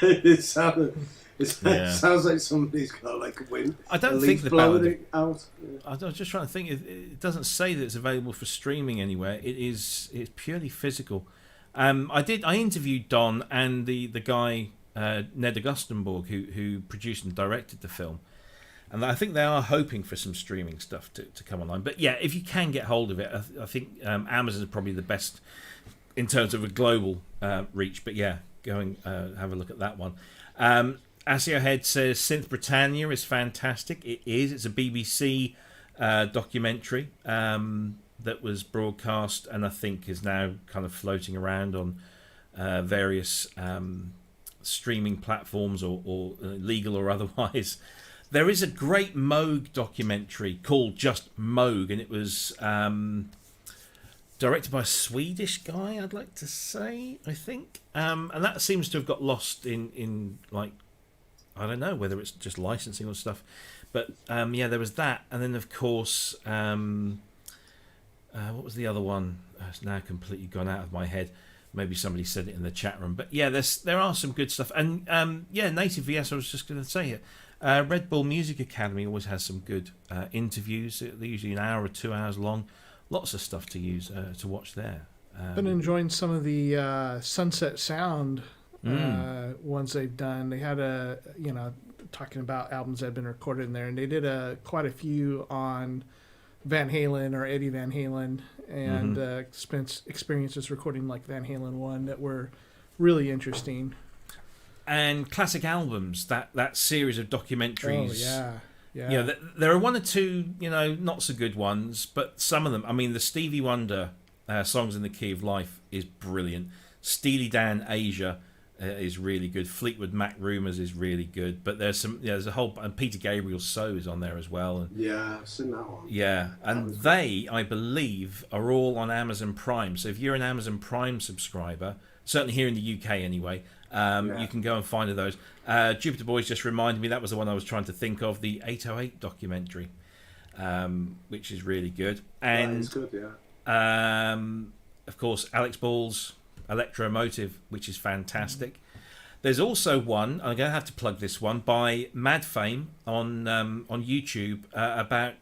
it sounds like somebody's got like a wind. I don't think the blowing it out. Yeah. I was just trying to think. It doesn't say that it's available for streaming anywhere. It's purely physical. I interviewed Don and the guy Ned Augustenborg who produced and directed the film, and I think they are hoping for some streaming stuff to come online. But yeah, if you can get hold of it, I think Amazon is probably the best in terms of a global reach. But yeah, go and have a look at that one. Asio Head says Synth Britannia is fantastic. It is. It's a BBC documentary that was broadcast and I think is now kind of floating around on various streaming platforms or legal or otherwise. There is a great Moog documentary called just Moog, and it was directed by a Swedish guy, I'd like to say, I think. And that seems to have got lost in like, I don't know whether it's just licensing or stuff. But yeah, there was that. And then, of course, what was the other one? It's now completely gone out of my head. Maybe somebody said it in the chat room. But yeah, there are some good stuff. And yeah, Native VS, I was just going to say it. Red Bull Music Academy always has some good interviews. They're usually an hour or 2 hours long. Lots of stuff to use to watch there. Been enjoying some of the Sunset Sound ones they've done. They had talking about albums that have been recorded in there, and they did quite a few on Van Halen or Eddie Van Halen, and experiences recording like Van Halen 1 that were really interesting. And classic albums, that series of documentaries. Oh, yeah. You know, there are one or two, not so good ones, but some of them. I mean, the Stevie Wonder Songs in the Key of Life is brilliant. Steely Dan Asia is really good. Fleetwood Mac Rumours is really good. But there's a whole, and Peter Gabriel's So is on there as well. And, yeah, I've seen that one. Yeah, and they, I believe, are all on Amazon Prime. So if you're an Amazon Prime subscriber, certainly here in the UK anyway, you can go and find those. Jupiter Boys just reminded me that was the one I was trying to think of, the 808 documentary, which is really good. And that is good, yeah. Of course, Alex Ball's Electromotive, which is fantastic. There's also one, I'm going to have to plug this one, by Mad Fame on YouTube,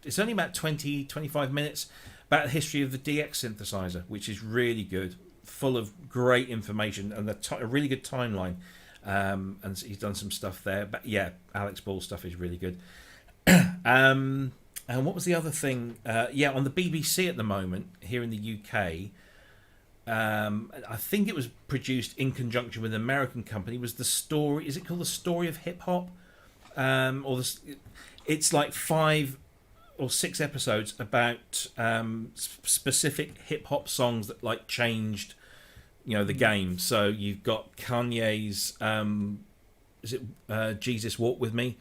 it's only about 20-25 minutes, about the history of the DX synthesizer, which is really good, full of great information and a really good timeline. And he's done some stuff there. But yeah, Alex Ball's stuff is really good. And what was the other thing? On the BBC at the moment, here in the UK, I think it was produced in conjunction with an American company, was The Story, is it called The Story of Hip Hop? It's like 5 or 6 episodes about specific hip hop songs that like changed the game. So you've got Kanye's Jesus Walk With Me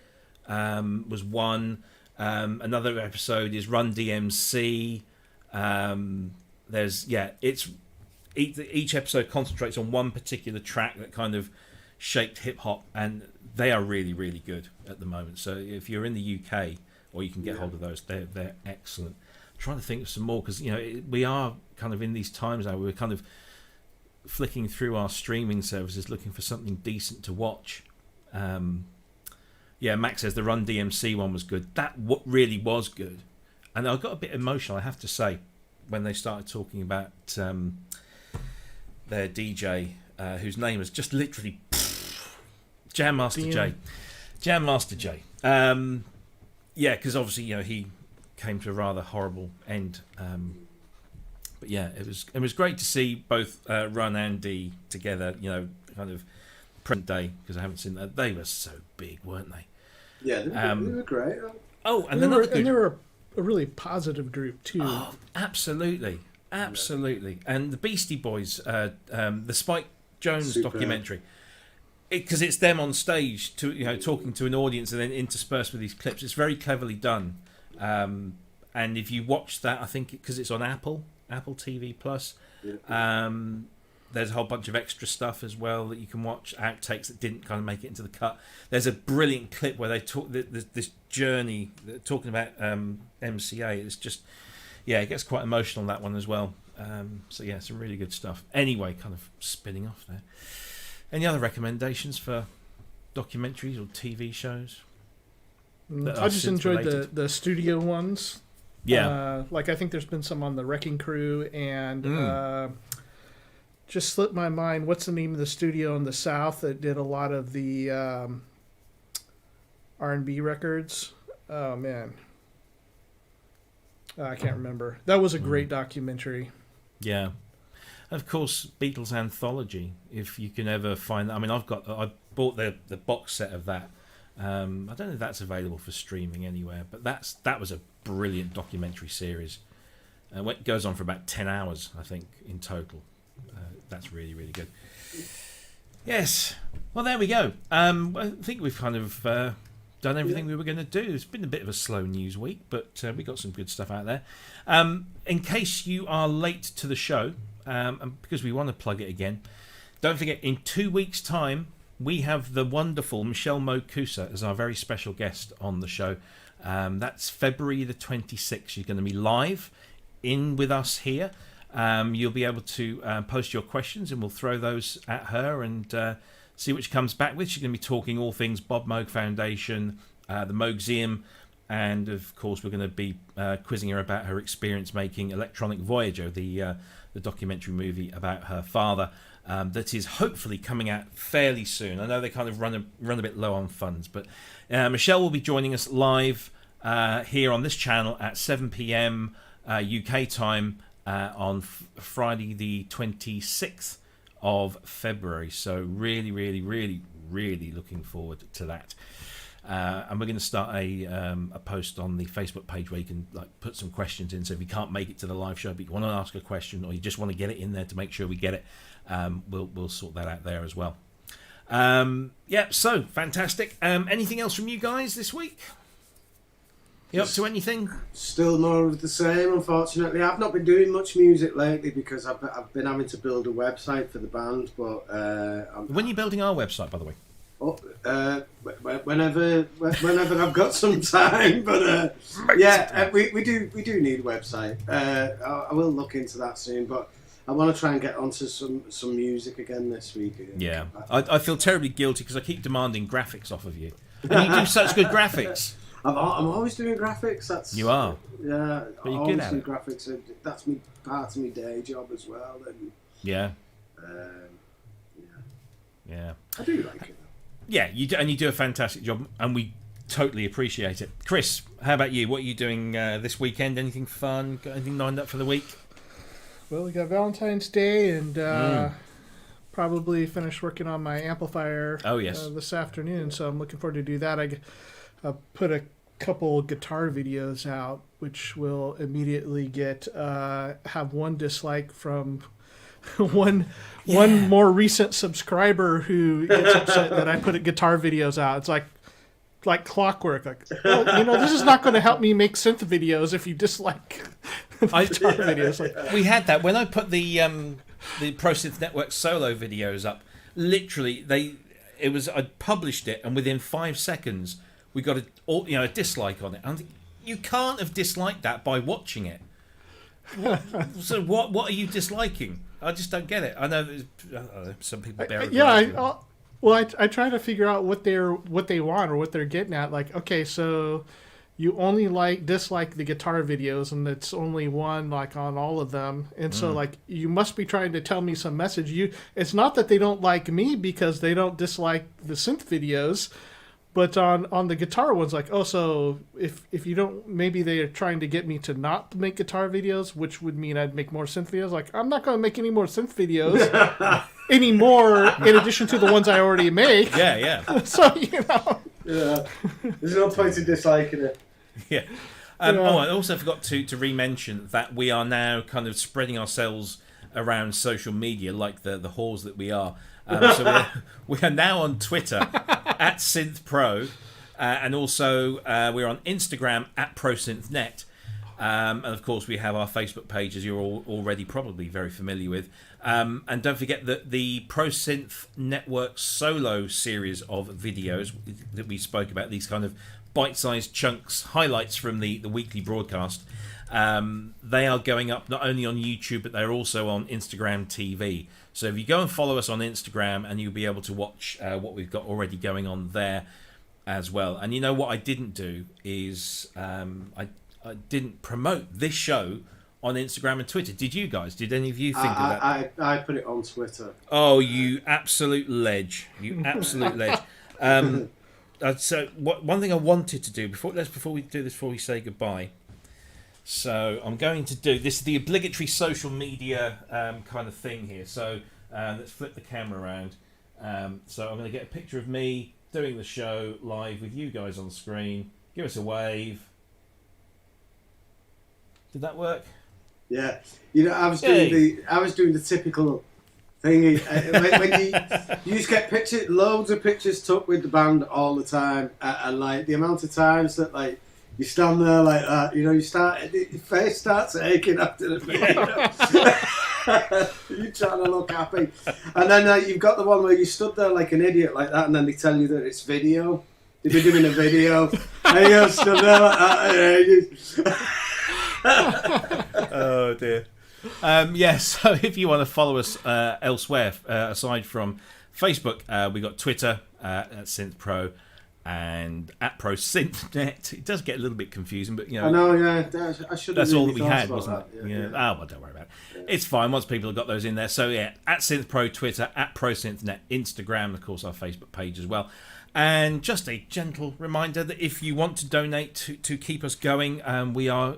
was one. Another episode is Run DMC. It's each episode concentrates on one particular track that kind of shaped hip hop, and they are really, really good at the moment. So if you're in the UK, or you can get hold of those, they're excellent. I'm trying to think of some more, because we are kind of in these times now. We're kind of flicking through our streaming services looking for something decent to watch. Max says the Run DMC one was good. That really was good, and I got a bit emotional, I have to say, when they started talking about their DJ, whose name is just literally Jam Master J. Because obviously he came to a rather horrible end. But yeah, it was great to see both Run and D together. Kind of present day, because I haven't seen that. They were so big, weren't they? Yeah, they were great. Oh, and they were a really positive group too. Oh, absolutely. And the Beastie Boys, the Spike Jones documentary, because it's them on stage talking to an audience and then interspersed with these clips. It's very cleverly done. And if you watch that, I think because it's on Apple TV Plus, there's a whole bunch of extra stuff as well that you can watch, outtakes that didn't kind of make it into the cut. There's a brilliant clip where they talk this journey, talking about MCA. It's just, it gets quite emotional, that one as well. Some really good stuff. Anyway, kind of spinning off there. Any other recommendations for documentaries or TV shows? I just enjoyed the studio ones. Yeah. I think there's been some on the Wrecking Crew, and just slipped my mind. What's the name of the studio in the South that did a lot of the R&B records? Oh, man. I can't remember. That was a great documentary. Yeah. Of course, Beatles Anthology, if you can ever find that. I mean, I bought the box set of that. I don't know if that's available for streaming anywhere, but that was a brilliant documentary series. It goes on for about 10 hours, I think, in total. That's really, really good. Yes. Well, there we go. I think we've kind of done everything we were going to do. It's been a bit of a slow news week, but we got some good stuff out there. In case you are late to the show, and because we want to plug it again, don't forget, in 2 weeks' time, we have the wonderful Michelle Mokusa as our very special guest on the show. That's February the 26th. She's going to be live in with us here. You'll be able to post your questions, and we'll throw those at her and see what she comes back with. She's going to be talking all things Bob Moog Foundation, the Moogseum, and of course we're going to be quizzing her about her experience making Electronic Voyager, the documentary movie about her father, that is hopefully coming out fairly soon. I know they kind of run a bit low on funds, but Michelle will be joining us live here on this channel at 7 p.m. UK time on Friday the 26th of February. So really, really, really, really looking forward to that. And we're going to start a post on the Facebook page where you can put some questions in. So if you can't make it to the live show, but you want to ask a question, or you just want to get it in there to make sure we get it, we'll sort that out there as well. So fantastic. Anything else from you guys this week? You up to anything? Still more of the same, unfortunately. I've not been doing much music lately because I've been having to build a website for the band. But when are you building our website, by the way? Whenever I've got some time. But we do need a website. I will look into that soon. But I want to try and get onto some music again this week. Yeah, I feel terribly guilty because I keep demanding graphics off of you, and you do such good graphics. I'm always doing graphics. You are. Yeah, but you're always good at do it. graphics. That's part of my day job as well. And yeah. Yeah. I do like it. Yeah, you do, and you do a fantastic job, and we totally appreciate it. Chris, how about you? What are you doing this weekend? Anything fun? Got anything lined up for the week? Well, we got Valentine's Day, and probably finish working on my amplifier. Oh yes. This afternoon, so I'm looking forward to do that. I put a couple guitar videos out, which will immediately get have one dislike from one more recent subscriber who gets upset that I put guitar videos out. It's like clockwork. Well, this is not going to help me make synth videos if you dislike guitar videos. We had that when I put the Pro Synth Network solo videos up. Literally, I published it, and within 5 seconds we got a dislike on it. I'm thinking, you can't have disliked that by watching it. So what are you disliking? I just don't get it. I know some people bear it. I try to figure out what they want or what they're getting at. Like, okay, so you only dislike the guitar videos, and it's only one on all of them, and so you must be trying to tell me some message. It's not that they don't like me because they don't dislike the synth videos. But on the guitar ones, so if you don't, maybe they are trying to get me to not make guitar videos, which would mean I'd make more synth videos. I'm not going to make any more synth videos anymore, in addition to the ones I already make. Yeah. So, Yeah. There's no point in disliking it. Yeah. I also forgot to re-mention that we are now kind of spreading ourselves around social media like the whores that we are. So we are now on Twitter at SynthPro, and also we're on Instagram at ProSynthNet, and of course we have our Facebook page, as you're all already probably very familiar with. And don't forget that the ProSynth Network solo series of videos that we spoke about, these kind of bite-sized chunks, highlights from the weekly broadcast, they are going up not only on YouTube, but they're also on Instagram TV. So if you go and follow us on Instagram, and you'll be able to watch what we've got already going on there as well. And you know what I didn't do is I didn't promote this show on Instagram and Twitter. Did you guys? Did any of you think of that? I put it on Twitter. Oh, you absolute ledge! You absolute ledge. So one thing I wanted to do before we say goodbye. So I'm going to do this is the obligatory social media kind of thing here. So let's flip the camera around. So I'm going to get a picture of me doing the show live with you guys on screen. Give us a wave. Did that work? Yeah. I was doing the typical thingy. When you just get loads of pictures took with the band all the time, and like the amount of times that like you stand there like that, you know, your face starts aching after the video. You're trying to look happy, and then you've got the one where you stood there like an idiot like that, and then they tell you that it's video. They've been doing a video, and you stood there like that. Oh dear. So if you want to follow us elsewhere, aside from Facebook, we got Twitter at SynthPro and at ProSynthNet. It does get a little bit confusing, but you know. I know, yeah. I should. That's all that we had, wasn't it? Yeah. Oh, well, don't worry about it. Yeah. It's fine once people have got those in there. So yeah, at SynthPro, Twitter, at ProSynthNet, Instagram, of course, our Facebook page as well. And just a gentle reminder that if you want to donate to keep us going, we are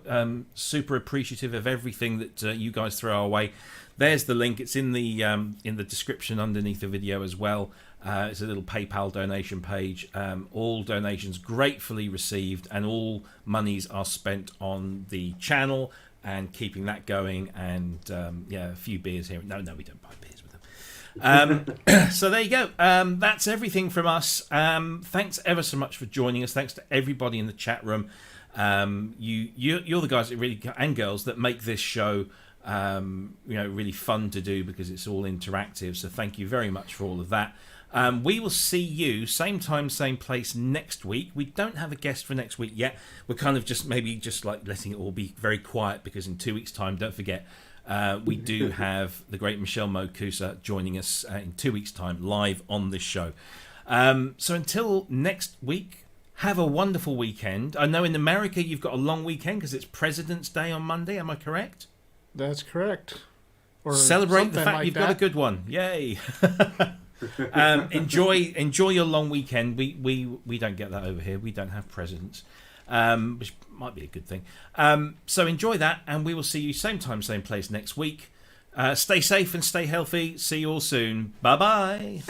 super appreciative of everything that you guys throw our way. There's the link. It's in the description underneath the video as well. It's a little PayPal donation page. All donations gratefully received, and all monies are spent on the channel and keeping that going. And a few beers here. No, we don't buy beers with them. So there you go. That's everything from us. Thanks ever so much for joining us. Thanks to everybody in the chat room. You're the guys that really, and girls, that make this show really fun to do, because it's all interactive. So thank you very much for all of that. We will see you same time, same place next week. We don't have a guest for next week yet. We're kind of just like letting it all be very quiet, because in 2 weeks' time, don't forget, we do have the great Michelle Mokusa joining us in 2 weeks' time live on this show. So until next week, have a wonderful weekend. I know in America you've got a long weekend because it's President's Day on Monday. Am I correct? That's correct. Or celebrate the fact like you've that. got a good one. Yay! Enjoy your long weekend. We don't get that over here. We don't have presidents, which might be a good thing. So enjoy that, and we will see you same time, same place next week. Stay safe and stay healthy. See you all soon. Bye bye.